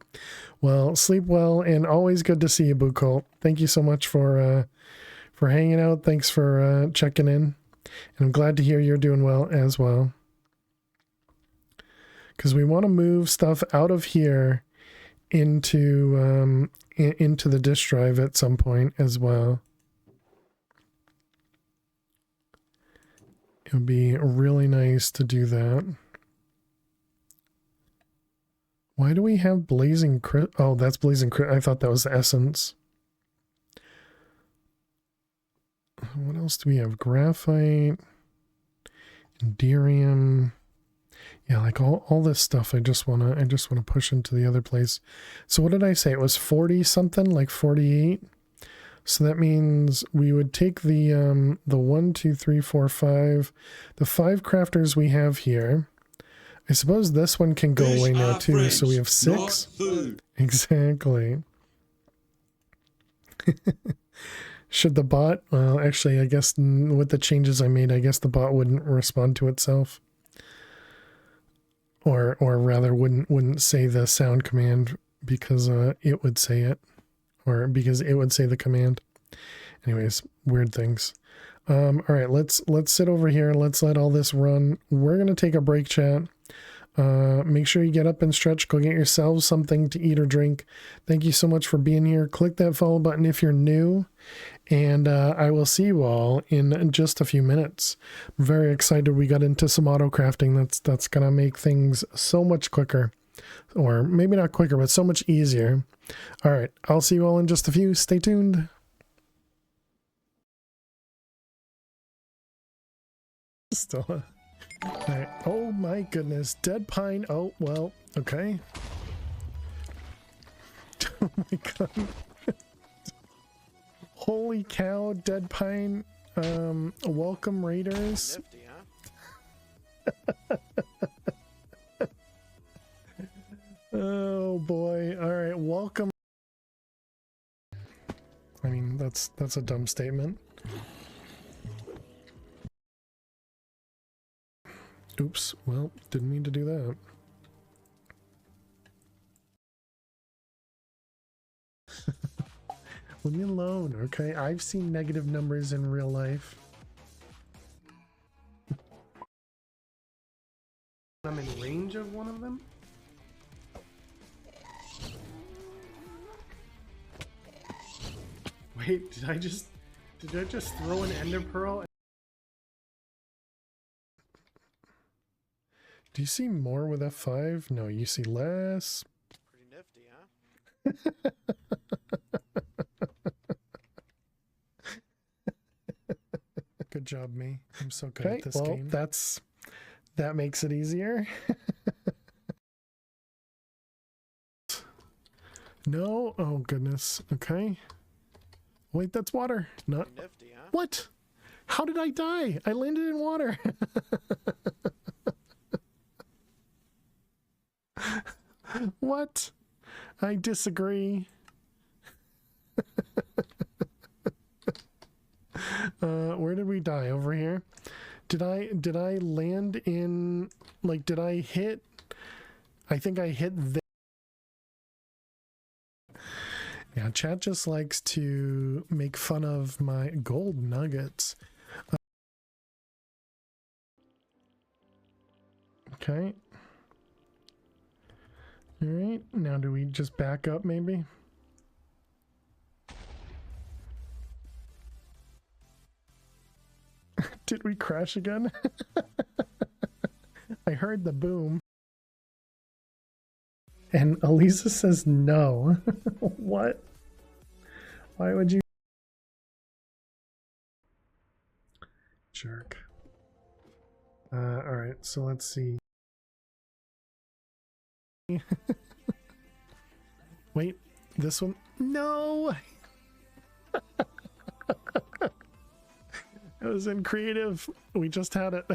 Well, sleep well, and always good to see you, Boo Colt. Thank you so much for hanging out. Thanks for checking in. And I'm glad to hear you're doing well as well. Because we want to move stuff out of here into the disk drive at some point as well. It would be really nice to do that. Why do we have Blazing Crit? Oh, that's Blazing Crit. I thought that was Essence. What else do we have? Graphite, Enderium. Yeah, like all this stuff. I just wanna push into the other place. So what did I say? It was 40 something, like 48. So that means we would take the 1, 2, 3, 4, 5, the 5 crafters we have here. I suppose this one can go away now too. So we have 6. Exactly. Should the bot? Well, actually, I guess with the changes I made, I guess the bot wouldn't respond to itself, or rather, wouldn't say the sound command because it would say it. Or because it would say the command. Anyways, weird things. All right, let's sit over here. Let's let all this run. We're gonna take a break, chat. Make sure you get up and stretch. Go get yourselves something to eat or drink. Thank you so much for being here. Click that follow button if you're new, and I will see you all in just a few minutes. I'm very excited. We got into some auto crafting. That's gonna make things so much quicker. Or maybe not quicker, but so much easier. All right, I'll see you all in just a few. Stay tuned. Still. All right. Oh my goodness, Dead Pine. Oh well, okay. Oh my god. Holy cow, Dead Pine. Welcome, Raiders. Nifty, huh? That's a dumb statement. Oops. Well, didn't mean to do that. Leave me alone, okay? I've seen negative numbers in real life. I'm in range of one of them? Wait, did I just throw an ender pearl? Do you see more with F5? No, you see less. Pretty nifty, huh? Good job, me. I'm so good at this game. That makes it easier. No, oh goodness. Okay. Wait, that's water. Not Pretty nifty, huh? what? How did I die? I landed in water. What? I disagree. Where did we die? Over here? Did I land in, like, did I hit? I think I hit the. Yeah, chat just likes to make fun of my gold nuggets. Okay. All right. Now do we just back up maybe? Did we crash again? I heard the boom. And Elisa says no. What? Why would you? Jerk. Alright, so let's see. Wait, this one? No! It was in creative. We just had it.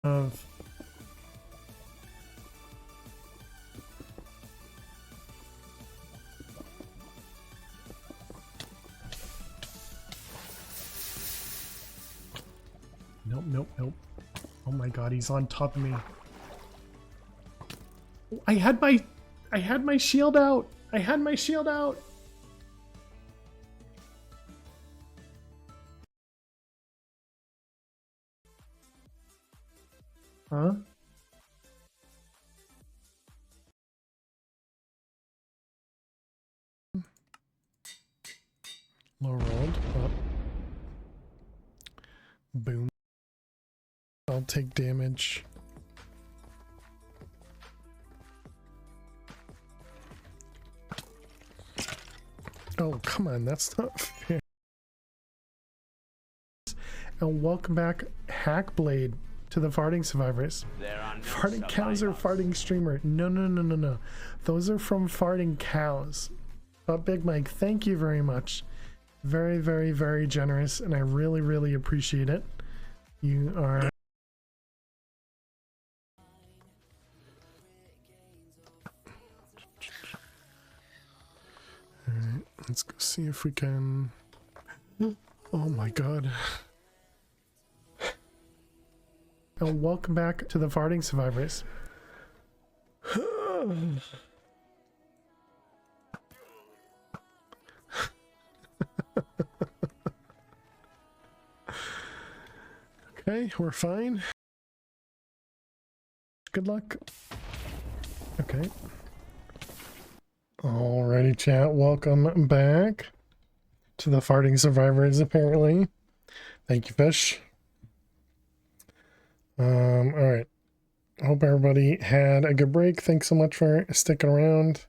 Of nope, nope, nope. Oh my god, he's on top of me. I had my shield out. I had my shield out. Huh? Low rolled. Up. Boom. I'll take damage. Oh, come on, that's not fair. And welcome back, Hackblade, to the farting survivors. There are no Farting cows or survivors. farting streamer? No, no, no, no, no. Those are from farting cows. But Big Mike, thank you very much. Very, very, very generous, and I really, really appreciate it. You are... Alright, let's go see if we can... Oh my god. And welcome back to the farting survivors. Okay, we're fine. Good luck. Okay. Alrighty, chat. Welcome back to the farting survivors, apparently. Thank you, Fish. Alright. Hope everybody had a good break. Thanks so much for sticking around.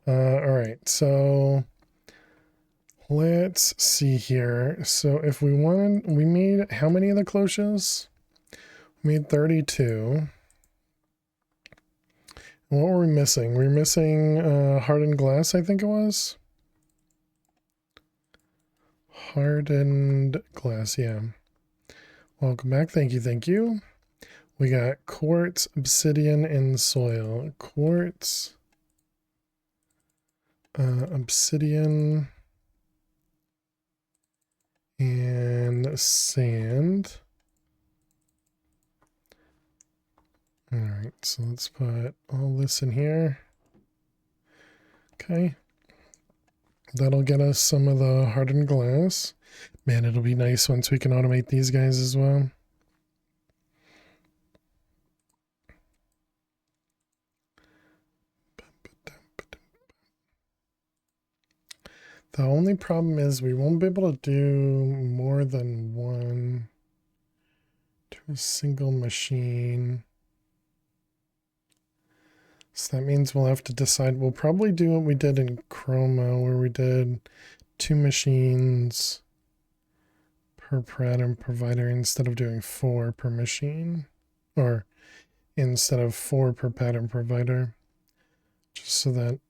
Alright, so let's see here. So if we wanted, we made how many of the cloches? We made 32. What were we missing? We were missing hardened glass, I think it was. Hardened glass, yeah. Welcome back. Thank you, thank you. We got quartz, obsidian, and soil. Quartz, obsidian, and sand. All right, so let's put all this in here. Okay. That'll get us some of the hardened glass. Man, it'll be nice once we can automate these guys as well. The only problem is we won't be able to do more than one to a single machine. So that means we'll have to decide. We'll probably do what we did in Chroma, where we did 2 machines per pattern provider instead of doing 4 per machine, or instead of 4 per pattern provider, just so that,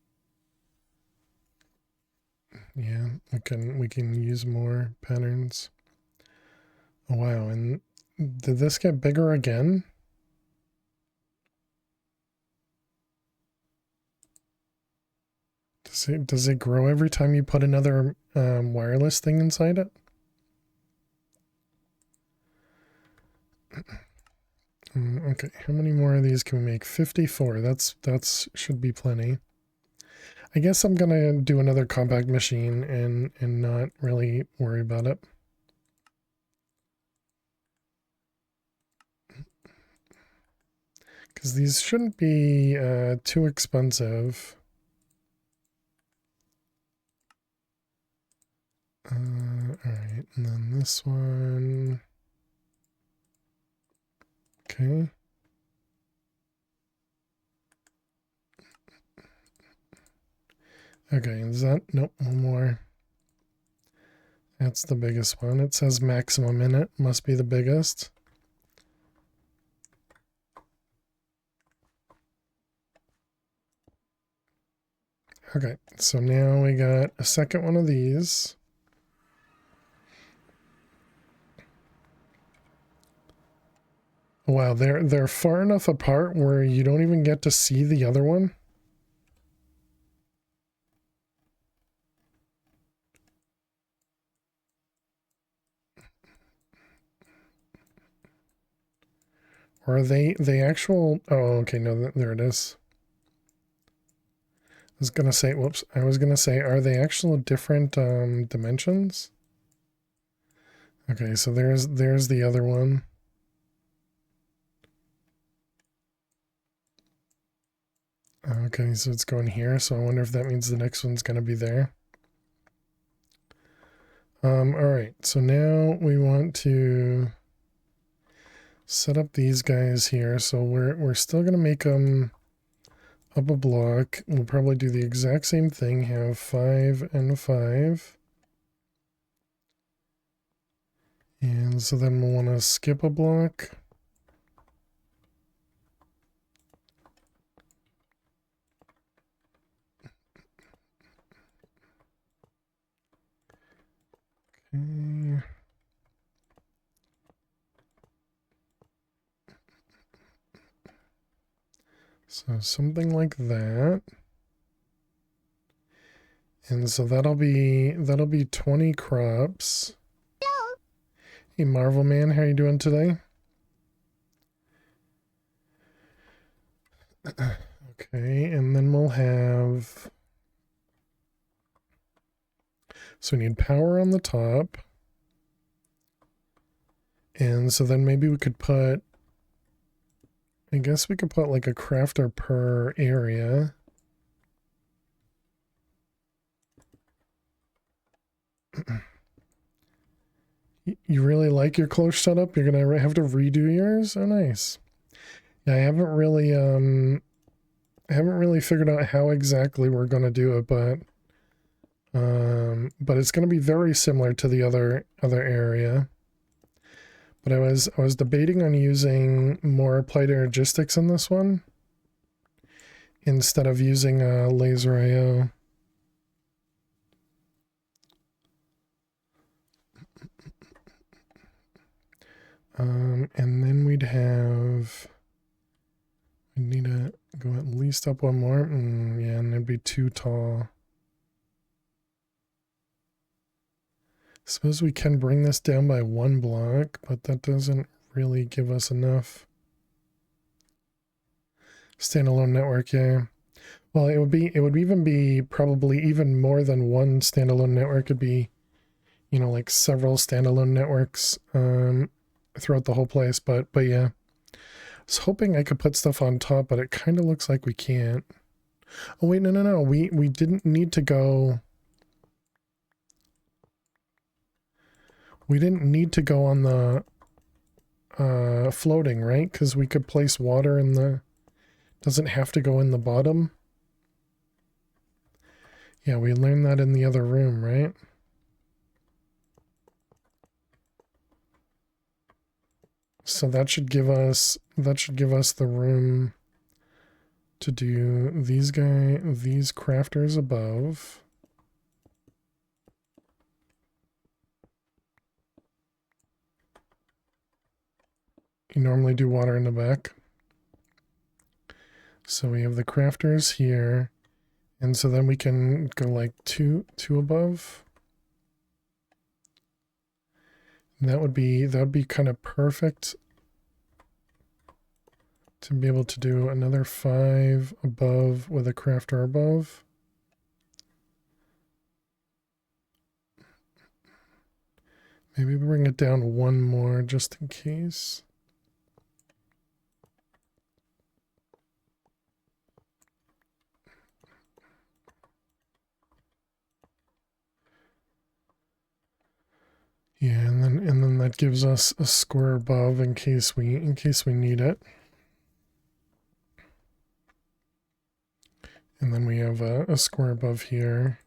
yeah, we can use more patterns. Oh wow, and did this get bigger again? Does it grow every time you put another wireless thing inside it? Okay, how many more of these can we make? 54. That's should be plenty. I guess I'm gonna do another compact machine and not really worry about it. Because these shouldn't be too expensive. Alright, and then this one. Okay. Okay, is that? Nope, one more. That's the biggest one. It says maximum in it. Must be the biggest. Okay, so now we got a second one of these. Wow, they're far enough apart where you don't even get to see the other one. Or are they actual? Oh, okay, no, there it is. I was gonna say, whoops, I was gonna say, are they actual different dimensions? Okay, so there's the other one. Okay, so it's going here, so I wonder if that means the next one's gonna be there. Alright, so now we want to set up these guys here. So we're still gonna make them up a block. We'll probably do the exact same thing, have 5 and 5. And so then we'll want to skip a block. Okay. So something like that. And so that'll be 20 crops. Hello. Hey Marvel Man, how you doing today? Okay, and then we'll have, so we need power on the top. And so then maybe we could put, I guess we could put like a crafter per area. You really like your close setup? You're gonna have to redo yours? Oh, nice. Yeah, I haven't really figured out how exactly we're gonna do it, but it's gonna be very similar to the other area. But I was debating on using more applied energistics in this one instead of using laser IO. And then we'd need to go at least up one more. Yeah, and it'd be too tall. Suppose we can bring this down by one block, but that doesn't really give us enough. Standalone network, yeah. Well, it would even be probably even more than one standalone network. It'd be, you know, like several standalone networks throughout the whole place. But yeah, I was hoping I could put stuff on top, but it kind of looks like we can't. Oh wait, no. We didn't need to go. We didn't need to go on the floating, right? Because we could place water in the. Doesn't have to go in the bottom. Yeah, we learned that in the other room, right? So that should give us the room to do these crafters above. You normally do water in the back. So we have the crafters here. And so then we can go like two above. And that would be kind of perfect to be able to do another 5 above with a crafter above. Maybe bring it down one more just in case. Yeah, and then that gives us a square above in case we need it. And then we have a square above here.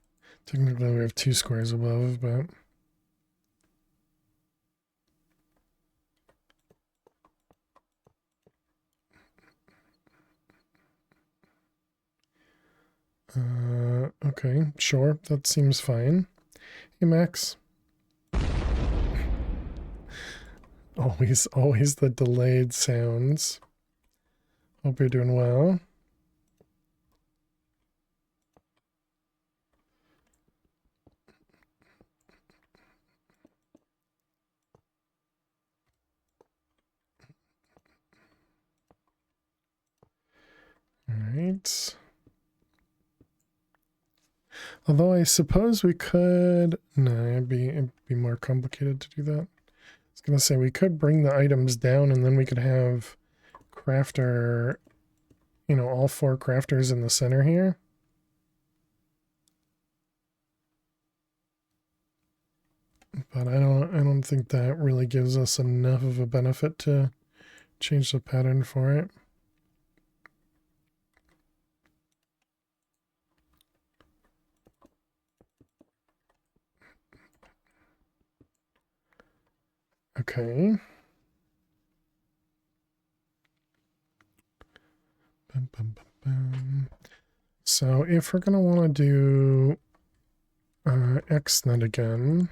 Technically we have 2 squares above, but okay, sure, that seems fine. Hey Max. Always the delayed sounds. Hope you're doing well. All right. Although I suppose we could, no, it'd be more complicated to do that. I was gonna say we could bring the items down and then we could have crafter, you know, all 4 crafters in the center here. But I don't think that really gives us enough of a benefit to change the pattern for it. Okay. So if we're going to want to do XNet again,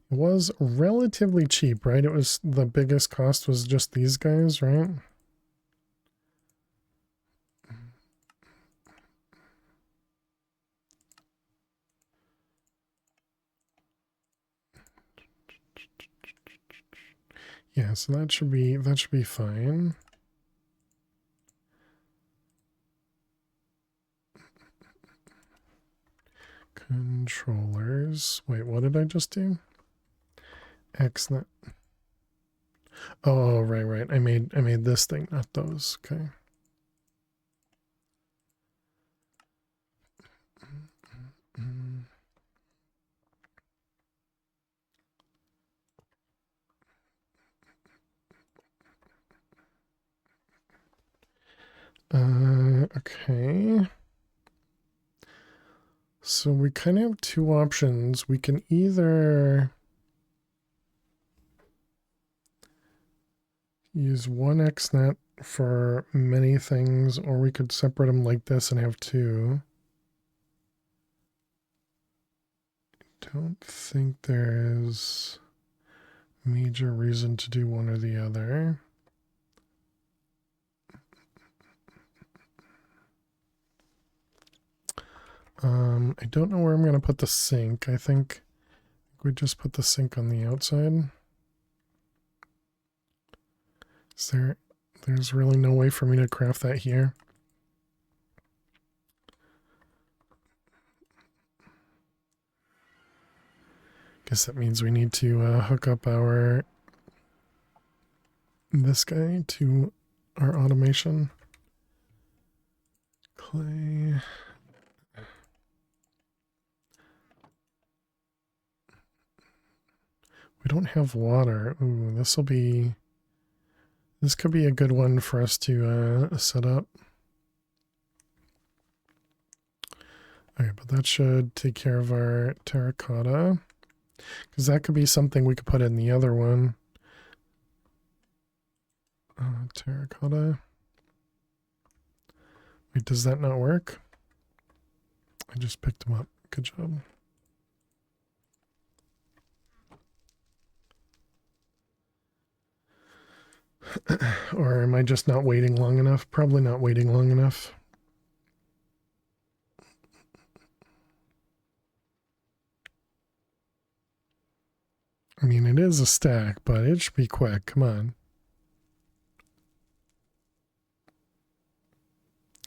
it was relatively cheap, right? It was the biggest cost was just these guys, right? Yeah, so that should be fine. Controllers. Wait, what did I just do? XNet. Oh, right. I made this thing, not those. Okay. Okay. So we kind of have 2 options. We can either use one XNet for many things, or we could separate them like this and have 2. Don't think there's major reason to do one or the other. I don't know where I'm going to put the sink. I think we just put the sink on the outside. There's really no way for me to craft that here. Guess that means we need to hook up this guy to our automation. Clay. We don't have water. Ooh, this could be a good one for us to set up. Okay, but that should take care of our terracotta. Because that could be something we could put in the other one. Terracotta. Wait, does that not work? I just picked them up. Good job. Or am I just not waiting long enough? Probably not waiting long enough. I mean, it is a stack, but it should be quick. Come on.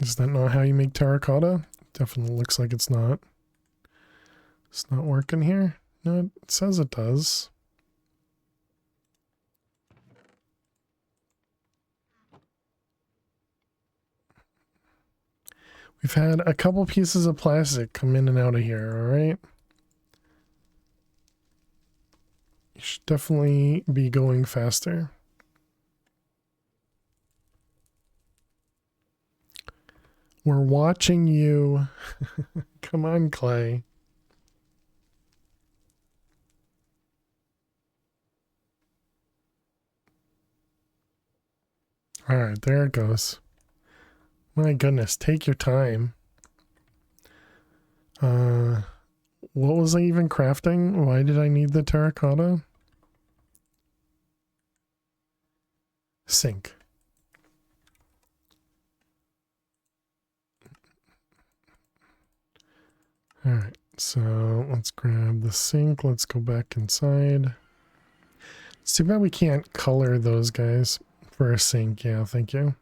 Is that not how you make terracotta? Definitely looks like it's not. It's not working here. No, it says it does. We've had a couple pieces of plastic come in and out of here, alright? You should definitely be going faster. We're watching you. Come on, Clay. Alright, there it goes. My goodness, take your time. What was I even crafting? Why did I need the terracotta? Sink. Alright, so let's grab the sink. Let's go back inside. It's too bad we can't color those guys for a sink. Yeah, thank you.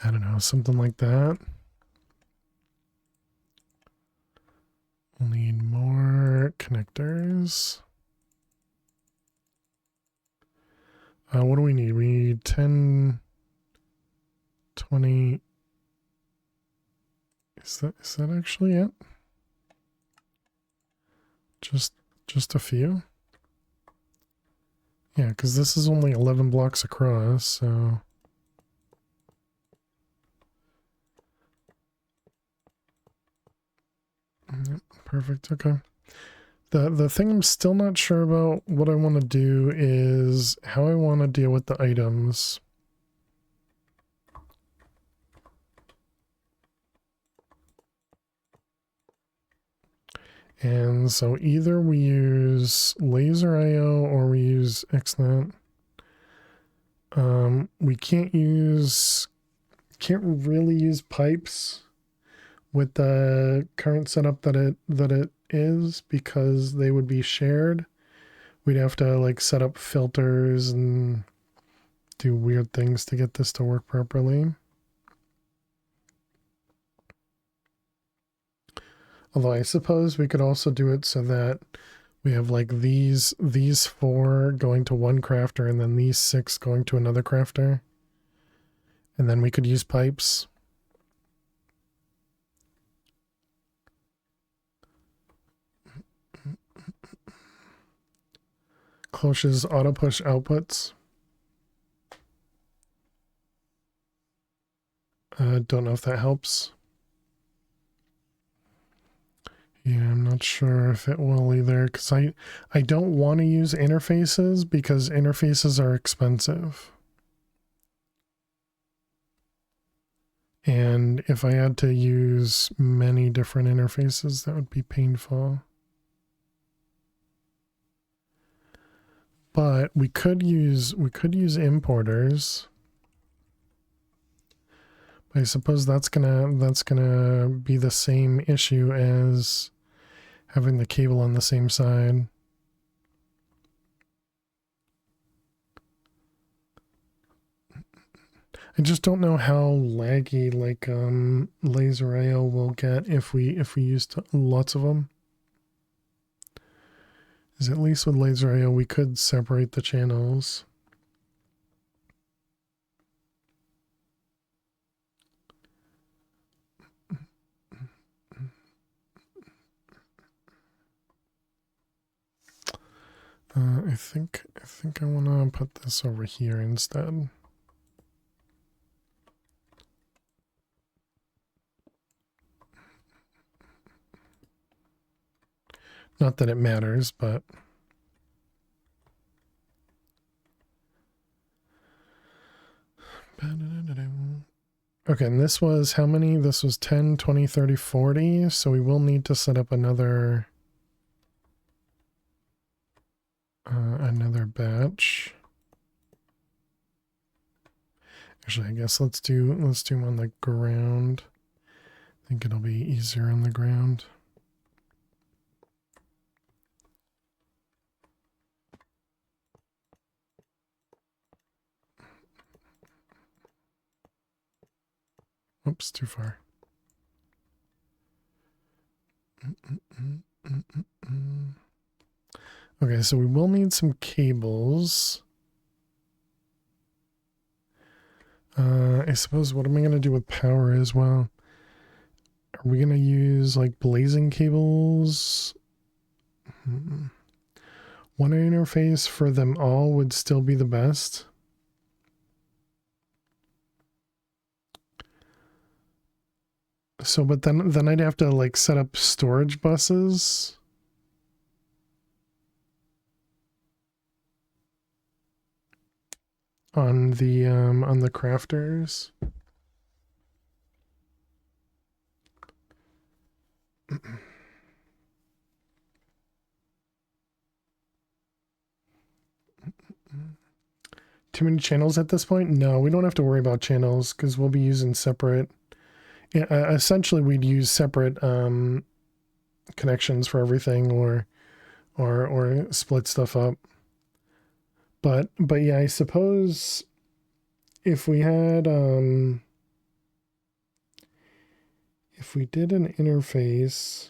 I don't know, something like that. We'll need more connectors. What do we need? We need 10, 20. Is that actually it? Just a few? Yeah, because this is only 11 blocks across, so... Yep, perfect, okay. The thing I'm still not sure about what I want to do is how I want to deal with the items. And so either we use laser IO or we use XNet. We can't really use pipes with the current setup that it is, because they would be shared. We'd have to like set up filters and do weird things to get this to work properly. Although I suppose we could also do it so that we have like these 4 going to one crafter and then these 6 going to another crafter. And then we could use pipes. Cloche's auto push outputs. Don't know if that helps. Yeah, I'm not sure if it will either, because I don't want to use interfaces because interfaces are expensive. And if I had to use many different interfaces, that would be painful. But we could use importers. I suppose that's gonna be the same issue as having the cable on the same side. I just don't know how laggy like laser IO will get if we use lots of them. Is at least with laser IO we could separate the channels. I think I want to put this over here instead. Not that it matters, but okay, and this was how many? This was 10, 20, 30, 40. So we will need to set up another batch. Actually, I guess let's do them on the ground. I think it'll be easier on the ground. Oops, too far. Okay, so we will need some cables. I suppose what am I going to do with power as well? Are we going to use like blazing cables? One interface for them all would still be the best. So, but then I'd have to like set up storage buses. On the crafters. Too many channels at this point? No, we don't have to worry about channels because we'll be using separate. Essentially, we'd use separate connections for everything, or split stuff up. But yeah, I suppose if we had if we did an interface.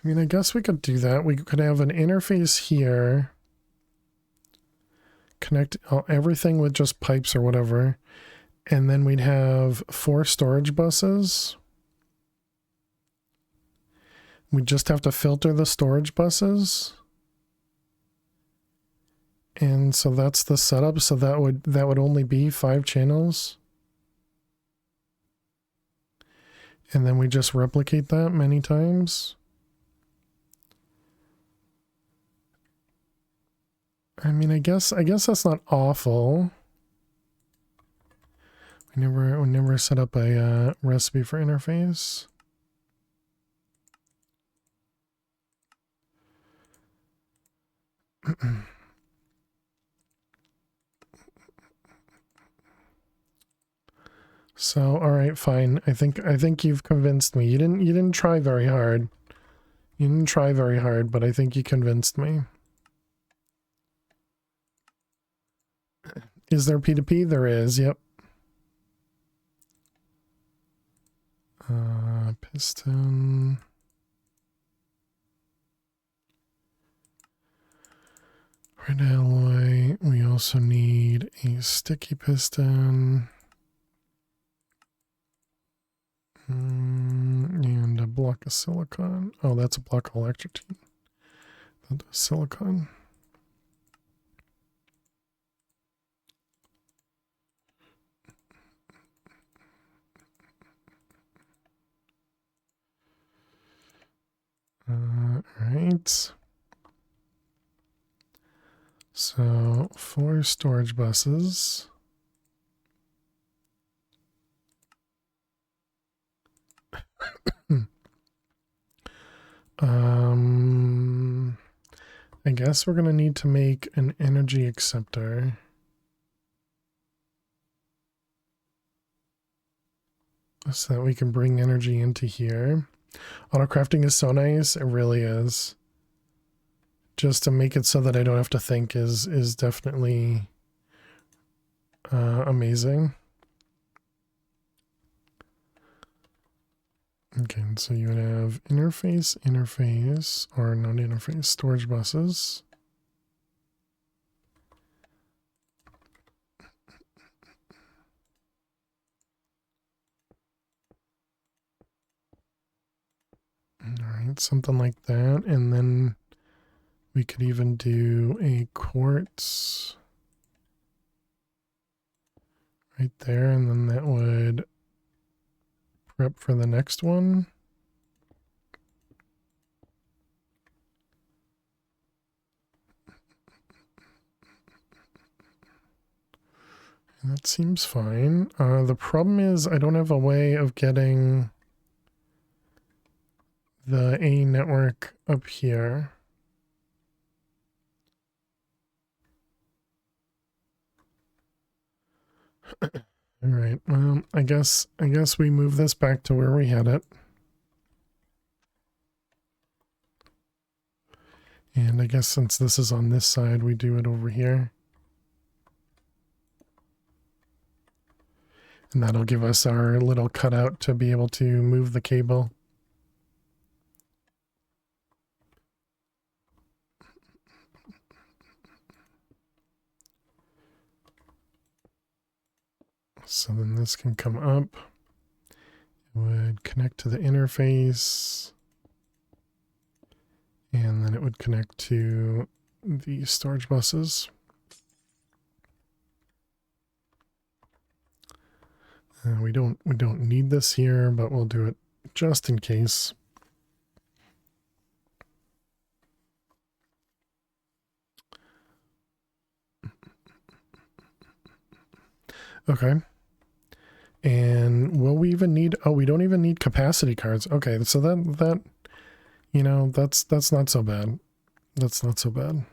I mean, I guess we could do that. We could have an interface here. Connect everything with just pipes or whatever. And then we'd have 4 storage buses. We just have to filter the storage buses. And so that's the setup. So that would only be 5 channels. And then we just replicate that many times. I mean, I guess that's not awful. We never set up a recipe for interface. So, all right, fine. I think you've convinced me. You didn't try very hard. You didn't try very hard, but I think you convinced me. Is there P2P? There is, yep. Piston. Red alloy. We also need a sticky piston. And a block of silicon. Oh, that's a block of electrotyne. That is silicon. Right. So 4 storage buses. I guess we're gonna need to make an energy acceptor. So that we can bring energy into here. Auto crafting is so nice, it really is. Just to make it so that I don't have to think is definitely amazing. Okay, so you would have interface, or not interface, storage buses. All right, something like that. And then we could even do a quartz right there, and then that would prep for the next one. And that seems fine. The problem is I don't have a way of getting the A network up here. All right. Well, I guess we move this back to where we had it. And I guess since this is on this side, we do it over here. And that'll give us our little cutout to be able to move the cable. So then this can come up. It would connect to the interface. And then it would connect to the storage buses. We don't need this here, but we'll do it just in case. Okay. And will we even need, oh, we don't even need capacity cards. Okay, so that you know, that's not so bad. That's not so bad.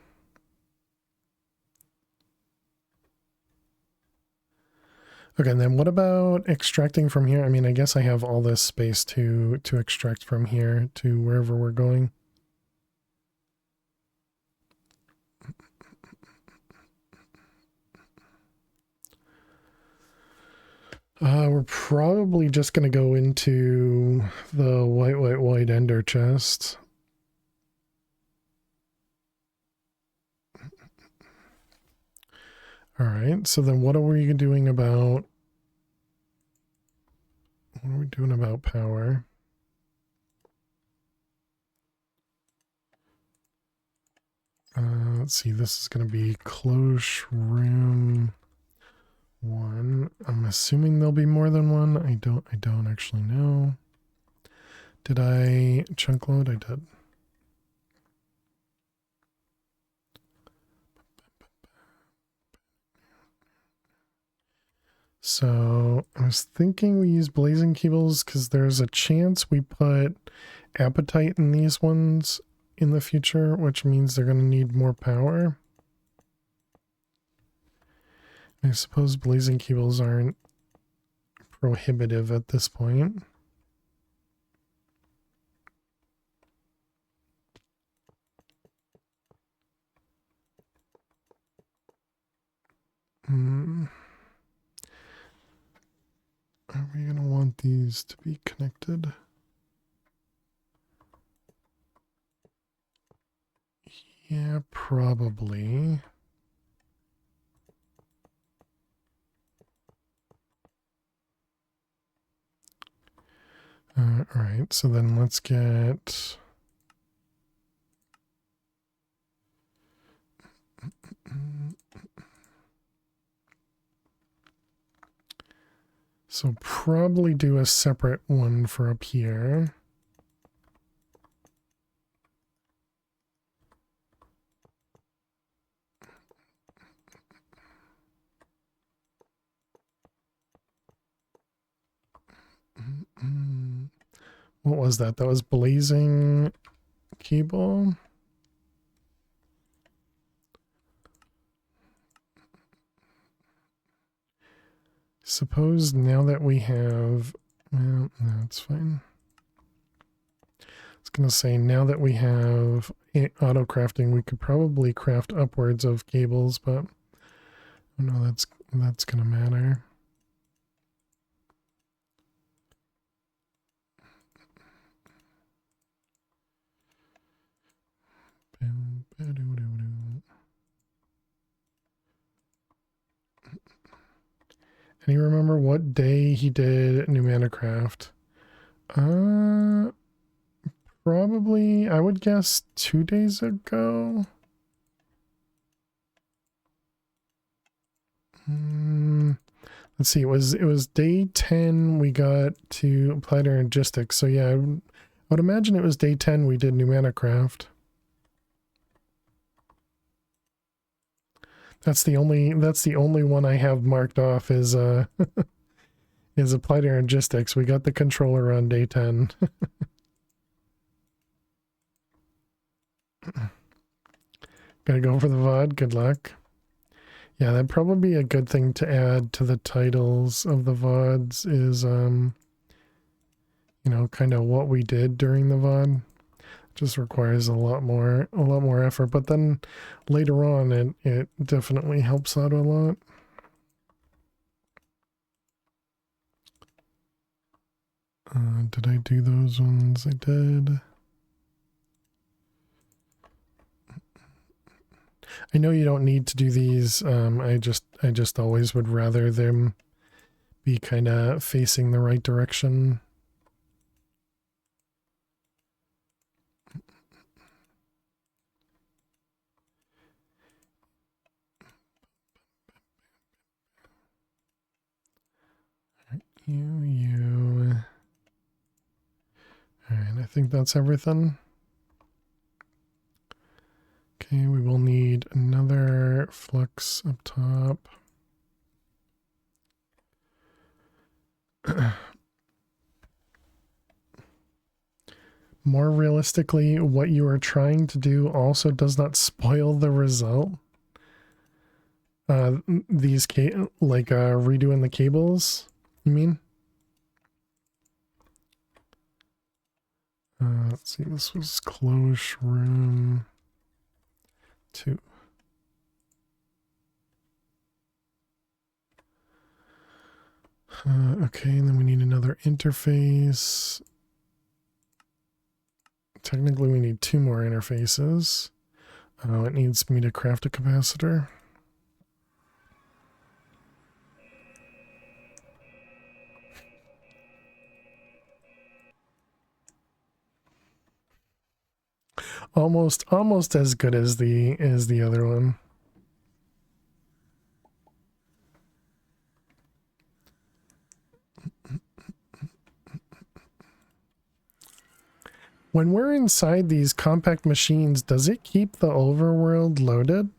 Okay, and then what about extracting from here? I mean, I guess I have all this space to extract from here to wherever we're going. We're probably just going to go into the white ender chest. All right, so then what are we doing about... What are we doing about power? Let's see, this is going to be close room 1. I'm assuming there'll be more than one. I don't actually know. Did I chunk load? I did. So I was thinking we use blazing cables because there's a chance we put apatite in these ones in the future, which means they're going to need more power. I suppose blazing cables aren't prohibitive at this point. Are we going to want these to be connected? Yeah, probably. All right, so then let's get... So probably do a separate one for up here. What was that? That was blazing cable. Suppose now that we have, well, no, it's fine. I was going to say, now that we have auto crafting, we could probably craft upwards of cables, but I don't know that's going to matter. And you remember what day he did New Manacraft? Probably, I would guess 2 days ago. Let's see, it was day 10 we got to apply to logistics. So yeah, I would imagine it was day 10 we did New Manacraft. That's the only one I have marked off is is applied to logistics. We got the controller on day 10. Gotta go for the VOD. Good luck. Yeah, that'd probably be a good thing to add to the titles of the VODs is, you know, kind of what we did during the VOD. Just requires a lot more effort, but then later on it definitely helps out a lot. Did I do those ones? I did. I know you don't need to do these. I just always would rather them be kind of facing the right direction. You. All right, I think that's everything. Okay, we will need another flux up top. More realistically, what you are trying to do also does not spoil the result. These redoing the cables, you mean? Let's see, this was close room 2. Okay, and then we need another interface. Technically, we need 2 more interfaces. It needs me to craft a capacitor. Almost as good as the other one. When we're inside these compact machines, does it keep the overworld loaded?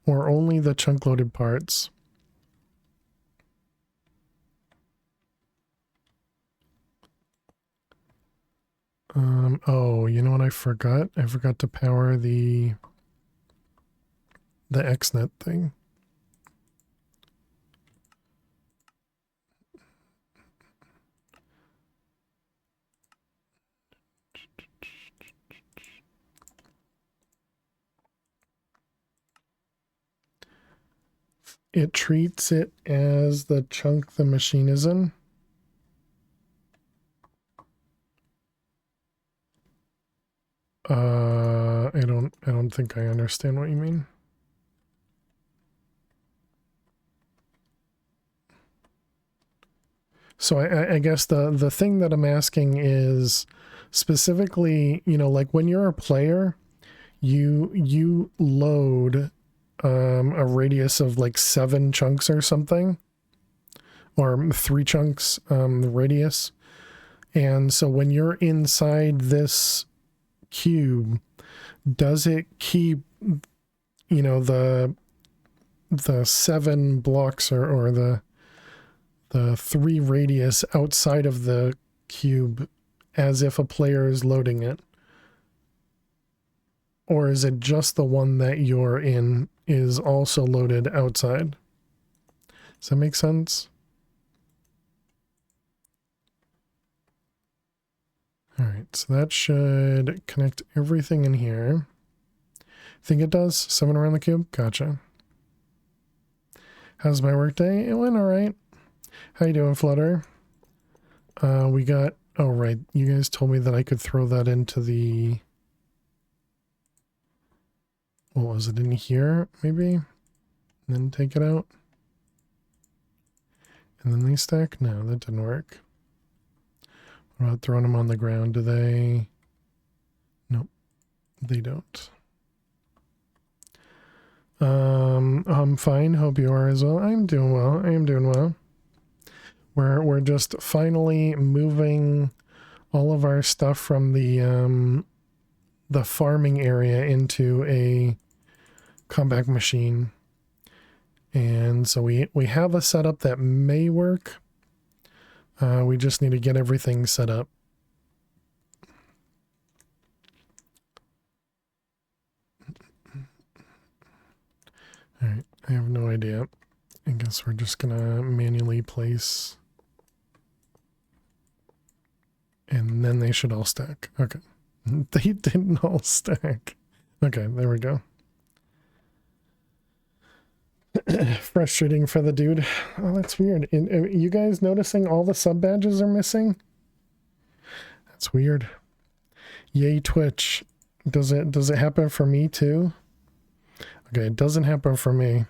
Or only the chunk loaded parts? Oh, you know what I forgot? I forgot to power the XNet thing. It treats it as the chunk the machine is in. I don't think I understand what you mean. So I guess the thing that I'm asking is specifically, you know, like when you're a player, you load a radius of like 7 chunks or something, or 3 chunks, the radius. And so when you're inside this cube, does it keep, you know, the 7 blocks or the 3 radius outside of the cube as if a player is loading it? Or is it just the one that you're in is also loaded outside? Does that make sense? All right, so that should connect everything in here. Think it does? 7 around the cube? Gotcha. How's my workday? It went all right. How you doing, Flutter? We got... Oh, right. You guys told me that I could throw that into the... What was it, in here, maybe? And then take it out? And then they stack? No, that didn't work. What about throwing them on the ground? Do they... Nope, they don't. I'm fine. Hope you are as well. I'm doing well. I am doing well. We're just finally moving all of our stuff from the farming area into a compact machine. And so we have a setup that may work. We just need to get everything set up. All right, I have no idea. I guess we're just gonna manually place. And then they should all stack. Okay. They didn't all stack. Okay, there we go. Frustrating for the dude. Oh, that's weird. You guys noticing all the sub badges are missing? That's weird. Yay, Twitch. Does it happen for me too? Okay, it doesn't happen for me.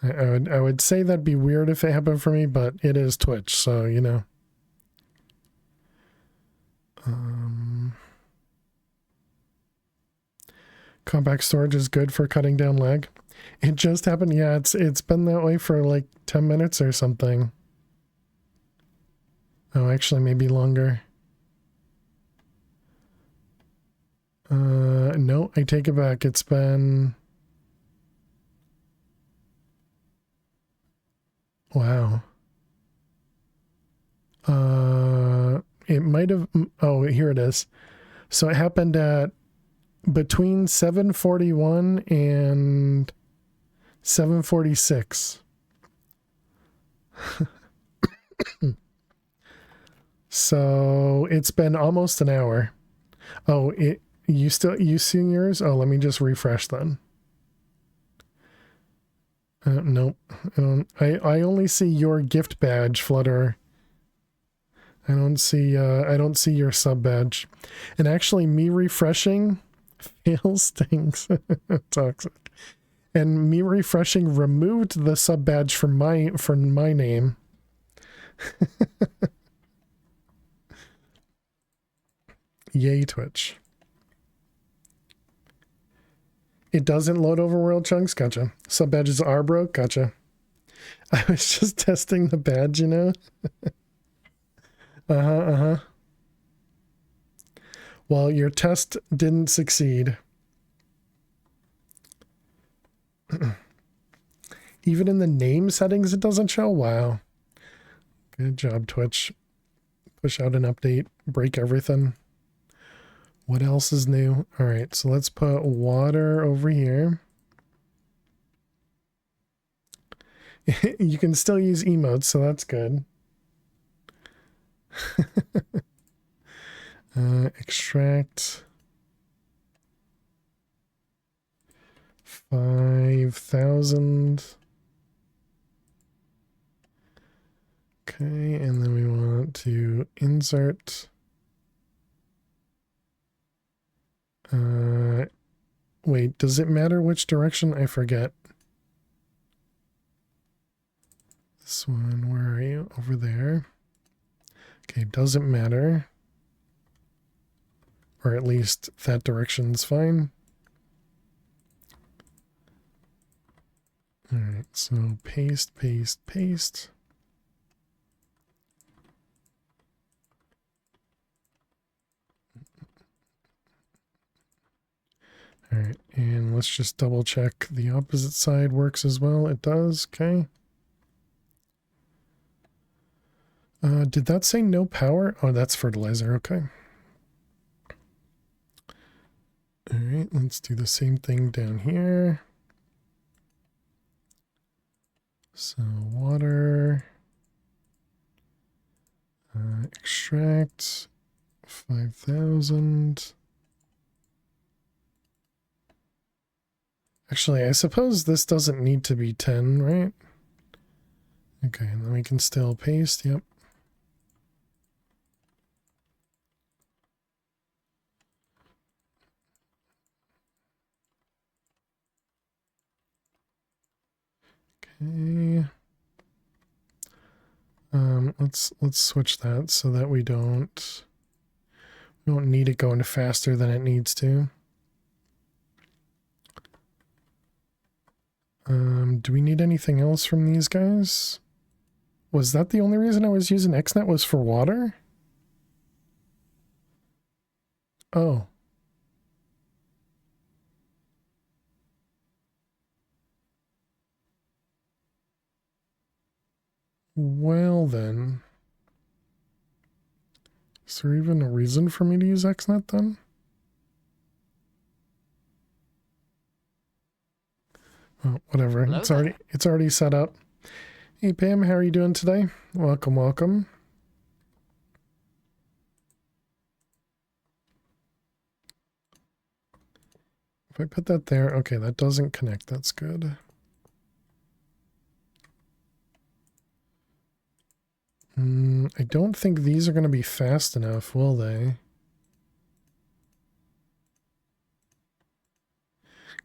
I would say that'd be weird if it happened for me, but it is Twitch, so you know. Compact storage is good for cutting down lag. It just happened. Yeah, it's been that way for like 10 minutes or something. Oh, actually, maybe longer. No, I take it back. It's been... Wow. It might have... Oh, here it is. So it happened at between 7:41 and 7:46. So it's been almost an hour. Oh, you seen yours? Oh, let me just refresh then. Nope. I only see your gift badge, Flutter. I don't see your sub badge. And actually me refreshing fails things. Toxic. And me refreshing removed the sub badge from my name. Yay, Twitch. It doesn't load overworld chunks? Gotcha. Sub badges are broke? Gotcha. I was just testing the badge, you know? Well, your test didn't succeed. Even in the name settings, it doesn't show? Wow. Good job, Twitch. Push out an update, break everything. What else is new? All right, so let's put water over here. You can still use emotes, so that's good. Extract 5,000. Okay, and then we want to insert. Wait, does it matter which direction? I forget. This one, where are you? Over there. Okay, doesn't matter. Or at least that direction's fine. Alright, so paste, paste, paste. Alright, and let's just double check the opposite side works as well. It does, okay. Did that say no power? Oh, that's fertilizer. Okay. All right, let's do the same thing down here. So water, extract, 5,000. Actually, I suppose this doesn't need to be 10, right? Okay, and then we can still paste, yep. Okay. Let's switch that so that we don't need it going faster than it needs to. Do we need anything else from these guys? Was that the only reason I was using XNet was for water? Oh. Well then. Is there even a reason for me to use XNet then? Oh, whatever. Hello It's already set up. Hey Pam, how are you doing today? Welcome, welcome. If I put that there, okay, that doesn't connect. That's good. I don't think these are going to be fast enough, will they?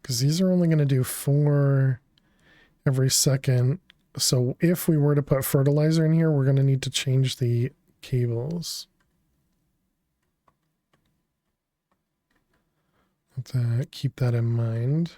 Because these are only going to do 4 every second. So if we were to put fertilizer in here, we're going to need to change the cables. Let's keep that in mind.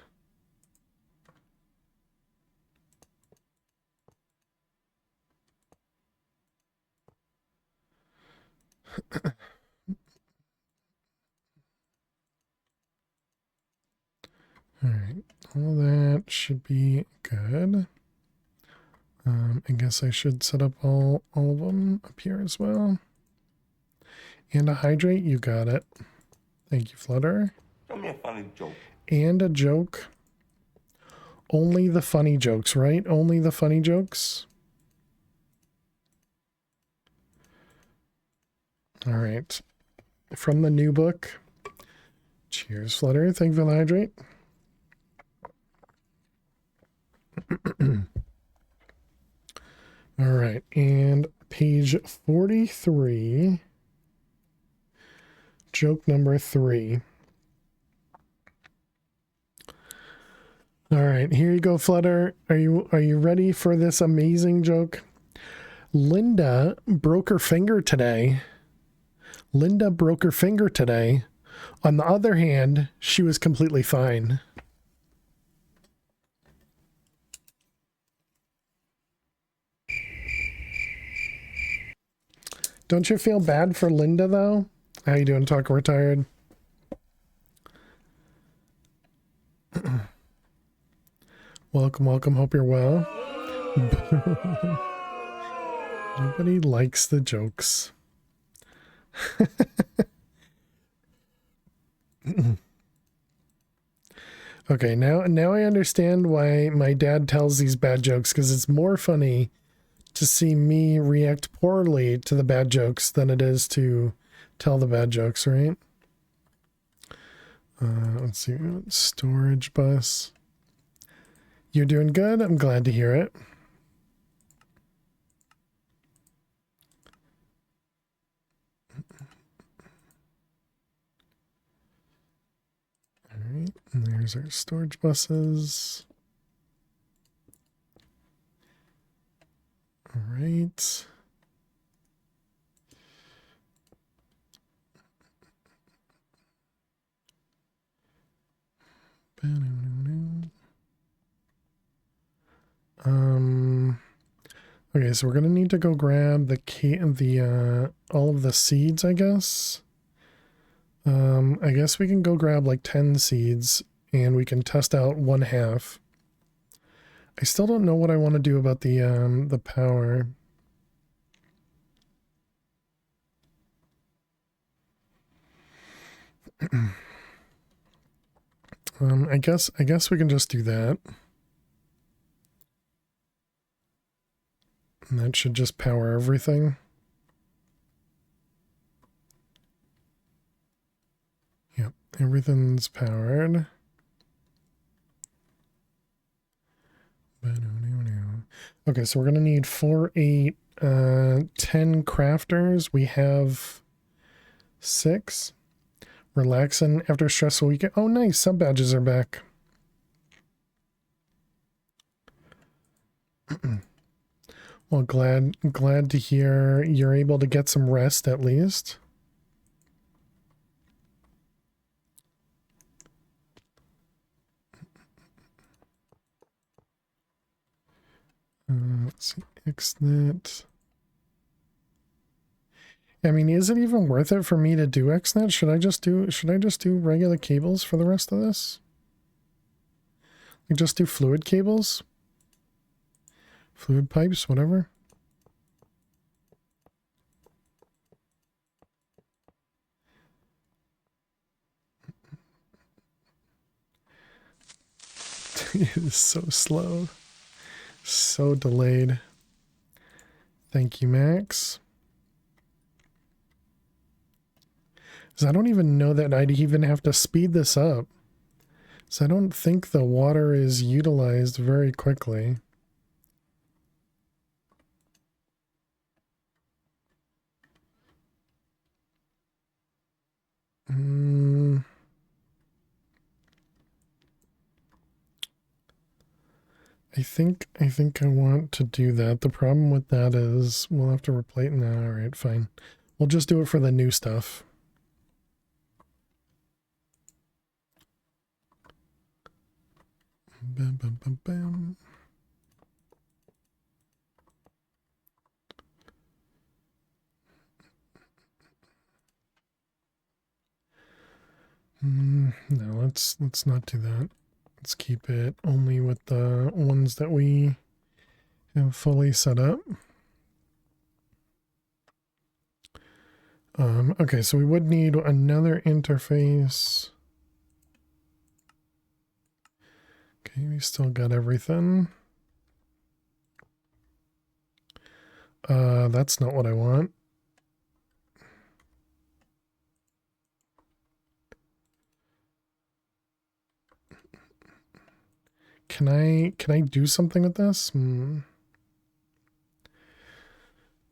All right, all that should be good. I guess I should set up all of them up here as well. And a hydrate, you got it. Thank you, Flutter. Tell me a funny joke. And a joke. Only the funny jokes, right? Only the funny jokes. All right. From the new book. Cheers, Flutter. Thank you for the hydrate. All right. And page 43. Joke number 3. All right, here you go, Flutter. Are you ready for this amazing joke? Linda broke her finger today. Linda broke her finger today. On the other hand, she was completely fine. Don't you feel bad for Linda, though? How you doing, Talk Retired? Welcome, welcome. Hope you're well. Nobody likes the jokes. Okay, now I understand why my dad tells these bad jokes, because it's more funny to see me react poorly to the bad jokes than it is to tell the bad jokes, right? Let's see, storage bus. You're doing good. I'm glad to hear it. All right, and there's our storage buses. All right. Okay, so we're gonna need to go grab all of the seeds, I guess. I guess we can go grab like 10 seeds and we can test out 1/2. I still don't know what I want to do about the power. I guess we can just do that. And that should just power everything. Yep, everything's powered. Okay, so we're gonna need 4, 8, 10 crafters. We have 6. Relaxing after a stressful weekend. Oh, nice. Sub badges are back. Well, glad to hear you're able to get some rest at least. Let's see, XNet. I mean, is it even worth it for me to do XNet? Should I just do regular cables for the rest of this? Like just do fluid cables? Fluid pipes, whatever. It is so slow. So delayed. Thank you, Max. Because I don't even know that I'd even have to speed this up. So I don't think the water is utilized very quickly. I think I want to do that. The problem with that is we'll have to replace. No, all right, fine. We'll just do it for the new stuff. Bam, bam, bam, bam. No, let's not do that. Let's keep it only with the ones that we have fully set up. Okay, so we would need another interface. Okay, we still got everything. That's not what I want. Can I do something with this? Wonder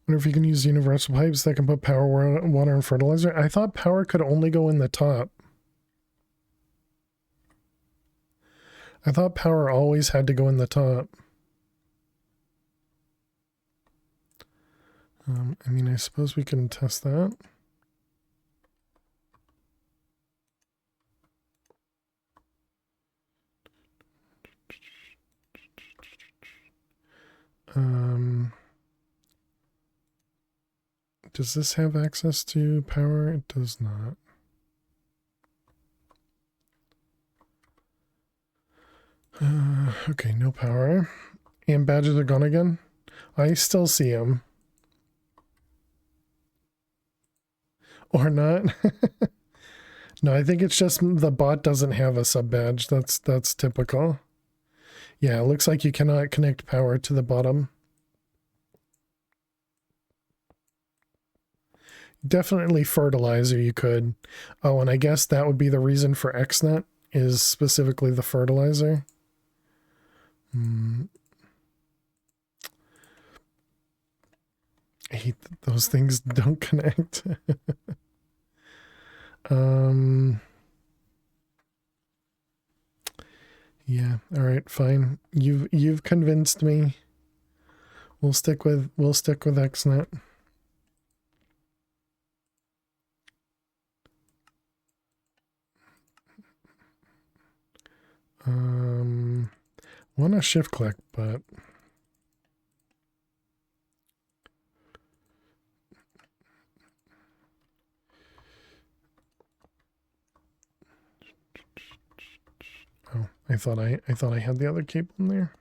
if you can use universal pipes that can put power, water, and fertilizer. I thought power could only go in the top. I thought power always had to go in the top. I mean, I suppose we can test that. Does this have access to power? It does not. Okay, no power. And badges are gone again? I still see them. Or not. No, I think it's just the bot doesn't have a sub badge. That's typical. Yeah, it looks like you cannot connect power to the bottom. Definitely fertilizer you could. Oh, and I guess that would be the reason for XNet is specifically the fertilizer. I hate that those things don't connect. Yeah, all right, fine. You've convinced me. We'll stick with XNet. Want to shift click, but oh, I thought I had the other cable in there.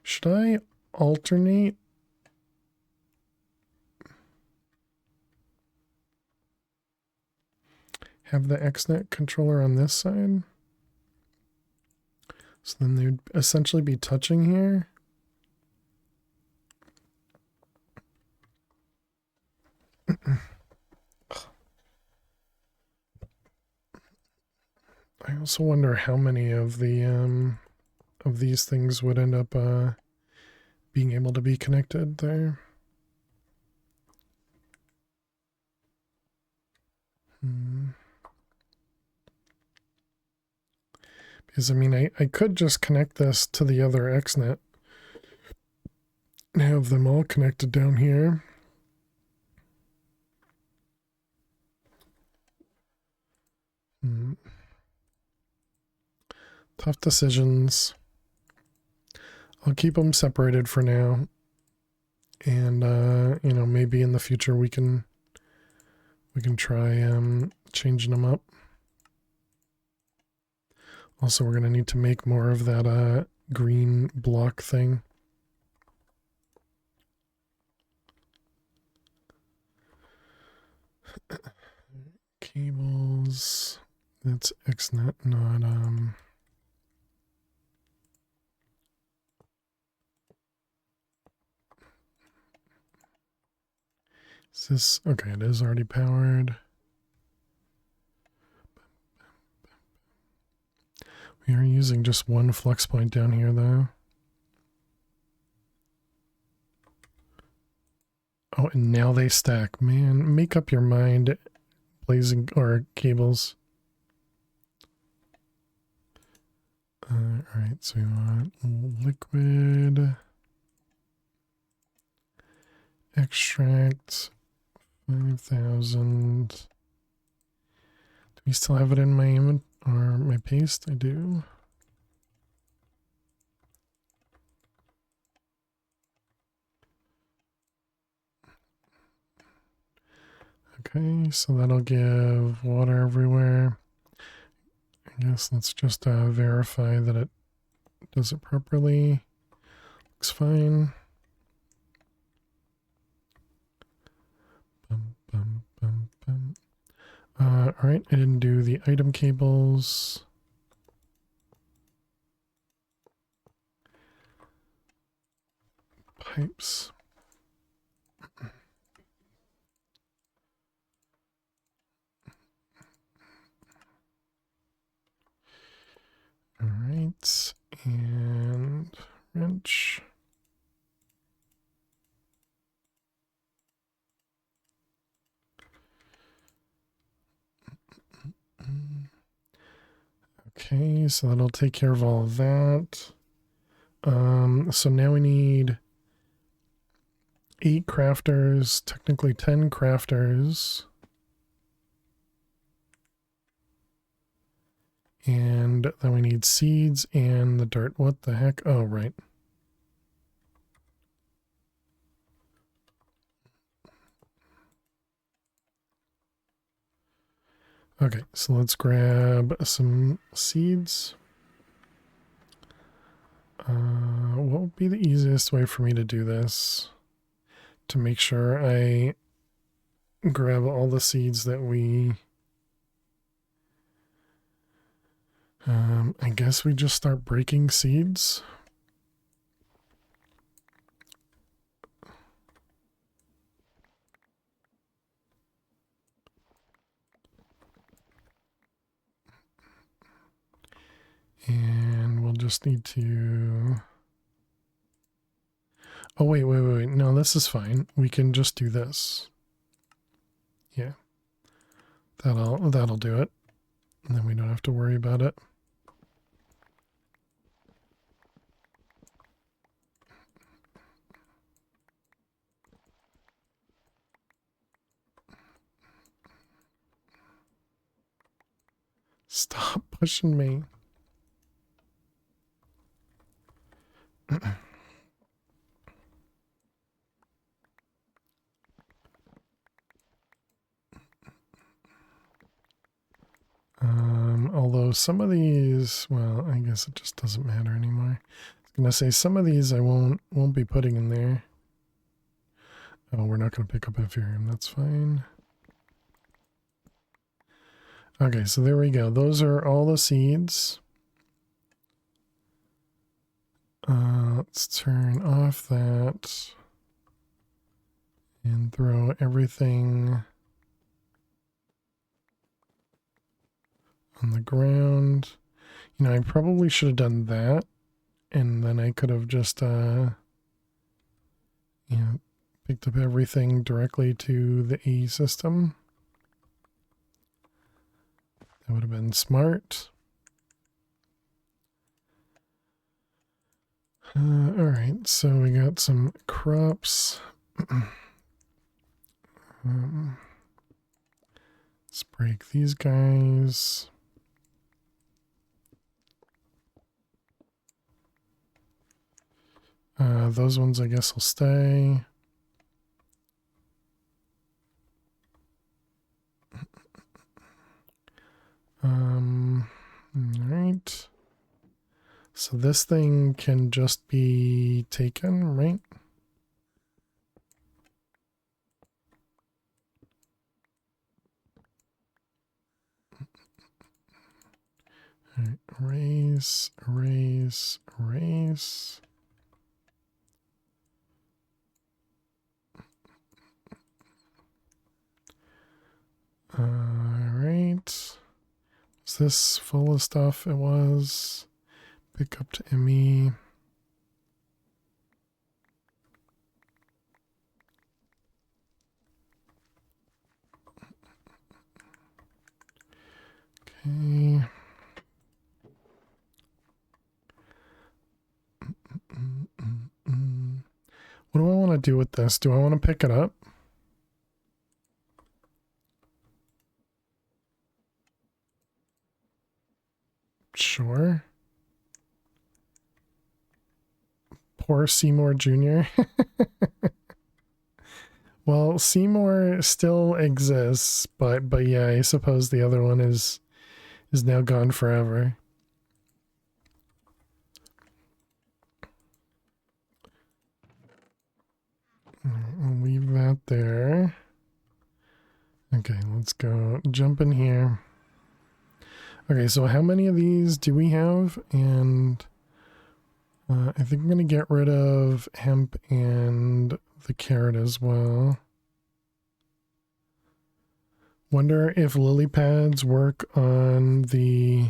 Should I alternate have the XNet controller on this side. So then they'd essentially be touching here. I also wonder how many of these things would end up being able to be connected there. Because I mean, I could just connect this to the other XNet and have them all connected down here. Tough decisions. I'll keep them separated for now. And, you know, maybe in the future we can try changing them up. Also, we're going to need to make more of that green block thing. Cables. That's XNet, not is this okay? It is already powered. We are using just one flex point down here, though. Oh, and now they stack. Man, make up your mind, blazing or cables. Alright, so we want liquid extract 5,000. Do we still have it in my or my paste? I do. Okay, so that'll give water everywhere. I guess let's just verify that it does it properly. Looks fine. Alright, I didn't do the item cables. Pipes. Alright, and wrench. Okay, so that'll take care of all of that. So now we need 8 crafters, technically 10 crafters. And then we need seeds and the dirt. What the heck? Oh, right. Okay, so let's grab some seeds. What would be the easiest way for me to do this? To make sure I grab all the seeds that we... I guess we just start breaking seeds. And we'll just need to... Oh, wait. No, this is fine. We can just do this. Yeah. That'll do it. And then we don't have to worry about it. Stop pushing me. Although some of these, well, I guess it just doesn't matter anymore. I was gonna say some of these I won't be putting in there. Oh, we're not gonna pick up Ethereum, that's fine. Okay, so there we go. Those are all the seeds. Let's turn off that and throw everything on the ground. You know, I probably should have done that, and then I could have just, you know, picked up everything directly to the A system. That would have been smart. All right, so we got some crops. Let's break these guys. Those ones I guess will stay. Alright. So this thing can just be taken, right? Alright, erase, erase, erase. Alright. Is this full of stuff? It was. Pick up to ME. Okay. What do I want to do with this? Do I want to pick it up? Sure. Poor Seymour Jr. Well, Seymour still exists, but yeah, I suppose the other one is now gone forever. I'll leave that there. Okay, let's go jump in here. Okay, so how many of these do we have? And I think I'm going to get rid of hemp and the carrot as well. Wonder if lily pads work on the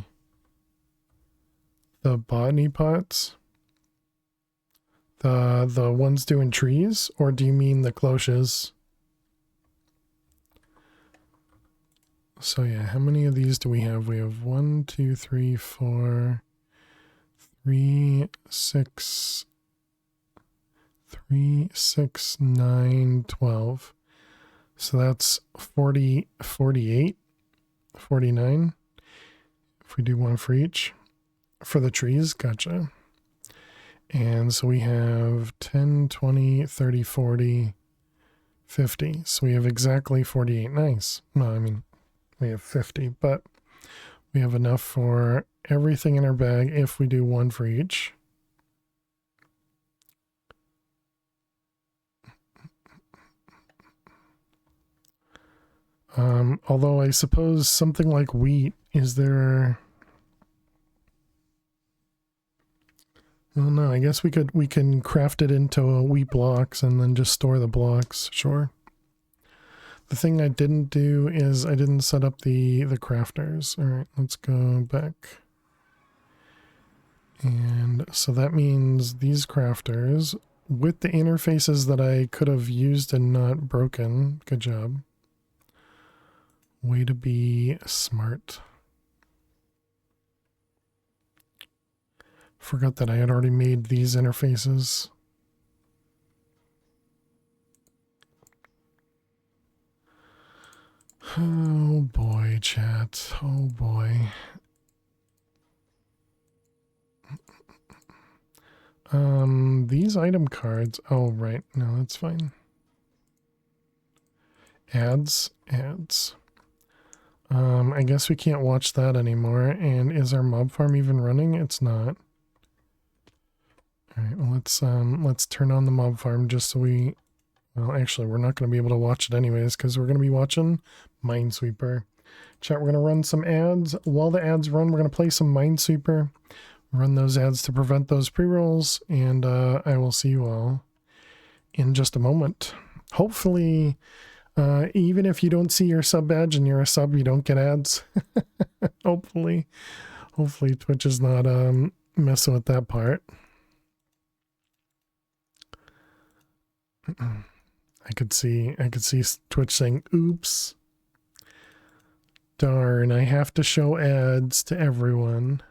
botany pots? The ones doing trees? Or do you mean the cloches? So yeah, how many of these do we have? We have 1, 2, 3, 4, 3, 6, 3, 6, 9, 12. So that's 40, 48, 49. If we do one for each. For the trees, gotcha. And so we have 10, 20, 30, 40, 50. So we have exactly 48. Nice. No, I mean, we have 50, but we have enough for everything in our bag if we do one for each. Although I suppose something like wheat, is there... Well, no, I guess we can craft it into wheat blocks and then just store the blocks, sure. The thing I didn't do is I didn't set up the crafters. All right, let's go back. And so that means these crafters with the interfaces that I could have used and not broken. Good job. Way to be smart. Forgot that I had already made these interfaces. Oh boy, chat. Oh boy. These item cards. Oh, right. No, that's fine. Ads. I guess we can't watch that anymore. And is our mob farm even running? It's not. All right, well, let's turn on the mob farm just so well, actually, we're not going to be able to watch it anyways because we're going to be watching Minesweeper. Chat, we're going to run some ads. While the ads run, we're going to play some Minesweeper. Run those ads to prevent those pre-rolls, and I will see you all in just a moment. Hopefully, even if you don't see your sub badge and you're a sub, you don't get ads. Hopefully Twitch is not messing with that part. I could see Twitch saying, oops. Darn, I have to show ads to everyone.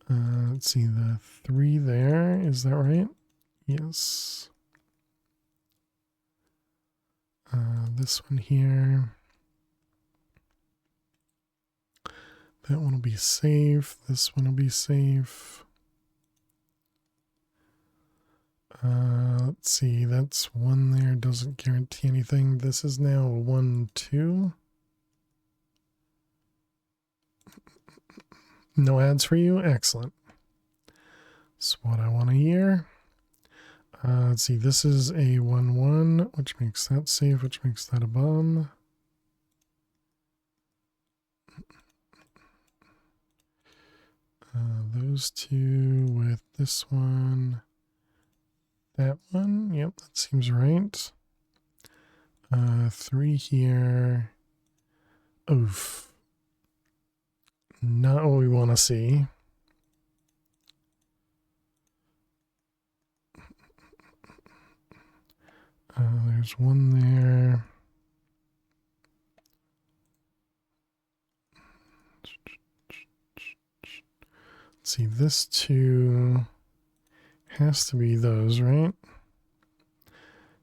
Let's see, the 3 there, is that right? Yes. This one here. That one will be safe. This one will be safe. Let's see, that's 1 there, doesn't guarantee anything. This is now 1, 2. No ads for you? Excellent. That's what I want to hear. Let's see, this is a 1, 1, which makes that safe, which makes that a bomb. Those 2 with this one. That one, yep, that seems right. 3 here. Oof. Not what we want to see. There's 1 there. Let's see, this 2 has to be those, right?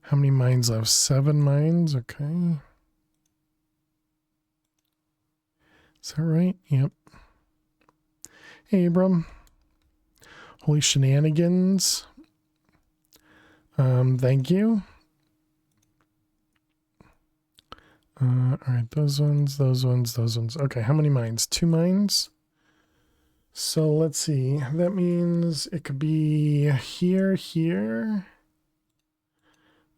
How many mines left? 7 mines, okay. Is that right? Yep. Hey, Abram. Holy shenanigans. Thank you. Alright, those ones. Okay, how many mines? 2 mines? So let's see. That means it could be here.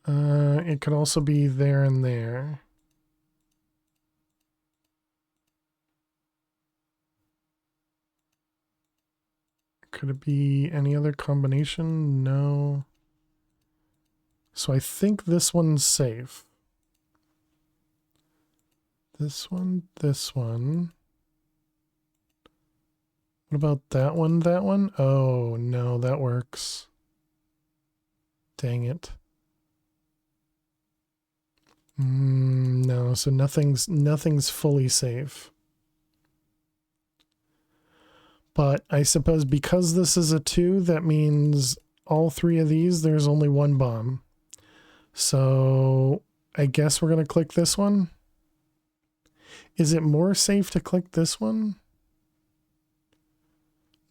It could also be there and there. Could it be any other combination? No. So I think this one's safe. This one. What about that one? Oh, no, that works. Dang it. No, so nothing's fully safe. But I suppose because this is a 2, that means all 3 of these, there's only 1 bomb. So I guess we're going to click this one. Is it more safe to click this one?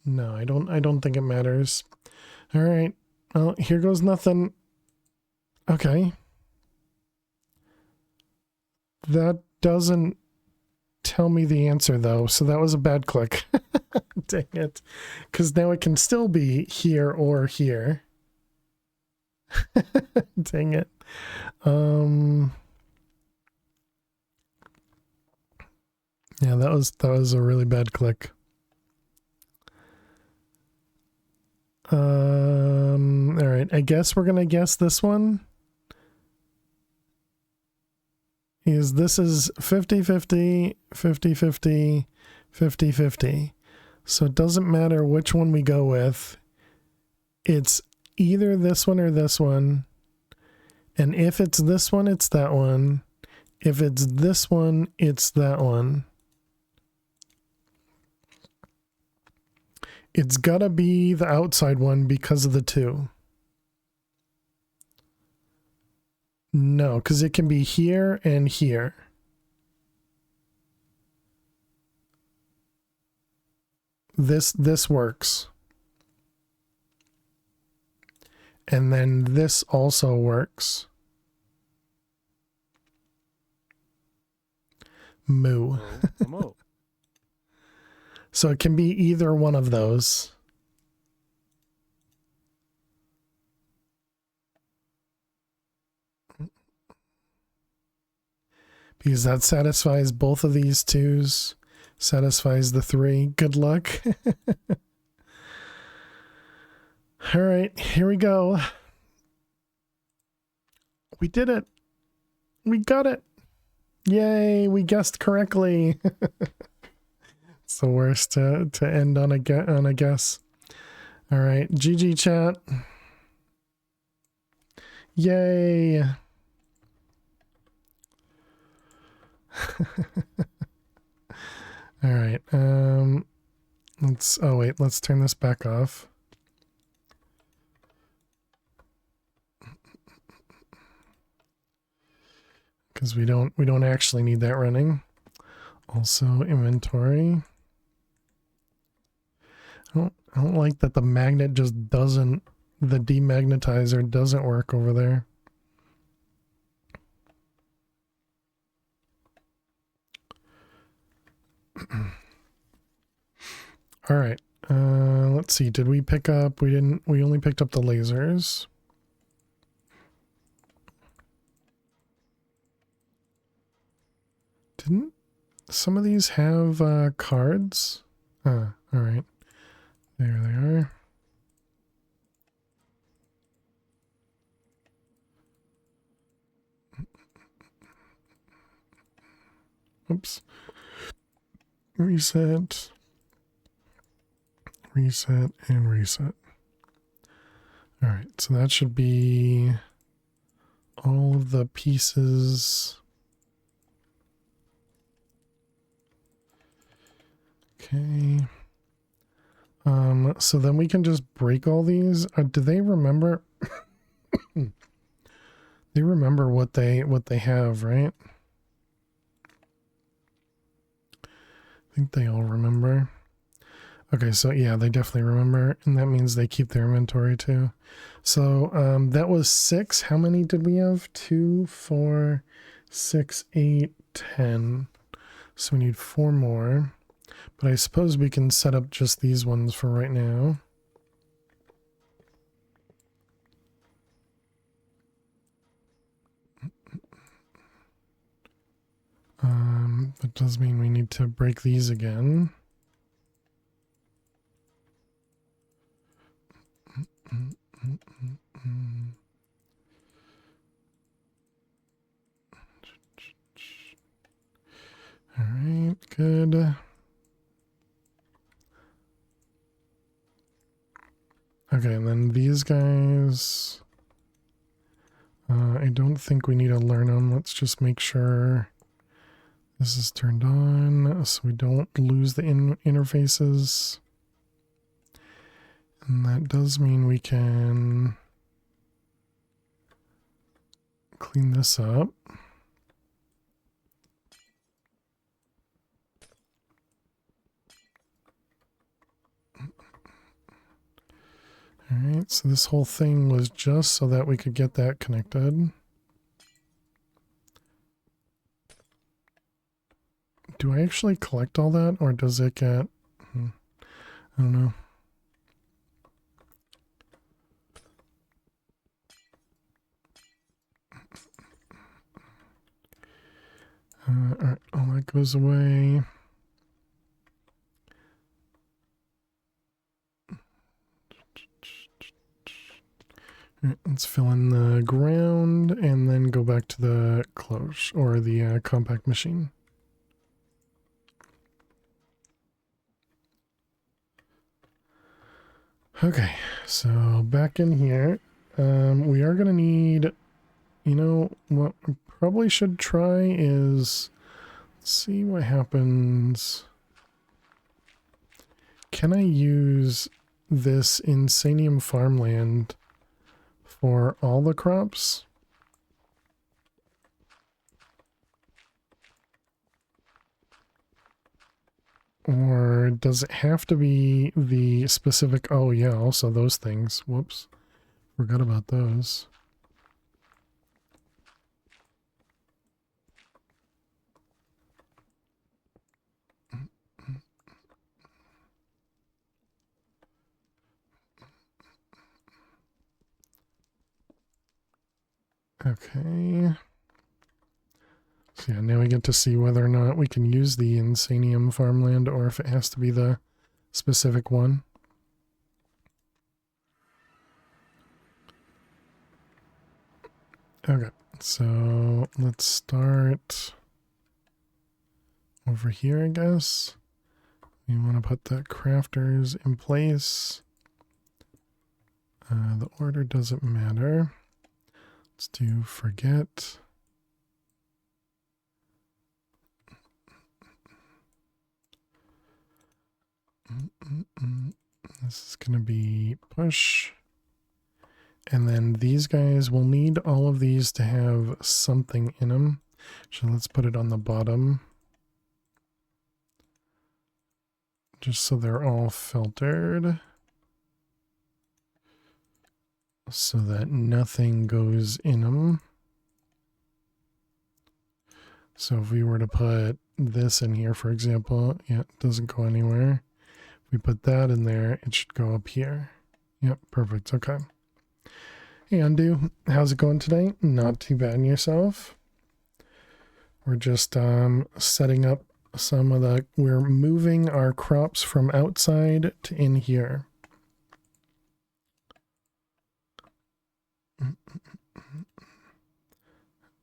No, I don't think it matters. All right. Well, here goes nothing. Okay. That doesn't tell me the answer, though, so that was a bad click. Dang it. Because now it can still be here or here. Dang it. Yeah, that was a really bad click. All right, I guess we're gonna guess this one. This is 50-50, 50-50, 50-50. So it doesn't matter which one we go with. It's either this one or this one. And if it's this one, it's that one. If it's this one, it's that one. It's gotta be the outside one because of the 2. No, because it can be here and here. This works. And then this also works. Moo. Moo. So it can be either one of those. Because that satisfies both of these twos. Satisfies the 3. Good luck. All right, here we go. We did it. We got it. Yay, we guessed correctly. It's the worst to end on a guess. All right, GG chat. Yay. All right. Let's turn this back off. Because we don't actually need that running. Also inventory. I don't like that the magnet just doesn't, the demagnetizer doesn't work over there. All right. Let's see. Did we pick up? We didn't. We only picked up the lasers. Didn't some of these have cards? All right. There they are. Oops. Reset. Reset and reset. All right, so that should be all of the pieces. Okay. So then we can just break all these. Do they remember? They remember what they have, right? I think they all remember. Okay, so yeah, they definitely remember, and that means they keep their inventory too. So that was 6. How many did we have? 2, 4, 6, 8, 10. So we need 4 more. But I suppose we can set up just these ones for right now. That does mean we need to break these again. All right, good. Okay, and then these guys, I don't think we need to learn them. Let's just make sure this is turned on so we don't lose the interfaces. And that does mean we can clean this up. All right, so this whole thing was just so that we could get that connected. Do I actually collect all that, or does it get... I don't know. All right, all that goes away. All right, let's fill in the ground and then go back to the cloche or the compact machine. Okay, so back in here, we are going to need, you know, what I probably should try is see what happens. Can I use this Insanium farmland for all the crops? Or does it have to be the specific... Oh yeah, also those things. Whoops. Forgot about those. Okay. So So yeah, now we get to see whether or not we can use the Insanium farmland or if it has to be the specific one. Okay, so let's start over here, I guess. We want to put the crafters in place. The order doesn't matter. Let's do forget. This is going to be push. And then these guys will need all of these to have something in them. So let's put it on the bottom. Just so they're all filtered. So that nothing goes in them. So if we were to put this in here, for example, yeah, it doesn't go anywhere. If we put that in there, it should go up here. Yep, perfect. Okay. Hey, Undo, how's it going today? Not too bad in yourself. We're just setting up some of the, we're moving our crops from outside to in here.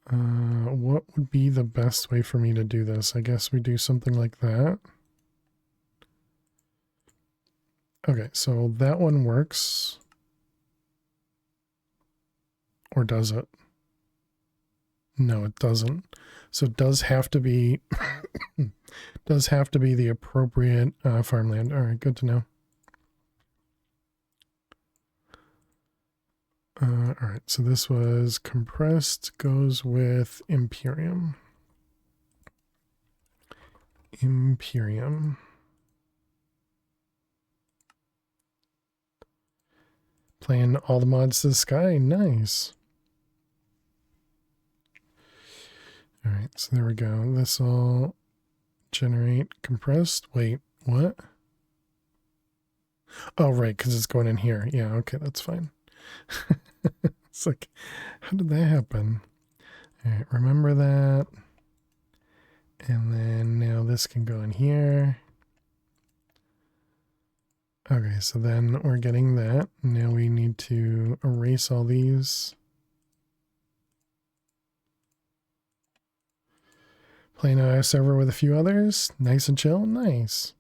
What would be the best way for me to do this? I guess we do something like that. Okay, so that one works. Or does it? No, it doesn't. So it does have to be does have to be the appropriate farmland. All right, good to know. All right, so this was compressed, goes with Imperium. Imperium. Playing all the mods to the sky, nice. All right, so there we go. This will generate compressed. Wait, what? Oh, right, because it's going in here. Yeah, okay, that's fine. It's like, how did that happen? All right, remember that. And then now this can go in here. Okay, so then we're getting that. Now we need to erase all these. Playing a server with a few others. Nice and chill. Nice.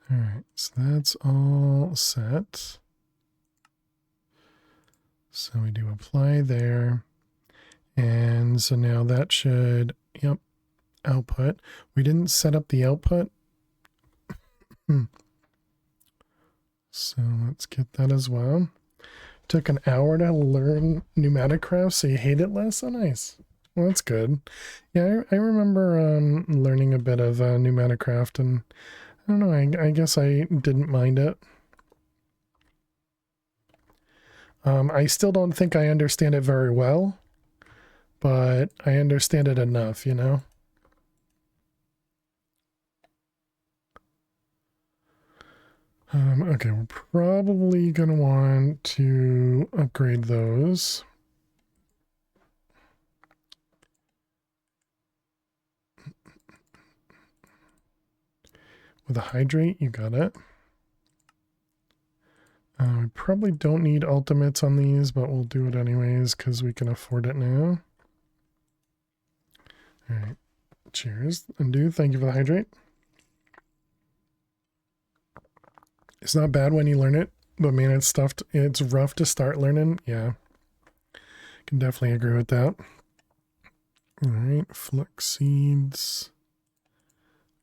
All right, so that's all set. So we do apply there. And so now that should, yep, output. We didn't set up the output. So let's get that as well. Took an hour to learn pneumatic craft, so you hate it less? Oh, nice. Well, that's good. Yeah, I remember learning a bit of pneumatic craft, and I don't know, I guess I didn't mind it. I still don't think I understand it very well, but I understand it enough, you know? Okay, we're probably going to want to upgrade those. With a hydrate, you got it. We probably don't need ultimates on these, but we'll do it anyways because we can afford it now. All right, cheers. Undo, thank you for the hydrate. It's not bad when you learn it, but man, it's rough to start learning. Yeah, can definitely agree with that. All right, flux seeds,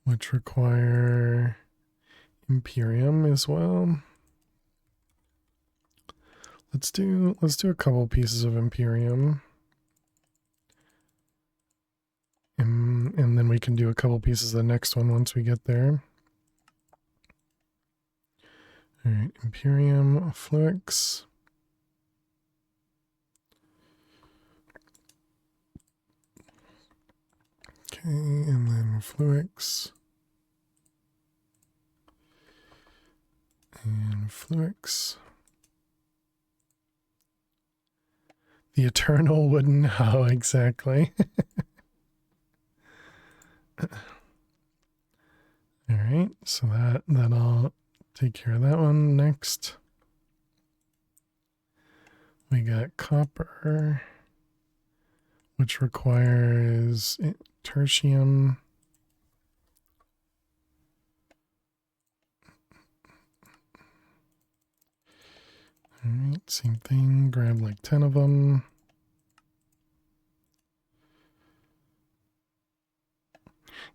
which require Imperium as well. Let's do a couple pieces of Imperium. And then we can do a couple pieces of the next one once we get there. All right, Imperium, Flux. Okay, and then Flux. And Fluix. The eternal wooden how exactly. All right, so that'll take care of that one. Next, we got copper, which requires tertium. All right, same thing. Grab like 10 of them.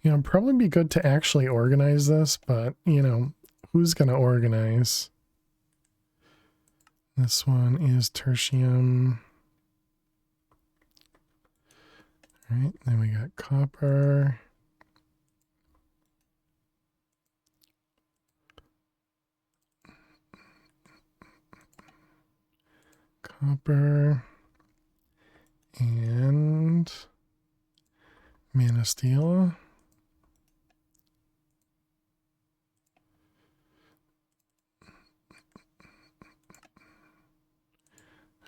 You know, it'd probably be good to actually organize this, but, you know, who's going to organize? This one is tertium. All right, then we got copper. Copper. And mana steel.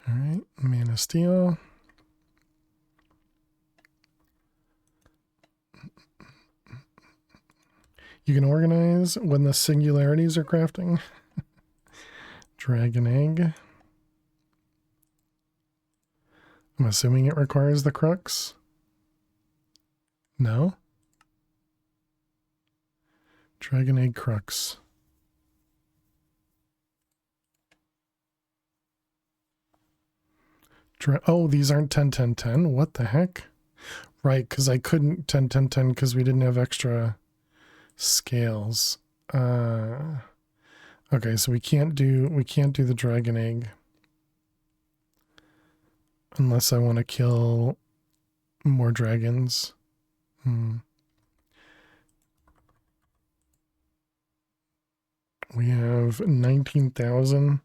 All right, mana steel. You can organize when the singularities are crafting. Dragon egg. I'm assuming it requires the crux. No? Dragon egg crux. Oh, these aren't 10, 10, 10. What the heck? Right, because I couldn't 10, 10, 10 because we didn't have extra scales. Okay, so we can't do the dragon egg unless I want to kill more dragons. We have 19,000.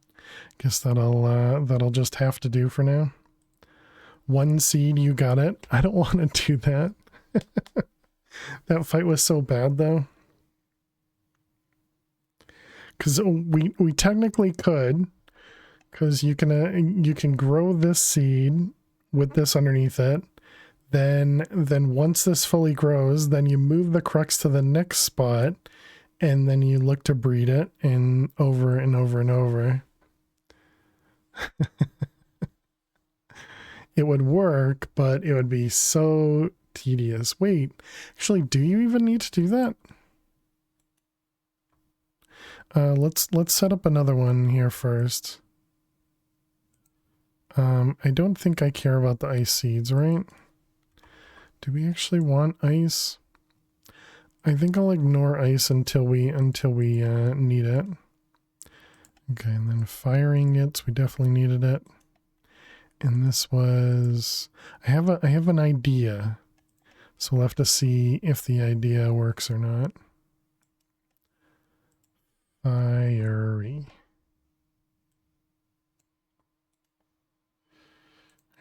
Guess that'll just have to do for now. 1 seed, you got it. I don't want to do that. That fight was so bad though. Because we technically could, because you can grow this seed with this underneath it. Then once this fully grows, then you move the crux to the next spot, and then you look to breed it and over and over and over. It would work, but it would be so tedious. Wait, actually, do you even need to do that? Let's set up another one here first. I don't think I care about the ice seeds, right? Do we actually want ice? I think I'll ignore ice until we need it. Okay, and then fire ingots, we definitely needed it. And this was, I have an idea. So we'll have to see if the idea works or not. Fiery.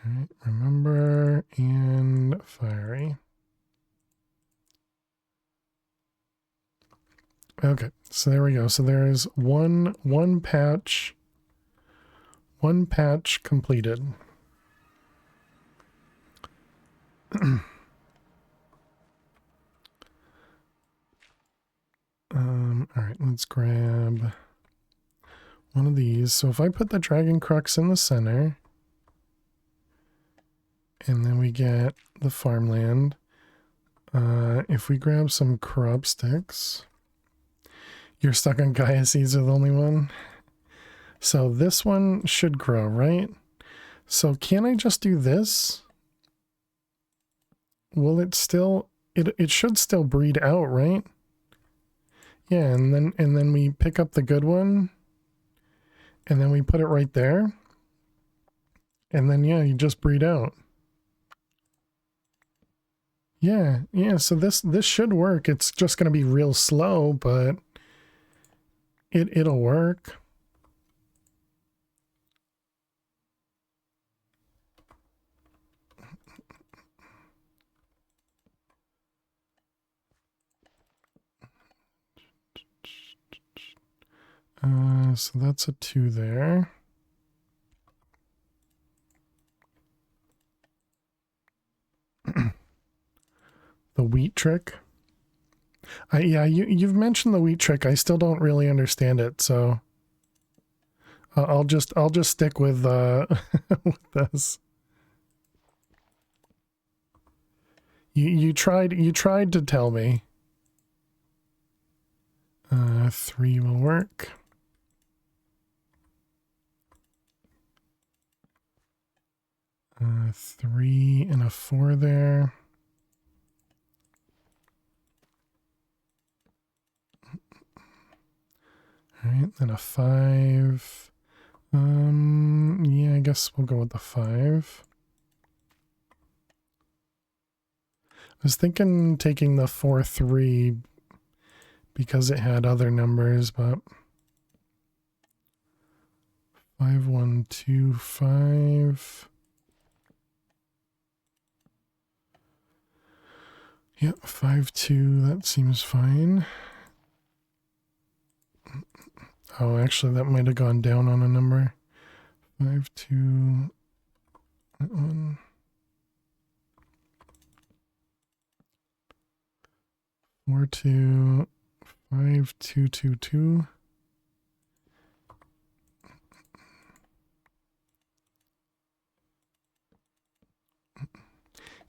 All right, remember and fiery. Okay, so there we go. So there's one patch completed. All right, let's grab one of these. So if I put the dragon crux in the center, and then we get the farmland, if we grab some crop sticks, you're stuck on Gaia seeds are the only one. So this one should grow, right? So can I just do this? Will it still, it should still breed out, right? Yeah, and then we pick up the good one, and then we put it right there. And then yeah, you just breed out. Yeah, so this should work. It's just gonna be real slow, but it'll work. So that's a 2 there. The wheat trick. Yeah, you've mentioned the wheat trick. I still don't really understand it, so I'll just stick with with this. You tried to tell me. 3 will work. Uh, 3 and a 4 there. All right, then a 5. Yeah, I guess we'll go with the 5. I was thinking taking the 4-3 because it had other numbers, but 5-1-2-5. Yep, 5-2, that seems fine. Oh, actually, that might have gone down on a number. 5-2, that one. 4-2, 5-2-2-2.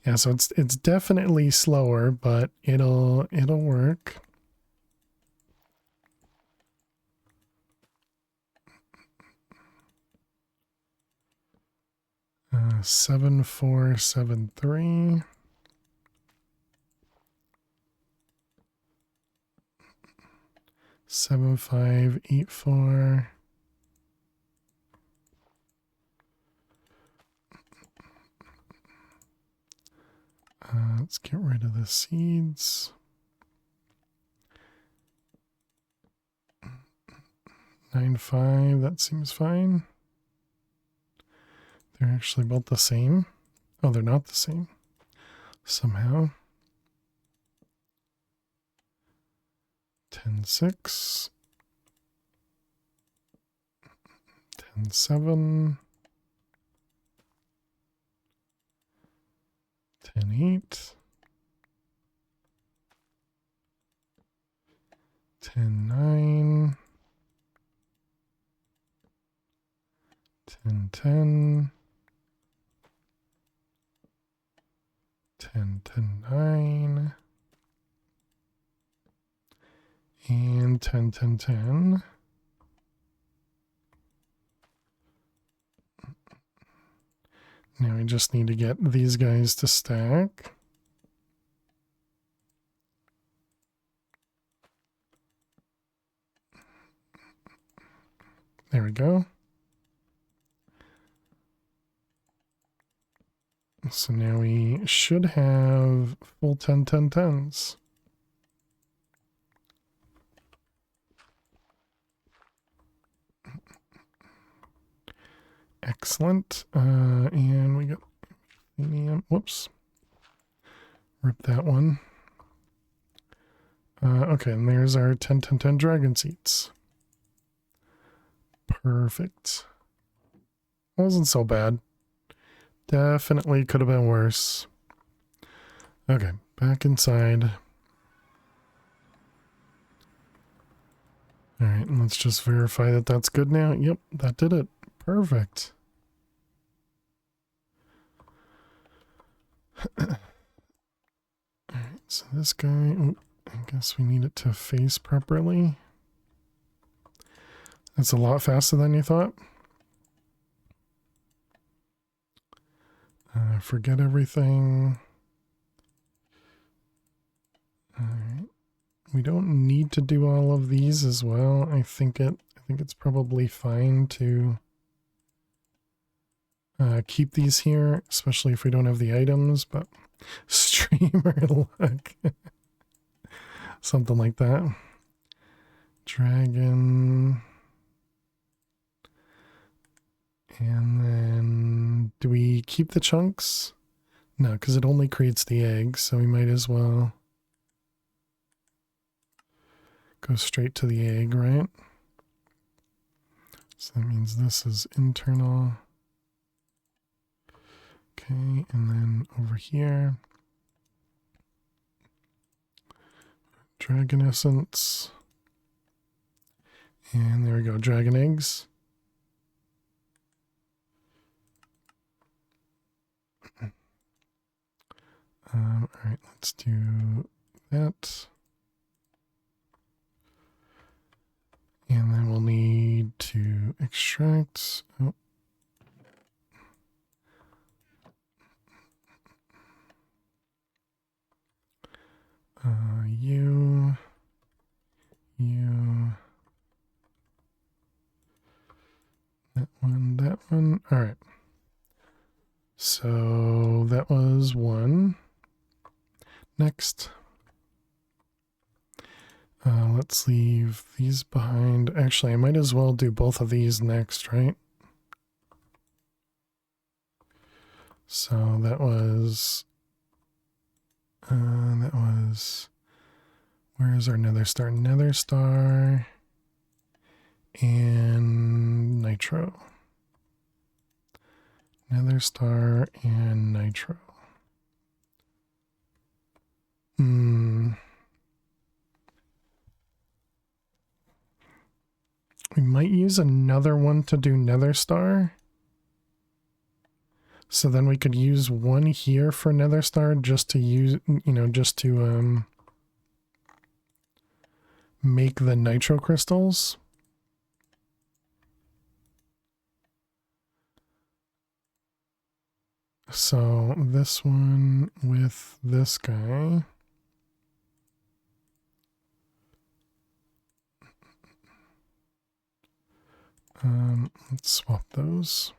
Yeah, so it's definitely slower, but it'll work. Uh, 7-4-7-3. 7-5-8-4. Let's get rid of the seeds. 9-5, that seems fine. They're actually both the same. Oh, they're not the same. Somehow. 10-6. 10-7. 10-8. 10-9. 10-10. 10-10-9. And 10-10-10. Now we just need to get these guys to stack. There we go. So now we should have full 10-10-10s. Excellent. And we got whoops. Rip that one. Okay, and there's our 10-10-10 dragon seats. Perfect. Wasn't so bad. Definitely could have been worse. Okay, back inside. All right, and let's just verify that that's good now. Yep, that did it. Perfect. All right, so this guy, oh, I guess we need it to face properly. That's a lot faster than you thought. Forget everything. All right. We don't need to do all of these as well. I think it's probably fine to keep these here, especially if we don't have the items, but streamer luck. Something like that. Dragon. And then do we keep the chunks? No, because it only creates the eggs, so we might as well go straight to the egg, right? So that means this is internal. Okay, and then over here, dragon essence. And there we go, dragon eggs. All right, let's do that. And then we'll need to extract. Oh. You. That one. All right. So that was one. Next. Let's leave these behind. Actually, I might as well do both of these next, right? So that was, where's our nether star? Nether star and nitro. Nether star and nitro. We might use another one to do nether star. So then we could use one here for nether star just to use, just to make the nitro crystals. So this one with this guy. Let's swap those.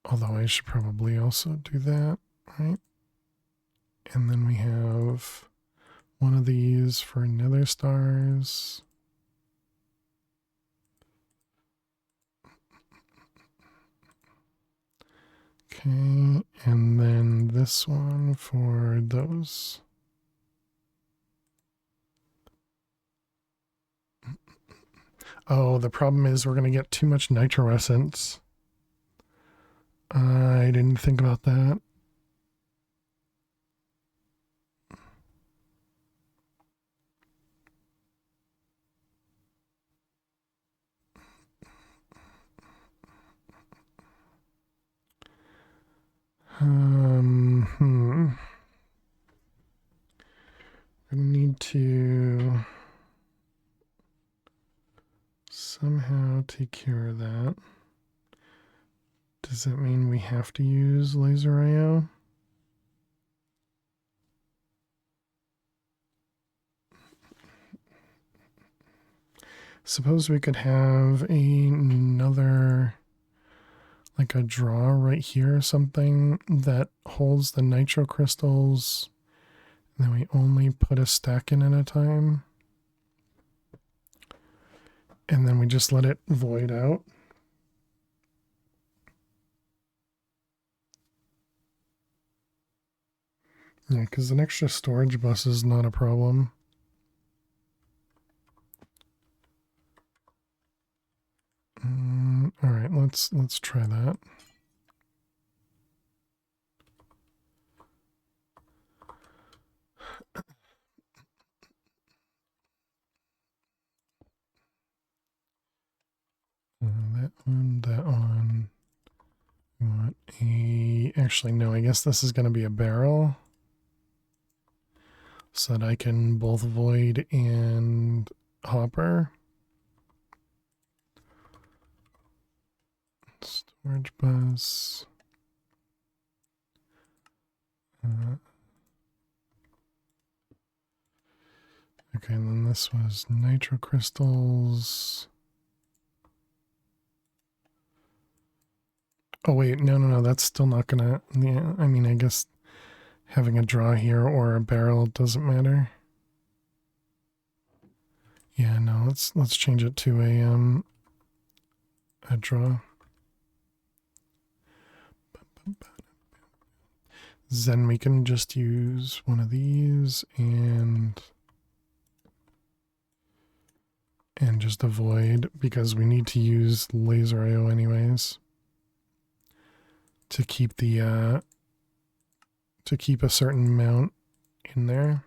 Although I should probably also do that, right? And then we have one of these for nether stars. Okay, and then this one for those. Oh, the problem is we're going to get too much nitro essence. I didn't think about that. I need to somehow take care of that. Does that mean we have to use laser IO? Suppose we could have another, like a draw right here or something that holds the nitro crystals, and then we only put a stack in at a time. And then we just let it void out. Yeah, because an extra storage bus is not a problem. All right, let's try that. That one. We want a. Actually, no. I guess this is going to be a barrel, so that I can both void and hopper. Storage bus. Okay, and then this was nitro crystals. Oh wait, no, that's still not gonna. Yeah, I mean, I guess having a draw here or a barrel doesn't matter. Yeah, no, let's change it to a draw. Then we can just use one of these and and just avoid, because we need to use laser IO anyways to keep the to keep a certain amount in there.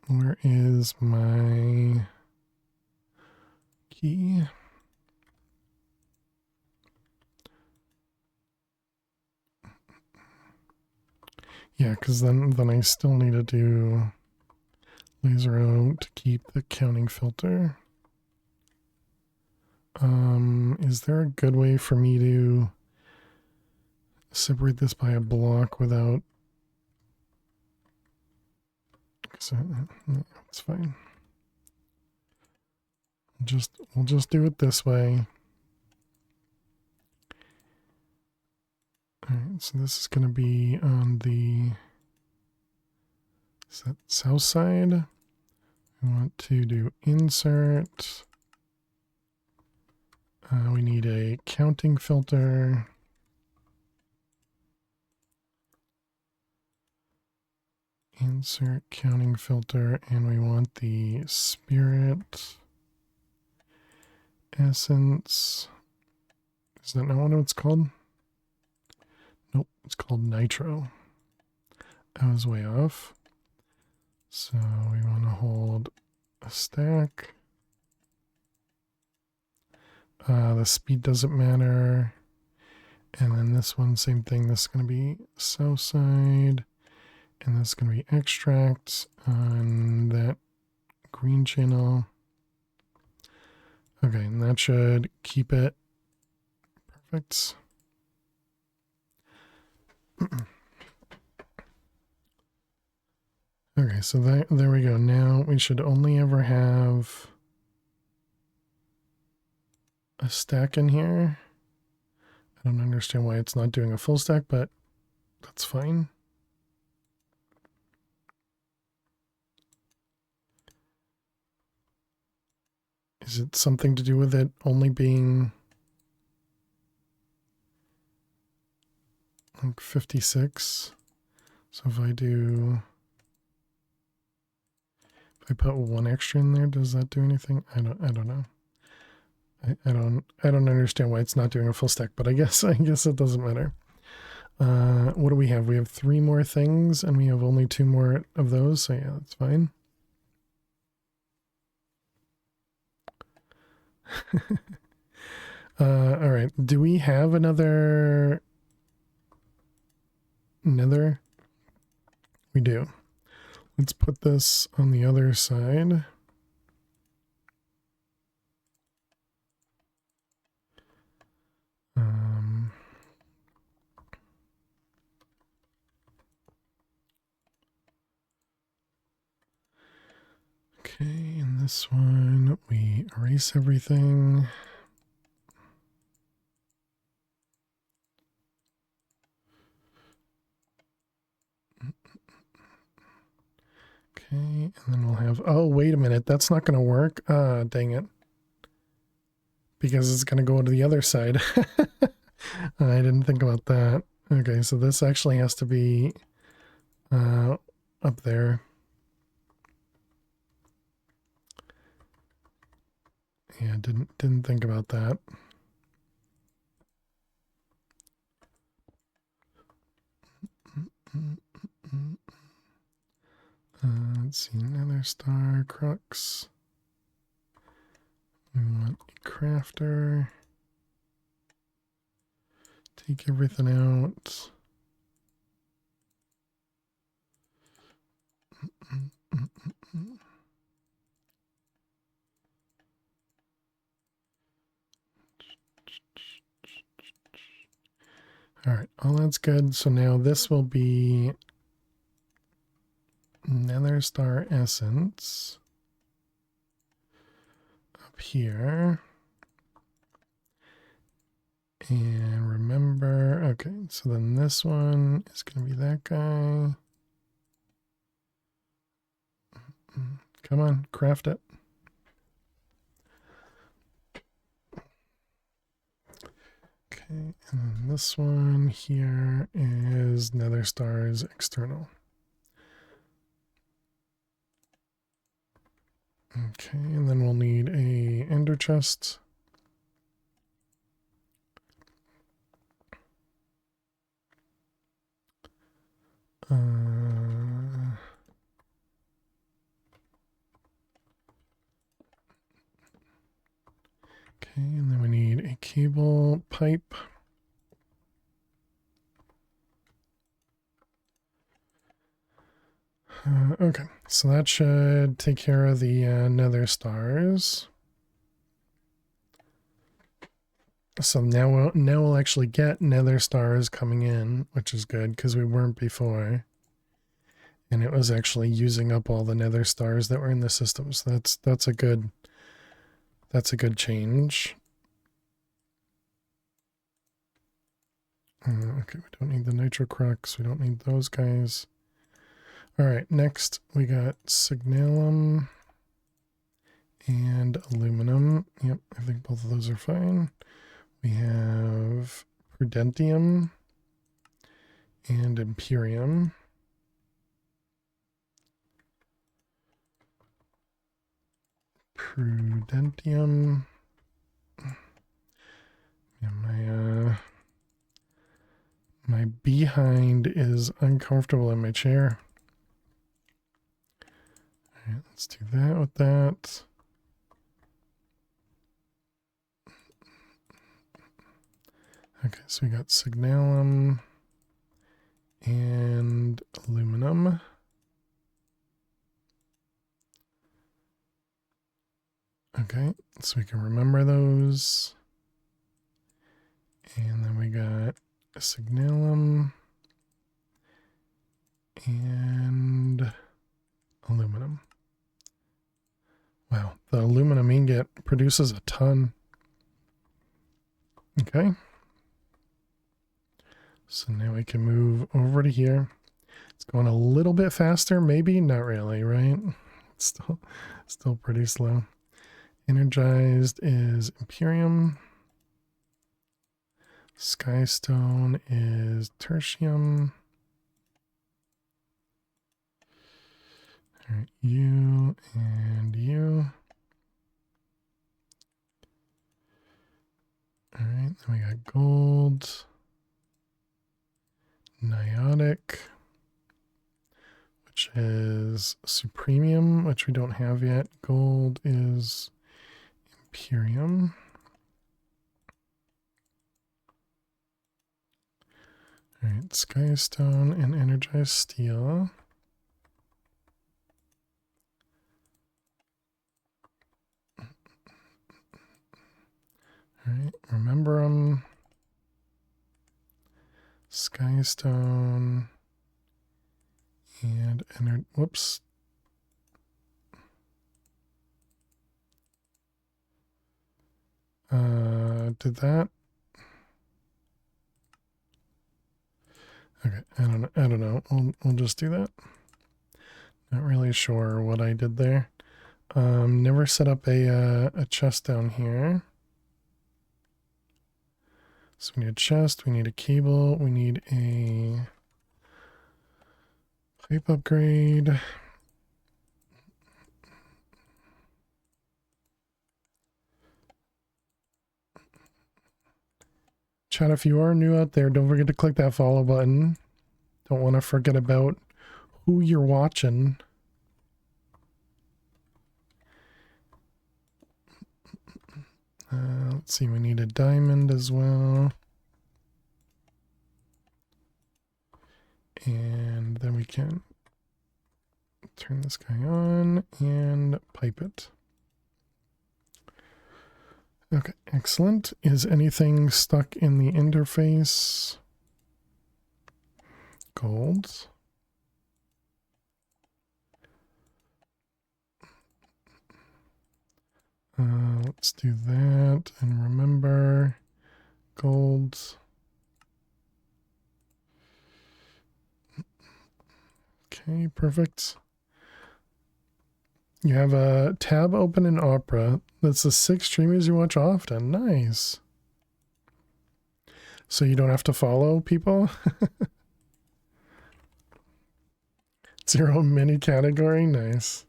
Where is my key? Yeah, because then I still need to do laser O to keep the counting filter. Is there a good way for me to separate this by a block without... So, it's fine. We'll just do it this way. Alright, so this is going to be on the south side. We want to do insert. We need a counting filter. Insert counting filter, and we want the spirit essence. Is that not what it's called? Nope, it's called nitro. I was way off. So we want to hold a stack. The speed doesn't matter. And then this one, same thing. This is going to be south side. And this is going to be extract on that green channel. Okay, and that should keep it perfect. Okay, so there we go. Now we should only ever have a stack in here. I don't understand why it's not doing a full stack, but that's fine. Is it something to do with it only being like 56? So if I put one extra in there, does that do anything? I don't know. I don't understand why it's not doing a full stack, but I guess it doesn't matter. What do we have? We have 3 more things and we have only 2 more of those, so yeah, that's fine. All right. Do we have another nether? We do. Let's put this on the other side. Okay, and this one, we erase everything. Okay, and then we'll have, oh, wait a minute, that's not going to work. Dang it. Because it's going to go to the other side. I didn't think about that. Okay, so this actually has to be up there. Yeah, didn't think about that. Let's see, another star crux. We want a crafter. Take everything out. All right, all that's good. So now this will be Nether Star Essence up here. And remember, okay, so then this one is going to be that guy. Come on, craft it. Okay, Okay, and then this one here is Nether Stars external. Okay, and then we'll need a ender chest. Okay, and then we need a cable pipe. Okay, so that should take care of the nether stars. So now we'll actually get nether stars coming in, which is good because we weren't before. And it was actually using up all the nether stars that were in the system. So that's a good change. Okay, we don't need the nitro crux. We don't need those guys. All right, next we got signalum and aluminum. Yep, I think both of those are fine. We have prudentium and imperium. Prudentium. Yeah, my behind is uncomfortable in my chair. All right, let's do that with that. Okay, so we got signalum and aluminum. Okay, so we can remember those. And then we got signalum and aluminum. Wow, the aluminum ingot produces a ton. Okay. So now we can move over to here. It's going a little bit faster, maybe, not really, right? It's still pretty slow. Energized is Imperium. Skystone is Tertium. All right, you and you. All right, then we got gold. Niotic, which is Supremium, which we don't have yet. Gold is Imperium. All right, Skystone and Energized Steel. All right, remember them. Skystone and whoops. Did that? Okay, I don't know. We'll just do that. Not really sure what I did there. Never set up a chest down here. So we need a chest, we need a cable, we need a pipe upgrade. Chat, if you are new out there, don't forget to click that follow button. Don't want to forget about who you're watching. Let's see, we need a diamond as well. And then we can turn this guy on and pipe it. Okay, excellent. Is anything stuck in the interface? Gold. Let's do that and remember gold. Okay, perfect. You have a tab open in Opera. That's the 6 streamers you watch often. Nice. so you don't have to follow people. Zero mini category, nice.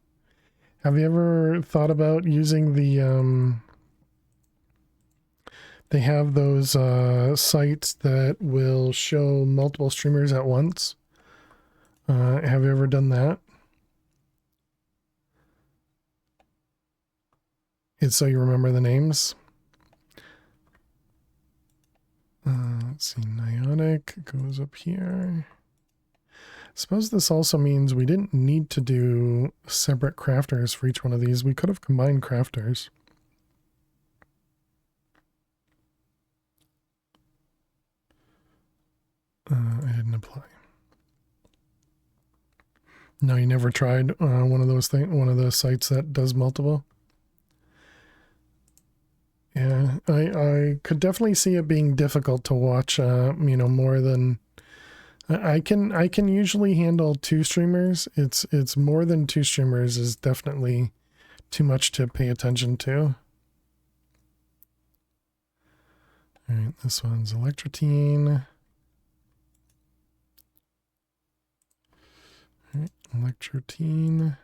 Have you ever thought about using the they have those sites that will show multiple streamers at once? Have you ever done that? It's so you remember the names. Let's see, Niotic goes up here. Suppose this also means we didn't need to do separate crafters for each one of these. We could have combined crafters. I didn't apply. No, you never tried one of those sites that does multiple? Yeah, I could definitely see it being difficult to watch, you know, more than I can usually handle 2 streamers. It's more than 2 streamers is definitely too much to pay attention to. All right, this one's Electrotine. All right, Electrotine.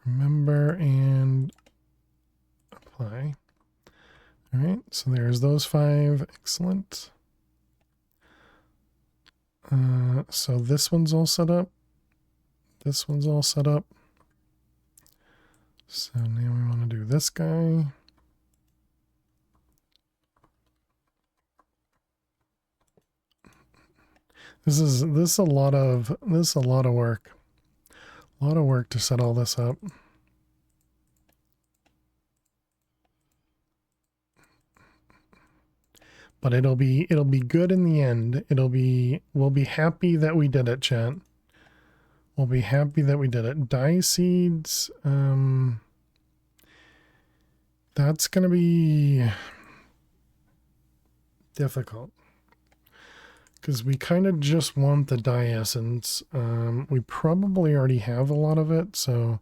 Remember and apply. All right, so there's those 5. Excellent. So this one's all set up. This one's all set up. So now we want to do this guy. This is a lot of work. A lot of work to set all this up. But it'll be good in the end. We'll be happy that we did it, chat. We'll be happy that we did it. Dye seeds, that's gonna be difficult. Because we kind of just want the dye essence. We probably already have a lot of it, so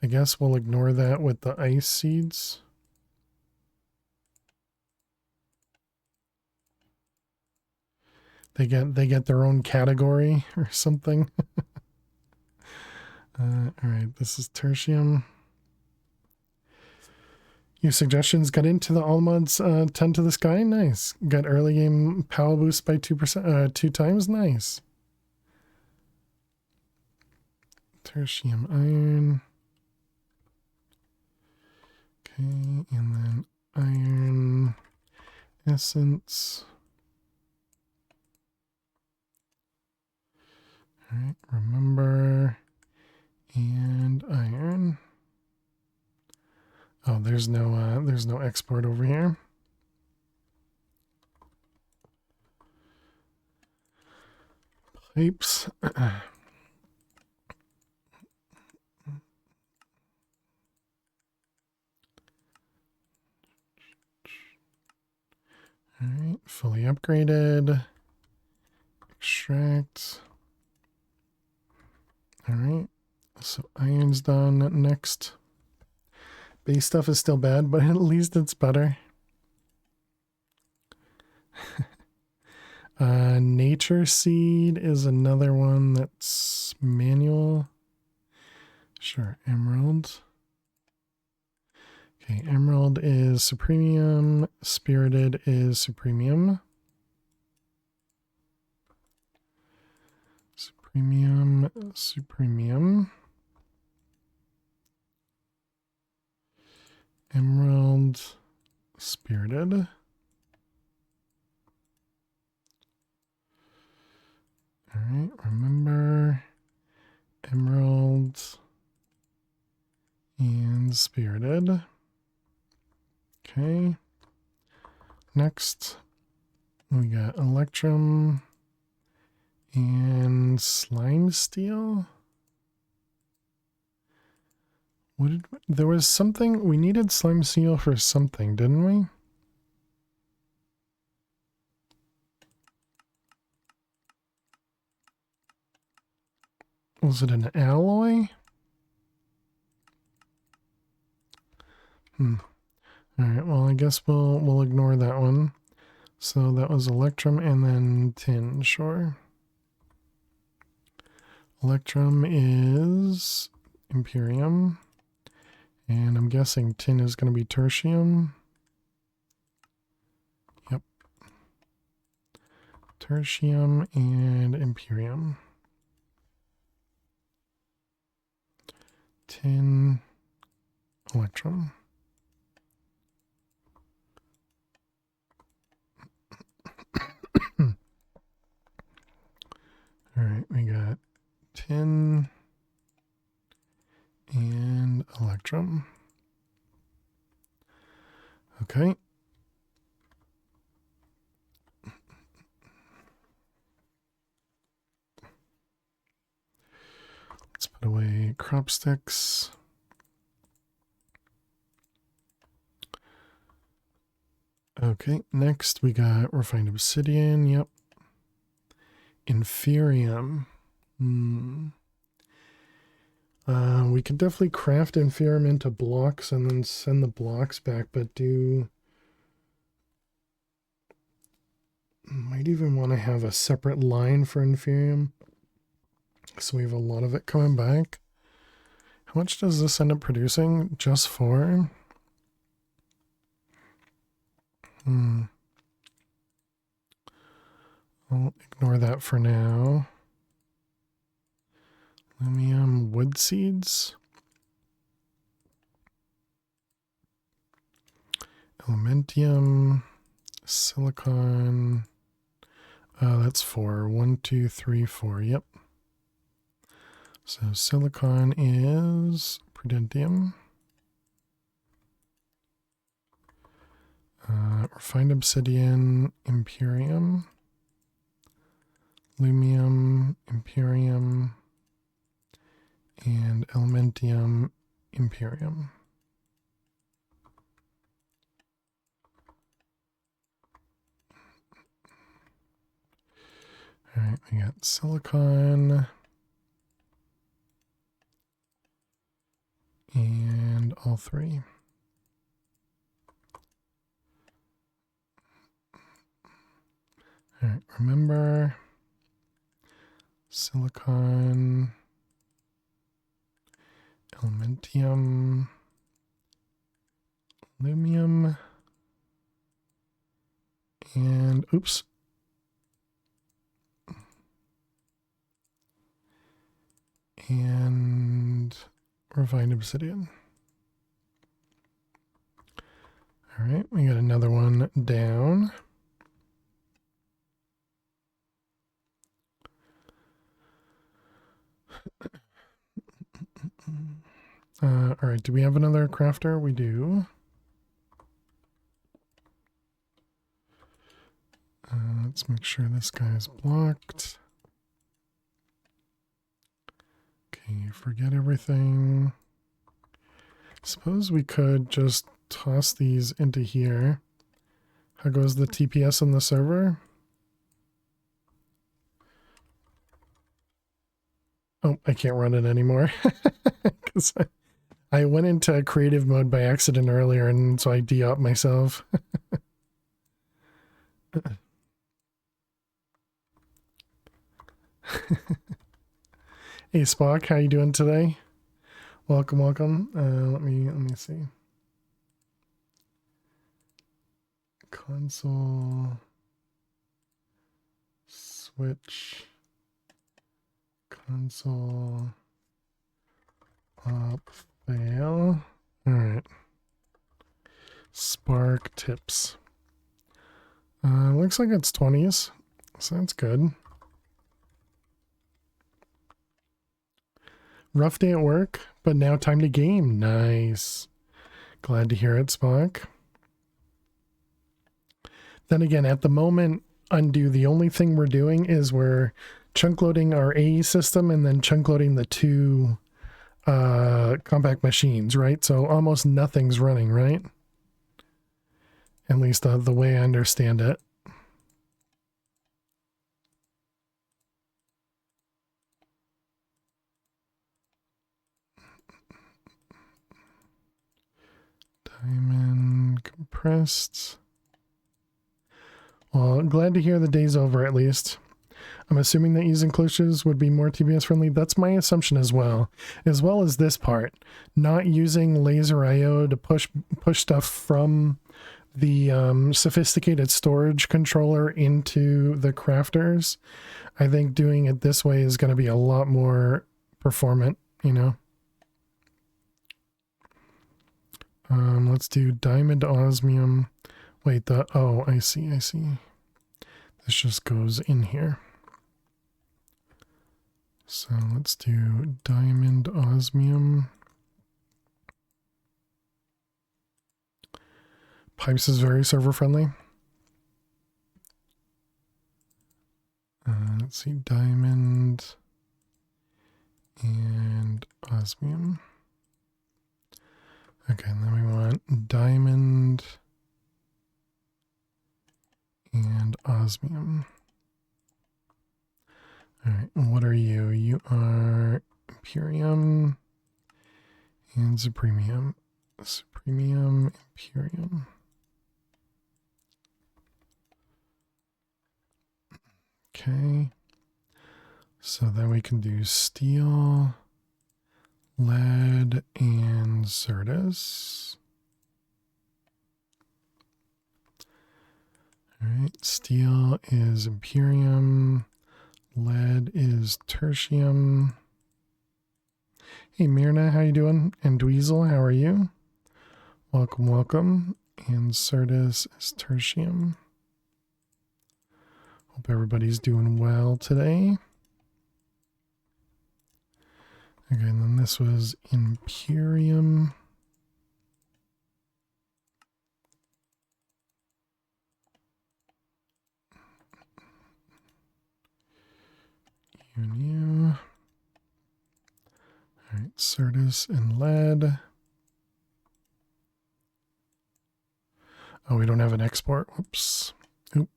I guess we'll ignore that with the ice seeds. They get their own category or something. All right, this is tertium. Your suggestions got into the all mods 10 to the sky. Nice. Got early game power boost by 2%, 2 times. Nice. Tertium iron. Okay, and then iron essence. All right, remember, and iron. Oh, there's no export over here. Pipes. All right, fully upgraded. Extract. All right, so iron's done. Next, base stuff is still bad, but at least it's better. Nature seed is another one that's manual. Sure, emerald. Okay, emerald is supremium. Spirited is supremium. Supremium. Emerald, spirited. All right, remember, emerald and spirited. Okay. Next, we got electrum and slime steel. There was something, we needed slime steel for something, didn't we? Was it an alloy? All right, well, I guess we'll ignore that one. So that was electrum and then tin, sure. Electrum is Imperium. And I'm guessing tin is going to be tertium. Yep. Tertium and Imperium. Tin, electrum. All right, we got tin and electrum. Okay. Let's put away crop sticks. Okay, next we got refined obsidian. Yep. Inferium. We could definitely craft inferium into blocks and then send the blocks back, but might even want to have a separate line for inferium. So we have a lot of it coming back. How much does this end up producing? Just 4? I'll ignore that for now. Lumium wood seeds. Elementium. Silicon. That's 4. 1, 2, 3, 4. Yep. So silicon is prudentium. Refined obsidian, imperium. Lumium, imperium. And elementium, imperium. All right, we got silicon and all 3. All right, remember silicon, elementium, lumium, and oops. And refined obsidian. All right, we got another one down. All right, do we have another crafter? We do. Let's make sure this guy is blocked. Okay, forget everything. Suppose we could just toss these into here. How goes the TPS on the server? Oh, I can't run it anymore. Because I went into creative mode by accident earlier, and so I de-op myself. Hey Spock, how you doing today? Welcome, welcome. Let me see. Console switch console op fail. All right. Spark tips. Looks like it's 20s, so that's good. Rough day at work, but now time to game. Nice. Glad to hear it, Spock. Then again, at the moment, undo, the only thing we're doing is we're chunk loading our AE system and then chunk loading the 2 compact machines, right? So almost nothing's running, right? At least the way I understand it. Diamond compressed. Well, glad to hear the day's over at least. I'm assuming that using cloches would be more TBS friendly. That's my assumption as well as this part. Not using laser IO to push stuff from the sophisticated storage controller into the crafters. I think doing it this way is going to be a lot more performant, you know. Let's do diamond osmium. Wait, oh, I see. This just goes in here. So let's do diamond osmium. Pipes is very server friendly. Let's see, diamond and osmium. Okay, and then we want diamond and osmium. All right, what are you? You are Imperium and Supremium. Supremium, Imperium. Okay. So then we can do steel, lead, and Certus. All right, steel is Imperium. Lead is tertium. Hey Myrna, how you doing? And Dweezil, how are you? Welcome, welcome. And Certus is tertium. Hope everybody's doing well today. Okay, and then this was Imperium. New. All right, Certus and lead. Oh, we don't have an export. Whoops. Oop.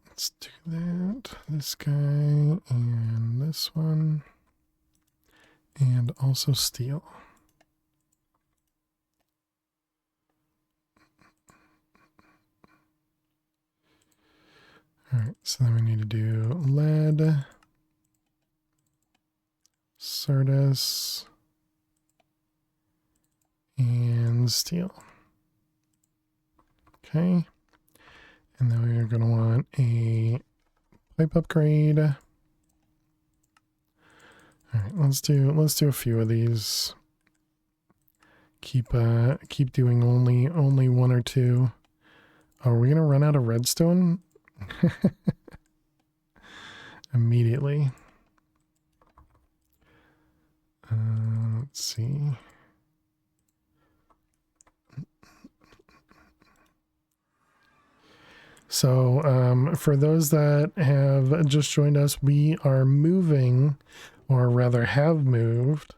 Let's do that. This guy and this one. And also steel. All right, so then we need to do lead, Certus, and steel. Okay, and then we're going to want a pipe upgrade. All right, let's do a few of these. Keep doing only one or two. Are we gonna run out of redstone? Immediately. Let's see. So for those that have just joined us, we are moving, or rather have moved,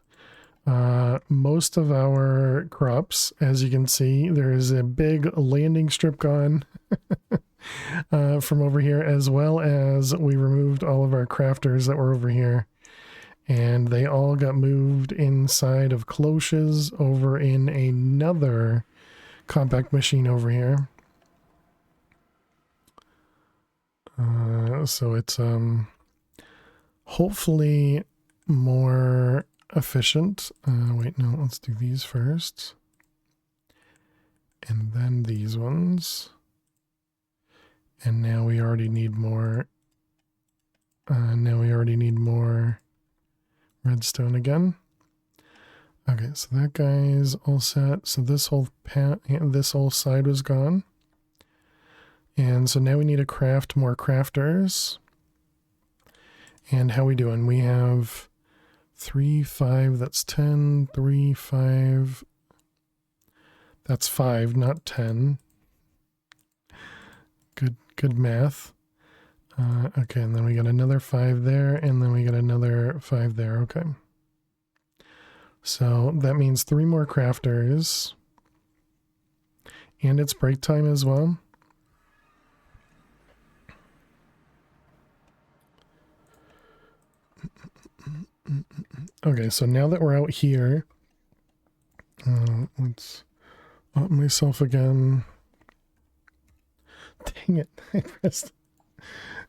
most of our crops. As you can see, there is a big landing strip gone from over here, as well as we removed all of our crafters that were over here, and they all got moved inside of cloches over in another compact machine over here. So it's hopefully more efficient. Wait, no, let's do these first. And then these ones. And now we already need more. Redstone again. Okay, so that guy's all set. So this whole side was gone. And so now we need to craft more crafters. And how we doing? We have 3, 5, that's 10, 3, 5. That's 5, not 10. Good math. Okay, and then we got another 5 there, and then we got another 5 there. Okay. So that means 3 more crafters. And it's break time as well. Okay, so now that we're out here, let's up myself again. Dang it. I pressed.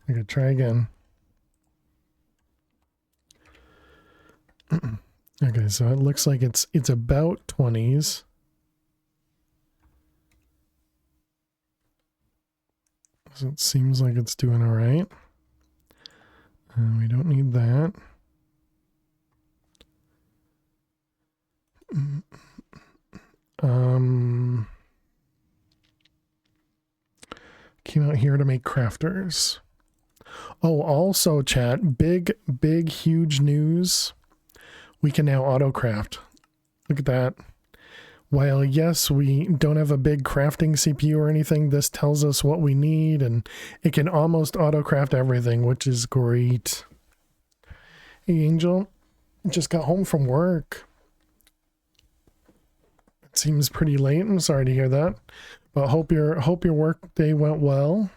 Okay, try again. Okay, so it looks like it's about 20s. So it seems like it's doing all right. We don't need that. Came out here to make crafters. Oh, also chat, big, huge news. We can now auto-craft. Look at that. While yes, we don't have a big crafting CPU or anything, this tells us what we need, and it can almost auto-craft everything, which is great. Hey, Angel, just got home from work. It seems pretty late. I'm sorry to hear that, but hope your work day went well.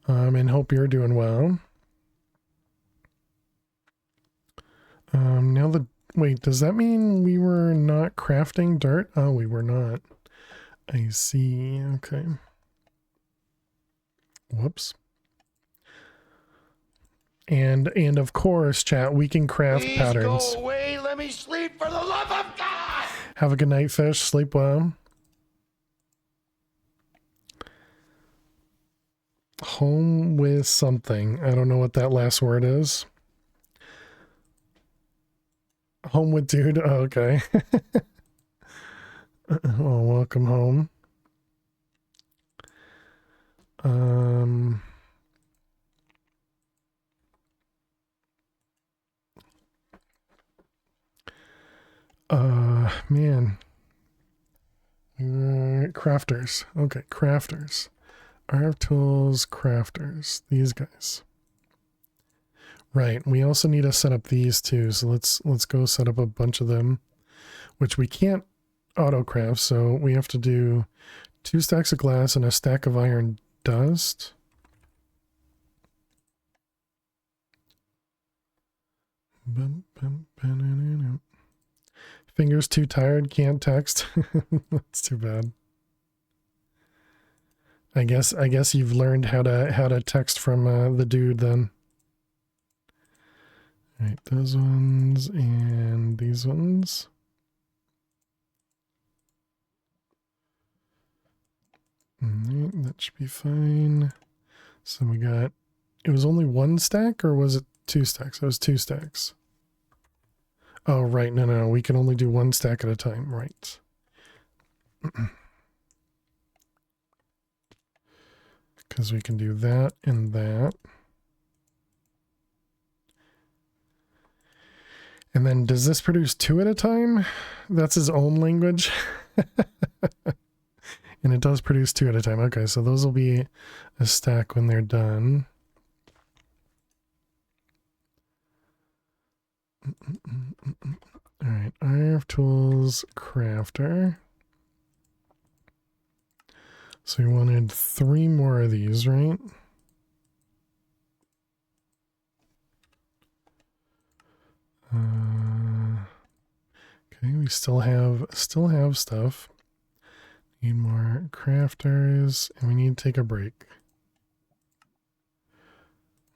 And hope you're doing well. Wait, does that mean we were not crafting dirt? Oh, we were not. I see. Okay. Whoops. And of course, chat, we can craft Please patterns. go away. Let me sleep for the love of God. Have a good night, fish. Sleep well. Home with something. I don't know what that last word is. Home with dude. Oh, okay. Oh, welcome home. Man. Crafters. Okay, crafters. Our tools, crafters. These guys. Right. We also need to set up these two. So let's go set up a bunch of them, which we can't auto craft. So we have to do 2 stacks of glass and a stack of iron dust. Fingers too tired, can't text. That's too bad. I guess you've learned how to text from the dude then. All right, those ones and these ones. All right, that should be fine. So we got, it was only 1 stack or was it 2 stacks? It was 2 stacks. Oh, right. No. We can only do 1 stack at a time. Right. Because we can do that and that. And then does this produce 2 at a time? That's his own language. And it does produce 2 at a time. Okay, so those will be a stack when they're done. All right, IRF tools crafter. So we wanted 3 more of these, right? Okay, we still have stuff. Need more crafters, and we need to take a break.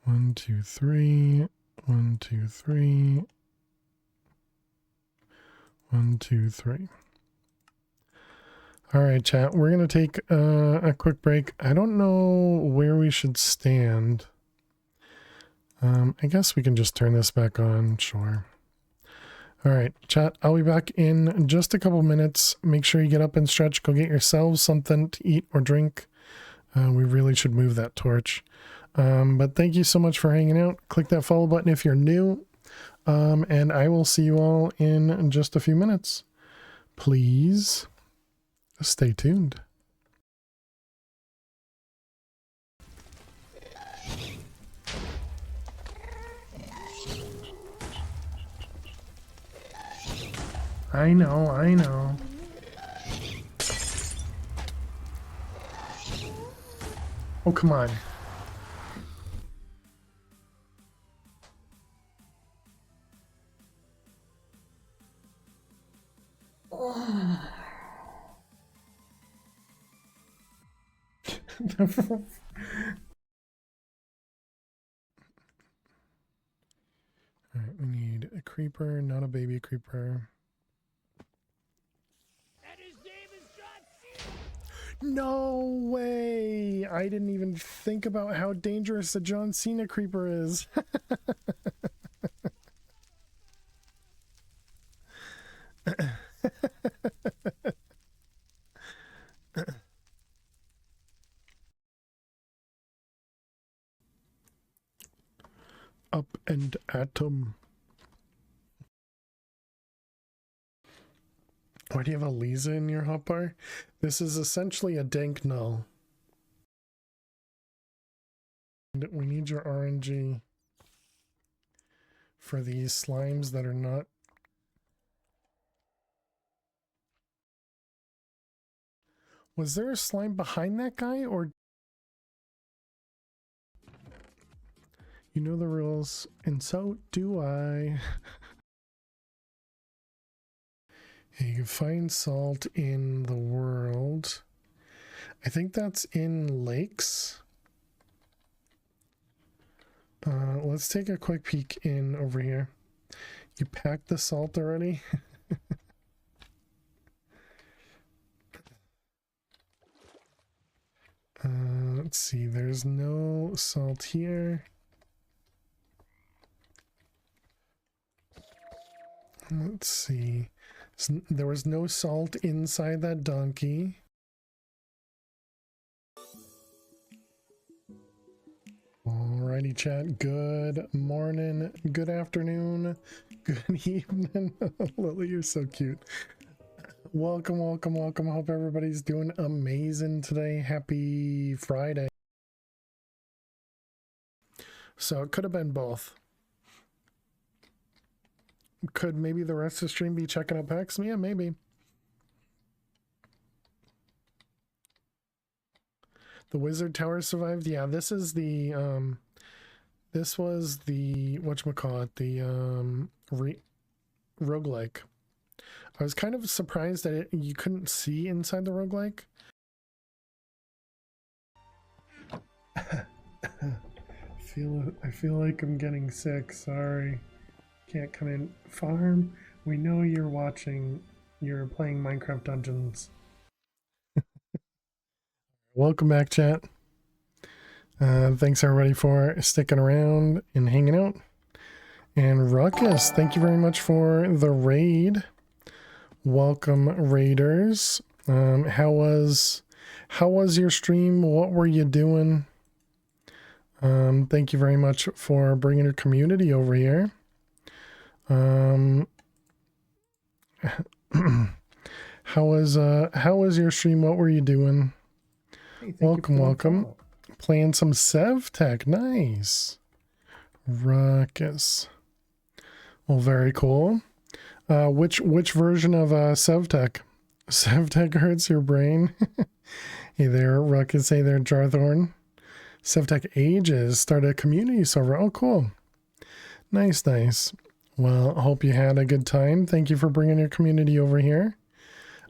1, 2, 3. 1, 2, 3. 1, 2, 3. All right, chat. We're gonna take a quick break. I don't know where we should stand. I guess we can just turn this back on. Sure. All right, chat. I'll be back in just a couple minutes. Make sure you get up and stretch. Go get yourselves something to eat or drink. We really should move that torch. But thank you so much for hanging out. Click that follow button if you're new. And I will see you all in just a few minutes. Please stay tuned. I know. Oh, come on. Oh, come on. Alright, we need a creeper, not a baby creeper. And his name is John Cena! No way! I didn't even think about how dangerous a John Cena creeper is. Up and atom. Why do you have a Lisa in your hotbar? This is essentially a dank null. We need your RNG for these slimes that are not. Was there a slime behind that guy, or? You know the rules, and so do I. You can find salt in the world. I think that's in lakes. Let's take a quick peek in over here. You packed the salt already? Let's see, there's no salt here. Let's see. There was no salt inside that donkey. Alrighty, chat. Good morning, good afternoon, good evening. Lily, you're so cute. Welcome, welcome, welcome. I hope everybody's doing amazing today. Happy Friday. So it could have been both. Could maybe the rest of the stream be checking up packs? Yeah, maybe. The wizard tower survived. Yeah, this is the this was the whatchamacallit, the roguelike. I was kind of surprised that you couldn't see inside the roguelike. I feel like I'm getting sick. Sorry. Can't come in. Farm, we know you're watching. You're playing Minecraft Dungeons. Welcome back, chat. Thanks everybody for sticking around and hanging out. And Ruckus, thank you very much for the raid. Welcome, raiders. How was your stream? What were you doing? Thank you very much for bringing your community over here. How was your stream? What were you doing? Hey, welcome, welcome. Playing some SevTech. Nice. Ruckus. Well, very cool. Which version of SevTech? SevTech hurts your brain. Hey there, Ruckus. Hey there, Jarthorn. SevTech Ages started a community server. Oh, cool. Nice, nice. Well, I hope you had a good time. Thank you for bringing your community over here.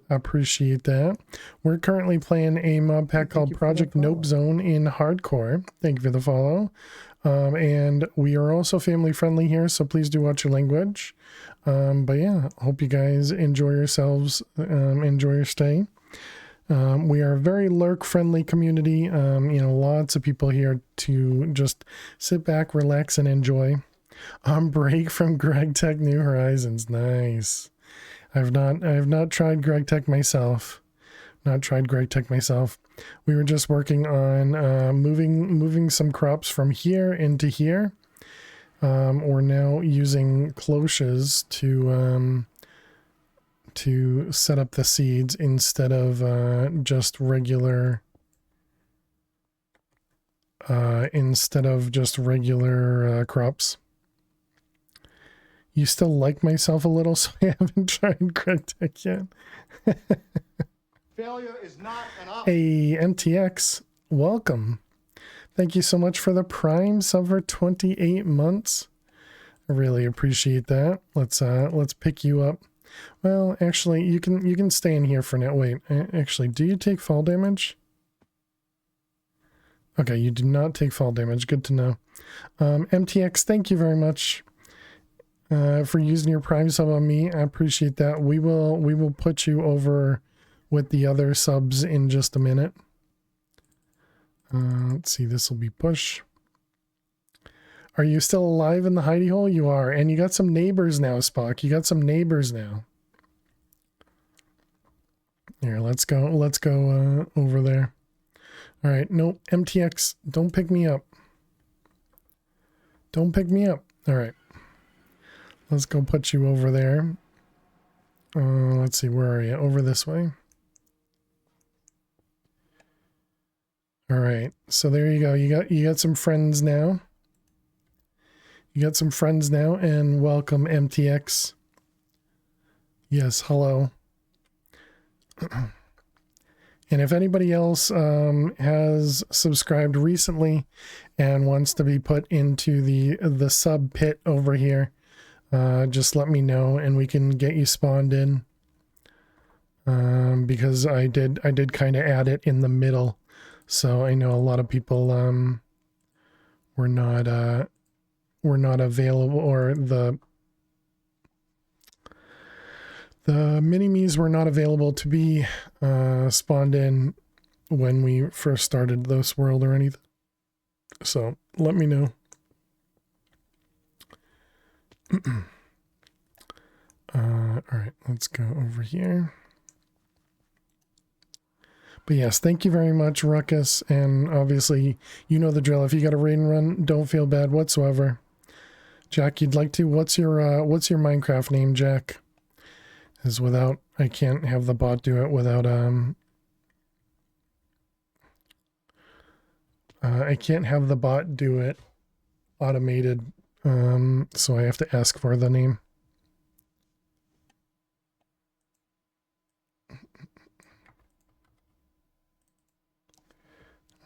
I appreciate that. We're currently playing a mod pack called Project Nope Zone in Hardcore. Thank you for the follow. And we are also family friendly here, so please do watch your language. But yeah, hope you guys enjoy yourselves, enjoy your stay. We are a very lurk friendly community. You know, lots of people here to just sit back, relax, and enjoy. Break from Greg Tech New Horizons. Nice. I have not tried Greg Tech myself. We were just working on moving some crops from here into here. We're now using cloches to set up the seeds instead of just regular crops. You still like myself a little, so I haven't tried Greg Tech yet. Failure is not an option. Hey, MTX, welcome. Thank you so much for the Prime sub for 28 months. I really appreciate that. Let's pick you up. Well, actually, you can stay in here for now. Wait, actually, do you take fall damage? Okay, you do not take fall damage. Good to know. MTX, thank you very much for using your Prime sub on me. I appreciate that. We will put you over with the other subs in just a minute. Let's see, this will be push. Are you still alive in the hidey hole? You are, and you got some neighbors now, Spock. You got some neighbors now. Here, let's go over there. All right, nope, MTX, don't pick me up. Don't pick me up. All right, let's go put you over there. Let's see, where are you? Over this way. All right, so there you go. You got some friends now. You got some friends now, and welcome MTX. Yes, hello. And if anybody else has subscribed recently and wants to be put into the sub pit over here, just let me know and we can get you spawned in. Because I did kind of add it in the middle, so I know a lot of people were not available, or the mini-me's were not available to be spawned in when we first started this world or anything. So let me know. All right, let's go over here. But yes, thank you very much, Ruckus. And obviously, you know the drill. If you got a raid and run, don't feel bad whatsoever. Jack, you'd like to? What's your Minecraft name, Jack? Is without, I can't have the bot do it without I can't have the bot do it automated, so I have to ask for the name.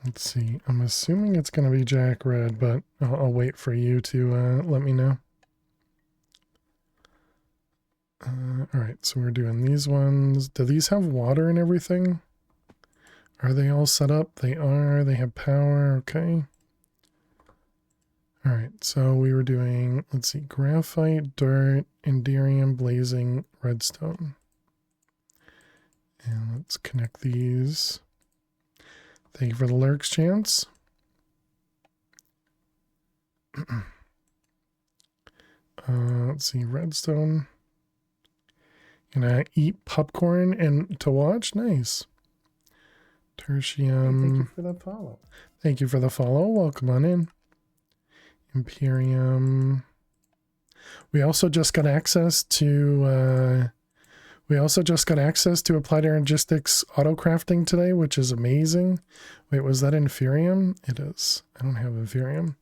Let's see, I'm assuming it's going to be Jack Red, but I'll wait for you to let me know. Alright, so we're doing these ones. Do these have water and everything? Are they all set up? They are. They have power. Okay. Alright, so we were doing, let's see, graphite, dirt, enderium, blazing, redstone. And let's connect these. Thank you for the lurks, Chance. Let's see, redstone. Can I eat popcorn and to watch? Nice. Tertium. Hey, thank you for the follow. Thank you for the follow. Welcome on in. Imperium. We also just got access to Applied Energistics auto crafting today, which is amazing. Wait, was that Inferium? It is. I don't have Inferium.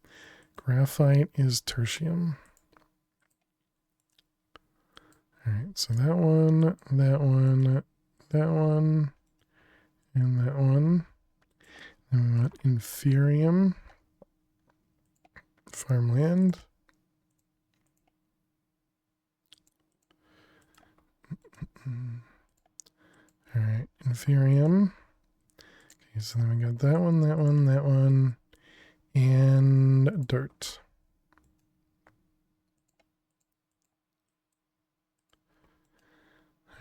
Graphite is tertium. Alright, so that one, that one, that one, and that one. Then we want Inferium. Farmland. Alright, Inferium. Okay, so then we got that one, that one, that one, and dirt.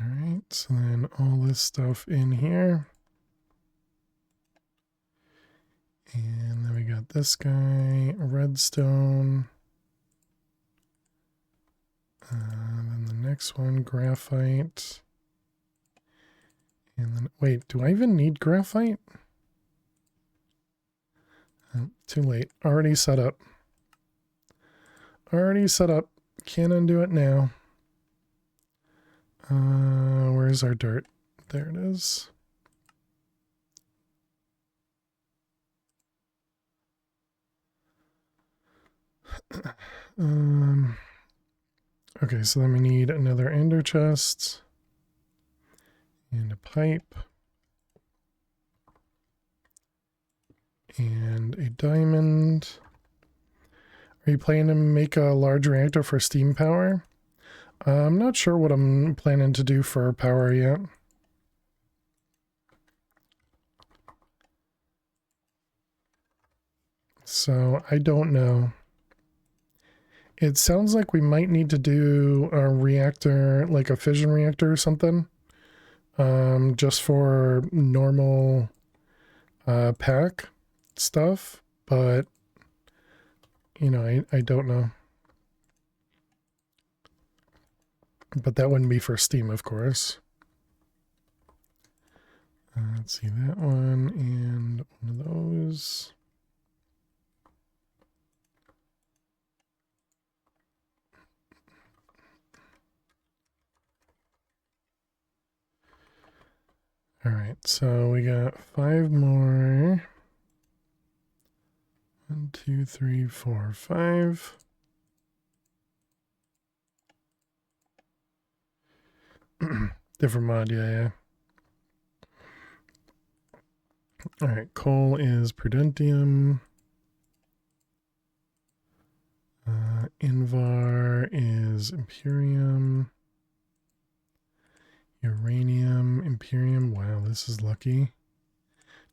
Alright, so then all this stuff in here. And then we got this guy, redstone. Then the next one, graphite. And then, wait, do I even need graphite? Too late. Already set up. Already set up. Can't undo it now. Where's our dirt? There it is. Okay, so then we need another ender chest and a pipe and a diamond. Are you planning to make a large reactor for steam power? I'm not sure what I'm planning to do for power yet. So I don't know. It sounds like we might need to do a reactor, like a fission reactor or something. Just for normal pack stuff, but you know, I don't know. But that wouldn't be for Steam, of course. Let's see, that one and one of those. All right, so we got 5 more. 1, 2, 3, 4, 5. Different mod, yeah. All right, coal is prudentium. Invar is imperium. Uranium, imperium. Wow, this is lucky.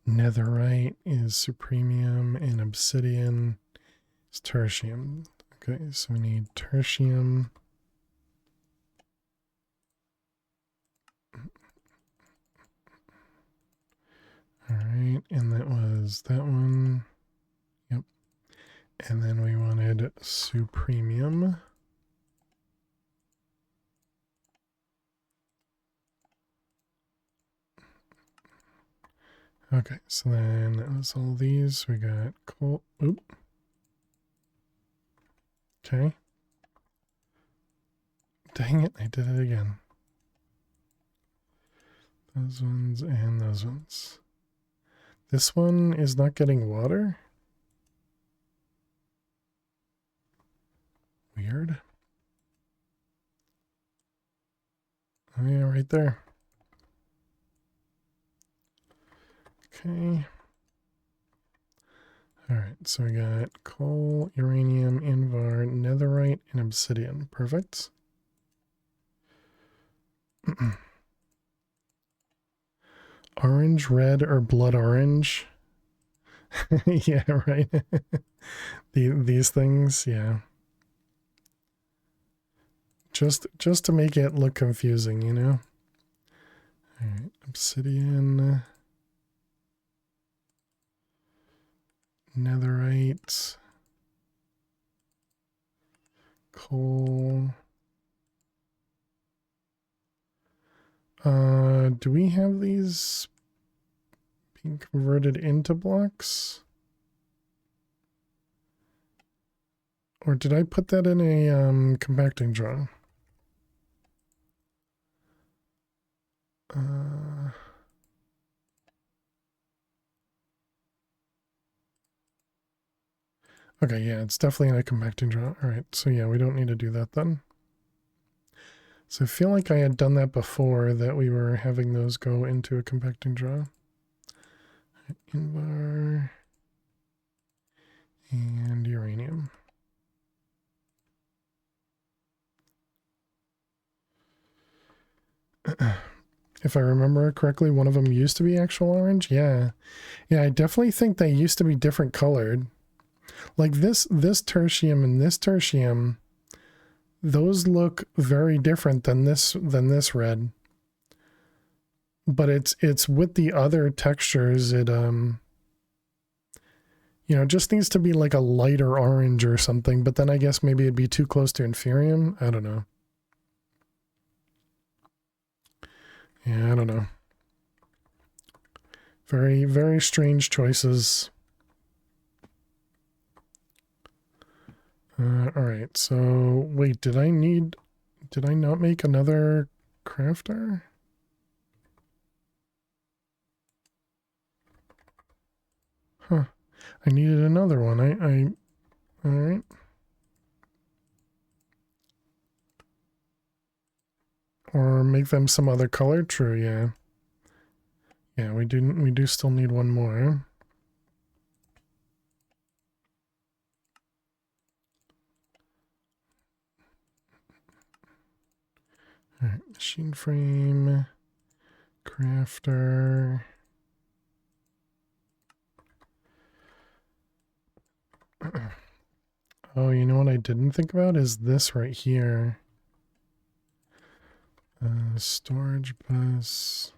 Netherite is supremium, and obsidian is tertium. Okay, so we need tertium. All right, and that was that one. Yep. And then we wanted supremium. Okay, so then that was all these. We got coal. Oop. Okay. Dang it, I did it again. Those ones and those ones. This one is not getting water? Weird. Oh yeah, right there. Okay. Alright, so we got coal, uranium, invar, netherite, and obsidian. Perfect. Orange, red, or blood orange? Yeah, right. These things, yeah. Just to make it look confusing, you know? Alright, obsidian. Netherite. Coal. Do we have these being converted into blocks? Or did I put that in a compacting draw? Okay, yeah, it's definitely in a compacting draw. All right, so yeah, we don't need to do that then. So I feel like I had done that before, that we were having those go into a compacting draw. Invar and uranium. If I remember correctly, one of them used to be actual orange. Yeah. Yeah, I definitely think they used to be different colored. Like this tertium and this tertium, those look very different than this red. But it's with the other textures, it you know, just needs to be like a lighter orange or something, but then I guess maybe it'd be too close to inferium. I don't know. Yeah, I don't know. Very, very strange choices. Alright, so wait, did I not make another crafter? Huh. I needed another one. Alright. Or make them some other color. True, yeah. Yeah, we do still need one more. Alright, machine frame, crafter. Oh, you know what I didn't think about is this right here. Storage bus.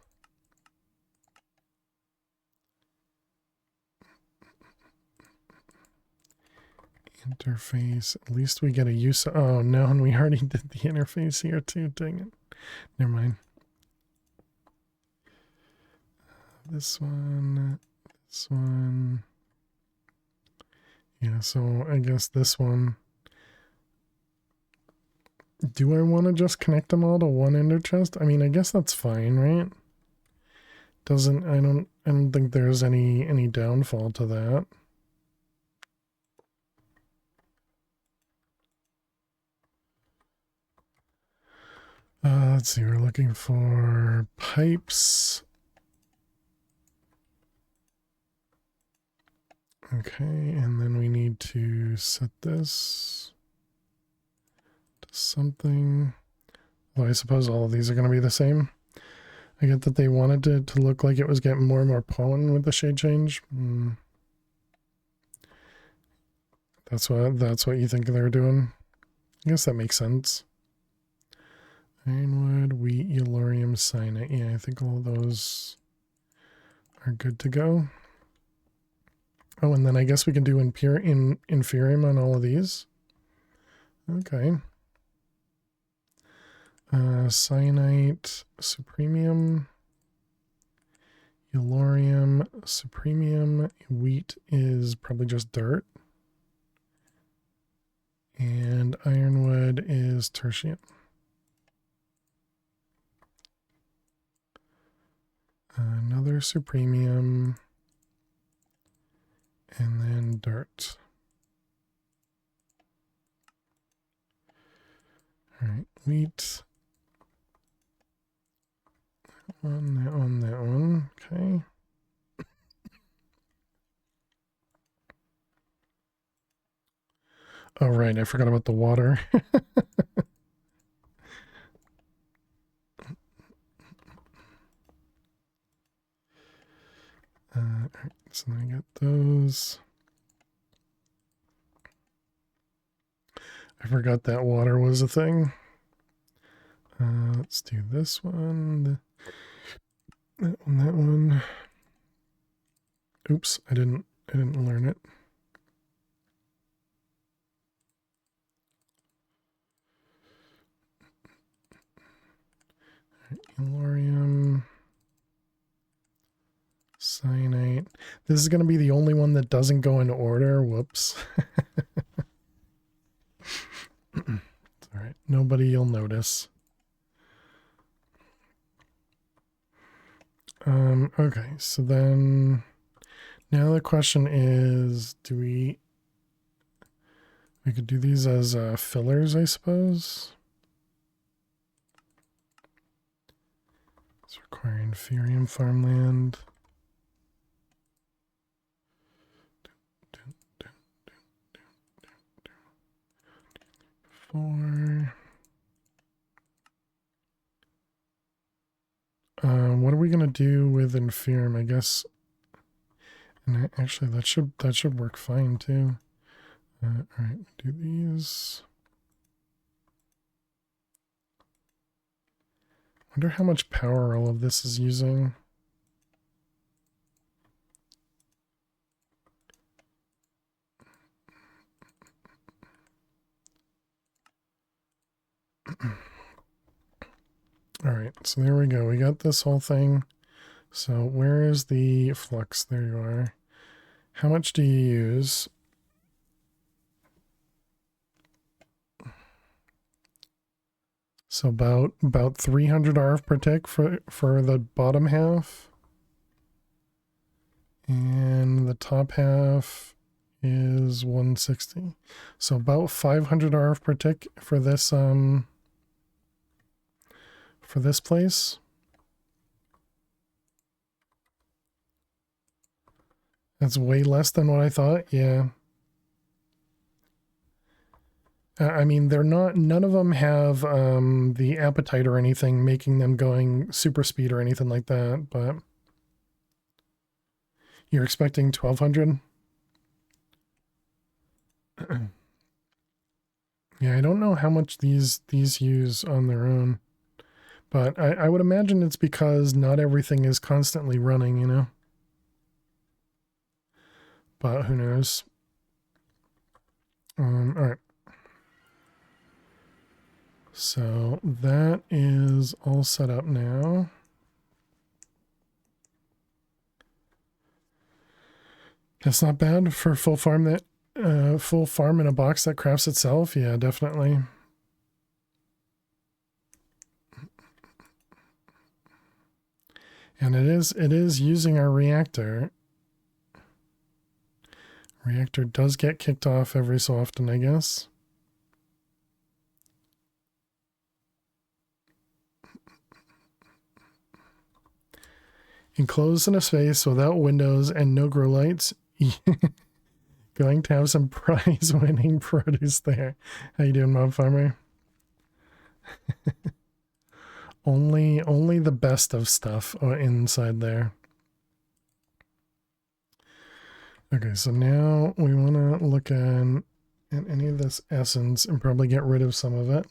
Interface. At least we get a use of, oh no, and we already did the interface here too. Dang it. Never mind. This one. This one. Yeah, so I guess this one. Do I want to just connect them all to one ender chest? I mean, I guess that's fine, right? I don't think there's any downfall to that. Let's see, we're looking for pipes. Okay, and then we need to set this to something. Well, I suppose all of these are going to be the same. I get that they wanted it to look like it was getting more and more pollen with the shade change. That's what you think they're doing. I guess that makes sense. Ironwood, wheat, eulorium, cyanide. Yeah, I think all of those are good to go. Oh, and then I guess we can do inferium on all of these. Okay. Cyanite, supremium, eulorium, supremium. Wheat is probably just dirt. And ironwood is tertium. Another supremium. And then dirt. All right, wheat. That one. Okay. Oh, right, I forgot about the water. All right, so then I got those. I forgot that water was a thing. Let's do this one. That one. Oops, I didn't learn it. Eulorium. Cyanite. This is going to be the only one that doesn't go in order. Whoops. It's all right. Nobody will notice. Okay, so then now the question is, we could do these as fillers, I suppose. It's requiring inferium farmland. What are we gonna do with inferium? I guess, and actually that should work fine too. All right, do these. Wonder how much power all of this is using. All right, so there we go. We got this whole thing. So where is the flux? There you are. How much do you use? So about 300 RF per tick for the bottom half. And the top half is 160. So about 500 RF per tick for this place. That's way less than what I thought. Yeah. I mean, none of them have the appetite or anything making them going super speed or anything like that, but you're expecting 1200? Yeah, I don't know how much these use on their own, but I would imagine it's because not everything is constantly running, you know. But who knows? All right. So that is all set up now. That's not bad for a full farm in a box that crafts itself. Yeah, definitely. And it is using our reactor. Reactor does get kicked off every so often, I guess. Enclosed in a space without windows and no grow lights. Going to have some prize winning produce there. How you doing, Mob Farmer? only the best of stuff inside there. Okay, so now we want to look at any of this essence and probably get rid of some of it.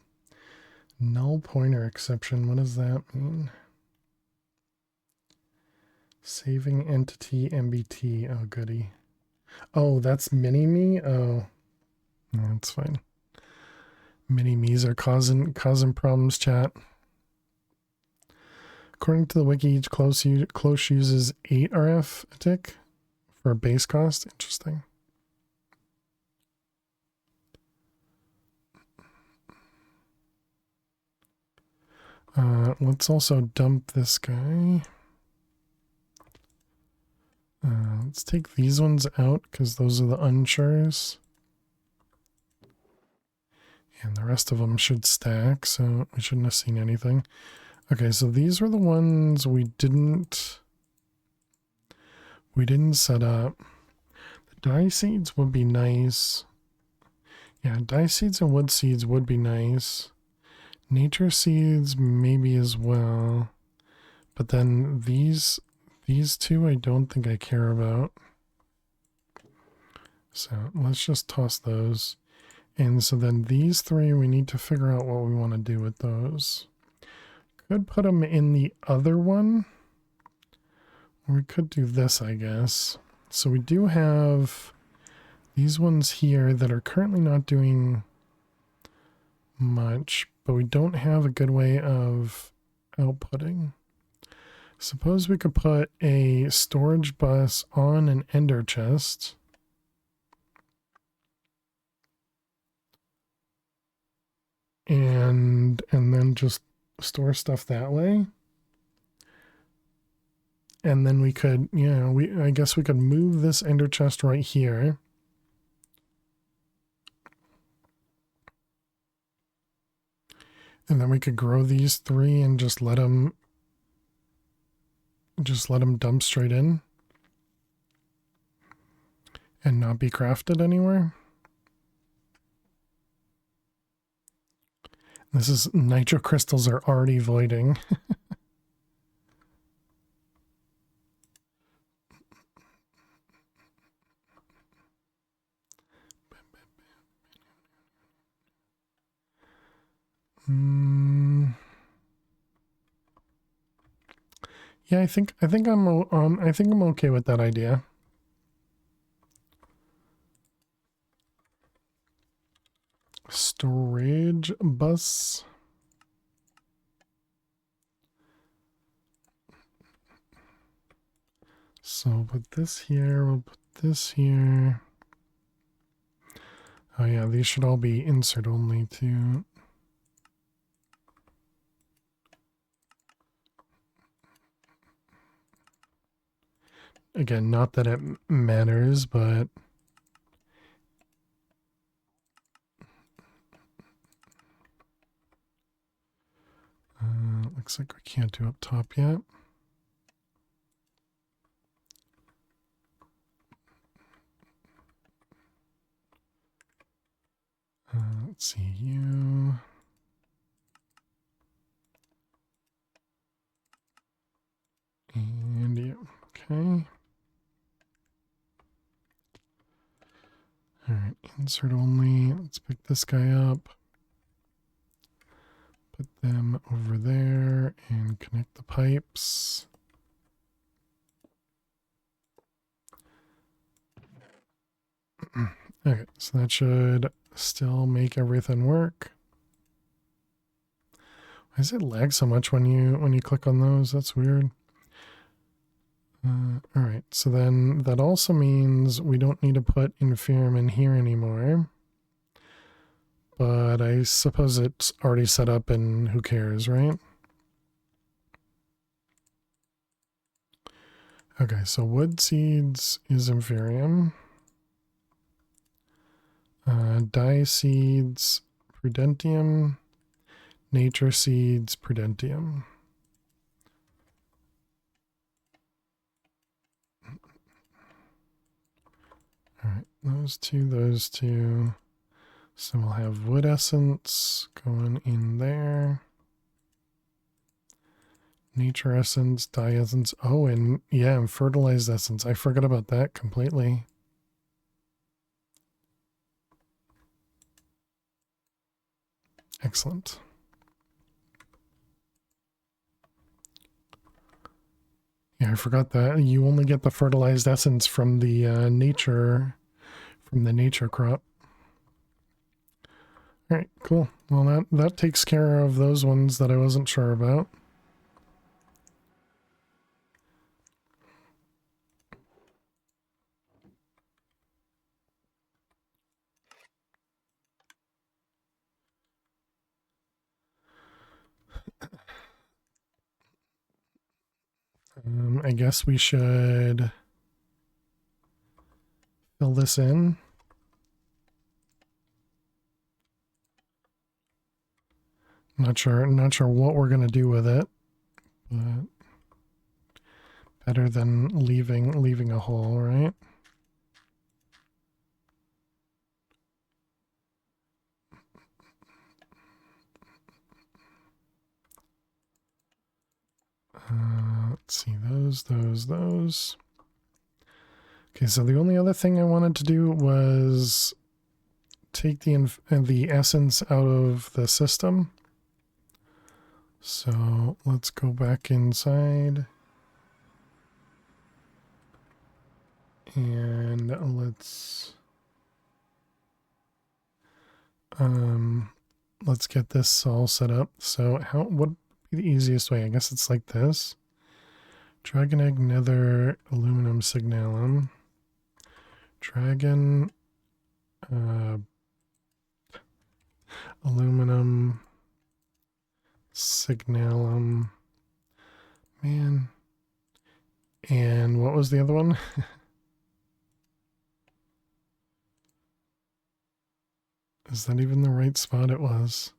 Null pointer exception, what does that mean? Saving entity MBT, oh goody. Oh, that's mini-me? Oh, no, that's fine. Mini-me's are causing problems, chat. According to the wiki, each close uses 8 RF a tick for a base cost. Interesting. Let's also dump this guy. Let's take these ones out because those are the unsures. And the rest of them should stack, so we shouldn't have seen anything. Okay, so these were the ones we didn't set up. The dye seeds would be nice. Yeah, dye seeds and wood seeds would be nice. Nature seeds maybe as well. But then these two I don't think I care about. So let's just toss those. And so then these three, we need to figure out what we want to do with those. Could put them in the other one. Or we could do this, I guess. So we do have these ones here that are currently not doing much, but we don't have a good way of outputting. Suppose we could put a storage bus on an ender chest. And then just store stuff that way. And then we could, I guess we could move this ender chest right here. And then we could grow these three and just let them dump straight in and not be crafted anywhere. This is nitro crystals are already voiding. Yeah, I think I'm okay with that idea. Storage bus. So we'll put this here, we'll put this here. Oh yeah, these should all be insert only too. Again, not that it matters, but looks like we can't do up top yet. Let's see you. And you. Okay. All right, Insert only. Let's pick this guy up. Put them over there and connect the pipes. Okay, so that should still make everything work. Why does it lag so much when you click on those? That's weird. All right, so then that also means we don't need to put Inferium in here anymore. But I suppose it's already set up and who cares, right? Okay, so wood seeds is Inferium. Dye seeds, Prudentium. Nature seeds, Prudentium. All right, those two. So we'll have wood essence going in there. Nature essence, dye essence. Oh, and yeah, and fertilized essence. I forgot about that completely. Excellent. Yeah, I forgot that. You only get the fertilized essence from the nature crop. All right, cool. Well, that takes care of those ones that I wasn't sure about. I guess we should fill this in. Not sure what we're gonna do with it, but better than leaving a hole, right? Let's see, those. Okay, so the only other thing I wanted to do was take the essence out of the system. So let's go back inside. And let's get this all set up. So what would be the easiest way? I guess it's like this. Dragon egg, nether, aluminum, signalum. Dragon, aluminum, signalum. Man. And what was the other one? Is that even the right spot? It was.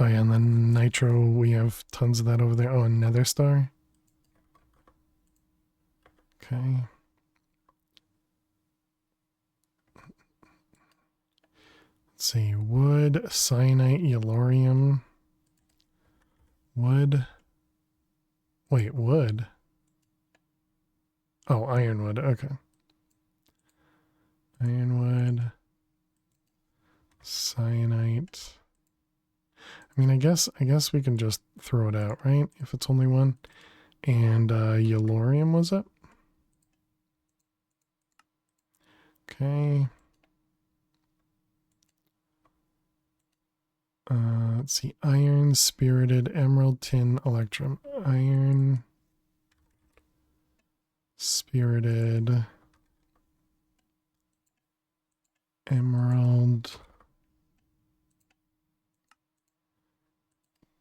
Oh yeah, and then nitro, we have tons of that over there. Oh, and nether star. Okay. Let's see, wood, cyanite, yellorium. Wood. Wait, wood? Oh, ironwood, okay. Ironwood. Cyanite. I mean, I guess we can just throw it out, right? If it's only one. And yellorium, was it? Okay. Let's see. Iron, spirited, emerald, tin, electrum. Iron, spirited, emerald,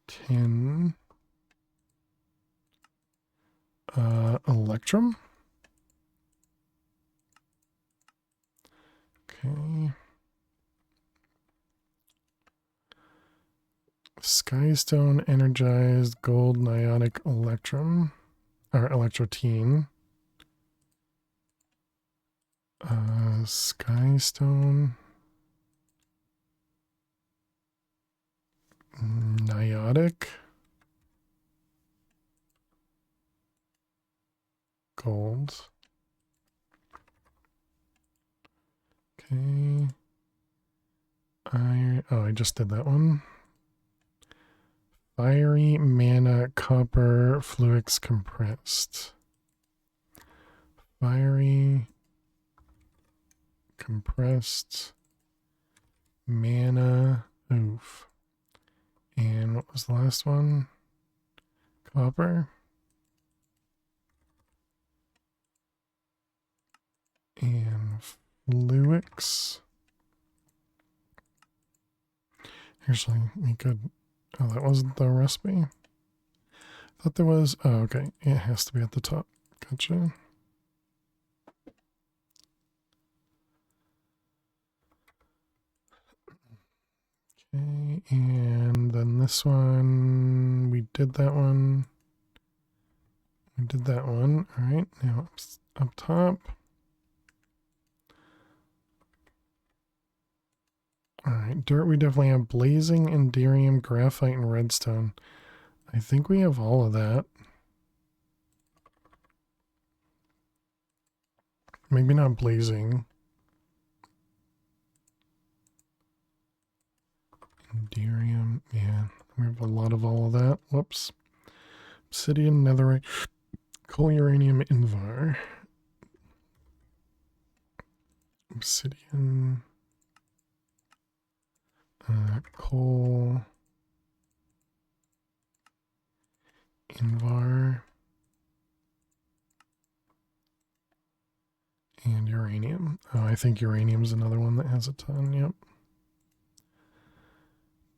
tin, electrum. Okay. Skystone, energized, gold, niotic, electrum, or electrotine. Skystone, niotic, gold. Okay. I just did that one. Fiery mana copper fluix compressed. Fiery compressed mana. Oof. And what was the last one? Copper. And fluix. Actually, we could. Oh, that wasn't the recipe. I thought there was. Oh, okay. It has to be at the top. Gotcha. Okay, and then this one, we did that one. We did that one. All right, now up top. All right, dirt, we definitely have blazing, enderium, graphite, and redstone. I think we have all of that. Maybe not blazing. Enderium, yeah, we have a lot of all of that. Whoops. Obsidian, netherite, coal, uranium, invar. Obsidian, coal, invar, and uranium. Oh, I think uranium is another one that has a ton, yep.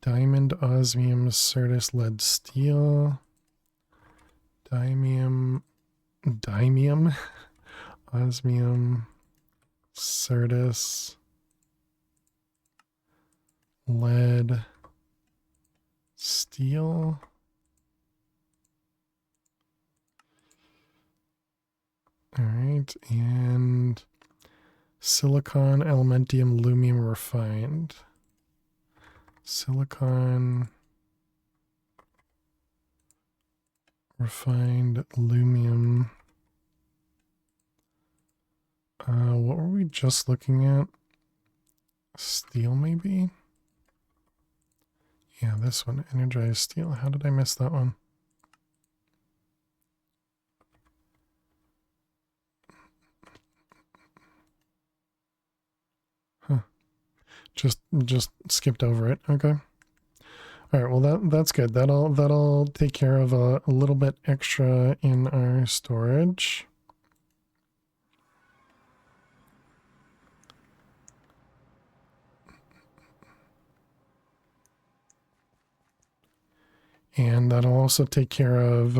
Diamond, osmium, certus, lead, steel, dymium, osmium, certus, lead, steel. All right, and silicon, elementium, lumium refined. Silicon, refined, lumium. What were we just looking at? Steel, maybe? Yeah, this one, energized steel. How did I miss that one? Huh. Just skipped over it. Okay. All right. Well, that's good. That'll take care of a little bit extra in our storage. And that'll also take care of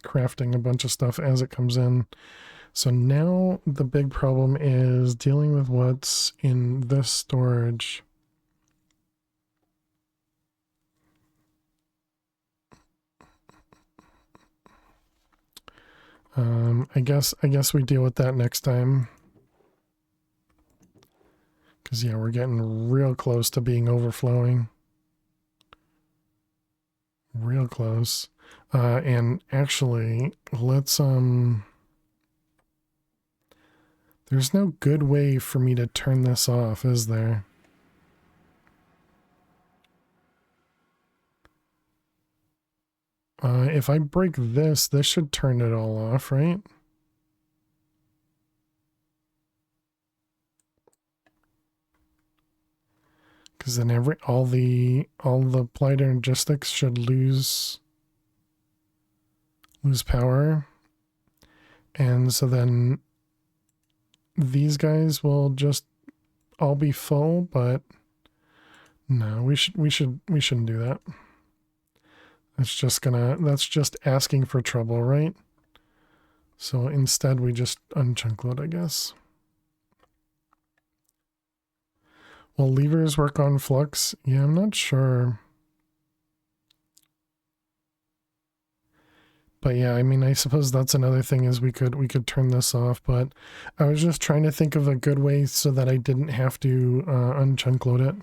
crafting a bunch of stuff as it comes in. So now the big problem is dealing with what's in this storage. I guess we deal with that next time. Because yeah, we're getting real close to being overflowing. Real close. And actually, let's there's no good way for me to turn this off, is there? If I break this should turn it all off, right? Because then all the applied energistics should lose power. And so then these guys will just all be full, but no, we shouldn't do that. That's just asking for trouble, right? So instead we just unchunk load, I guess. Will levers work on flux? Yeah, I'm not sure. But yeah, I mean, I suppose that's another thing is we could turn this off, but I was just trying to think of a good way so that I didn't have to unchunk load it.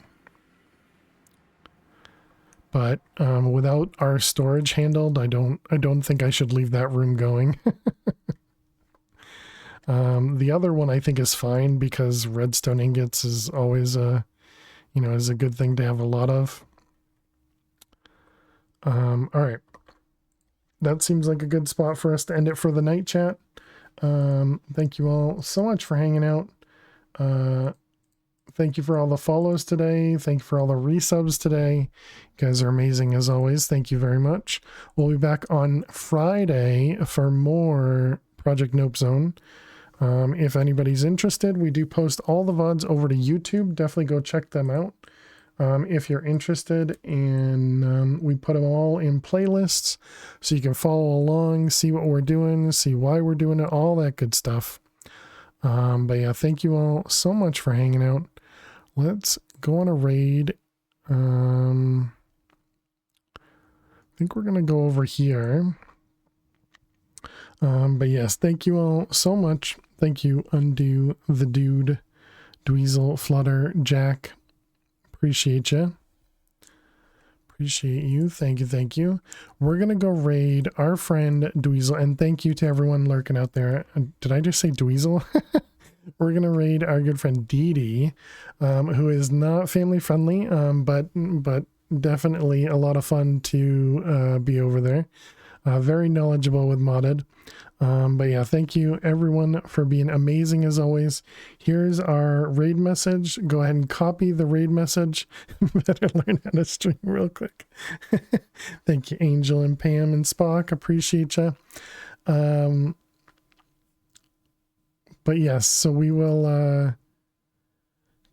But without our storage handled, I don't think I should leave that room going. The other one I think is fine because redstone ingots is always a you know, is a good thing to have a lot of. All right. That seems like a good spot for us to end it for the night chat. Thank you all so much for hanging out. Thank you for all the follows today. Thank you for all the resubs today. You guys are amazing as always. Thank you very much. We'll be back on Friday for more Project Nope Zone. If anybody's interested, we do post all the VODs over to YouTube. Definitely go check them out. If you're interested, and we put them all in playlists so you can follow along, see what we're doing, see why we're doing it, all that good stuff. But yeah, thank you all so much for hanging out. Let's go on a raid. I think we're gonna go over here. But yes, thank you all so much. Thank you, Undo, the Dude, Dweezil, Flutter, Jack. Appreciate you. Appreciate you. Thank you. Thank you. We're going to go raid our friend Dweezil. And thank you to everyone lurking out there. Did I just say Dweezil? We're going to raid our good friend Dee Dee, who is not family friendly, but definitely a lot of fun to be over there. Very knowledgeable with modded. But yeah, thank you everyone for being amazing as always. Here's our raid message. Go ahead and copy the raid message. Better learn how to stream real quick. Thank you, Angel and Pam and Spock. Appreciate you. But yes, so we will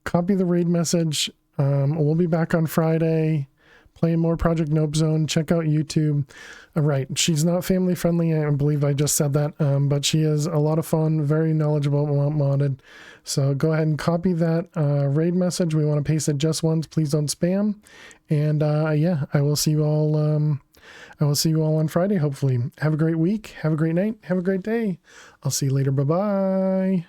copy the raid message. We'll be back on Friday playing more Project Nope Zone. Check out YouTube. Right, she's not family friendly. I believe I just said that, but she is a lot of fun, very knowledgeable about modded. So go ahead and copy that raid message. We want to paste it just once. Please don't spam. And yeah, I will see you all. I will see you all on Friday. Hopefully, have a great week. Have a great night. Have a great day. I'll see you later. Bye bye.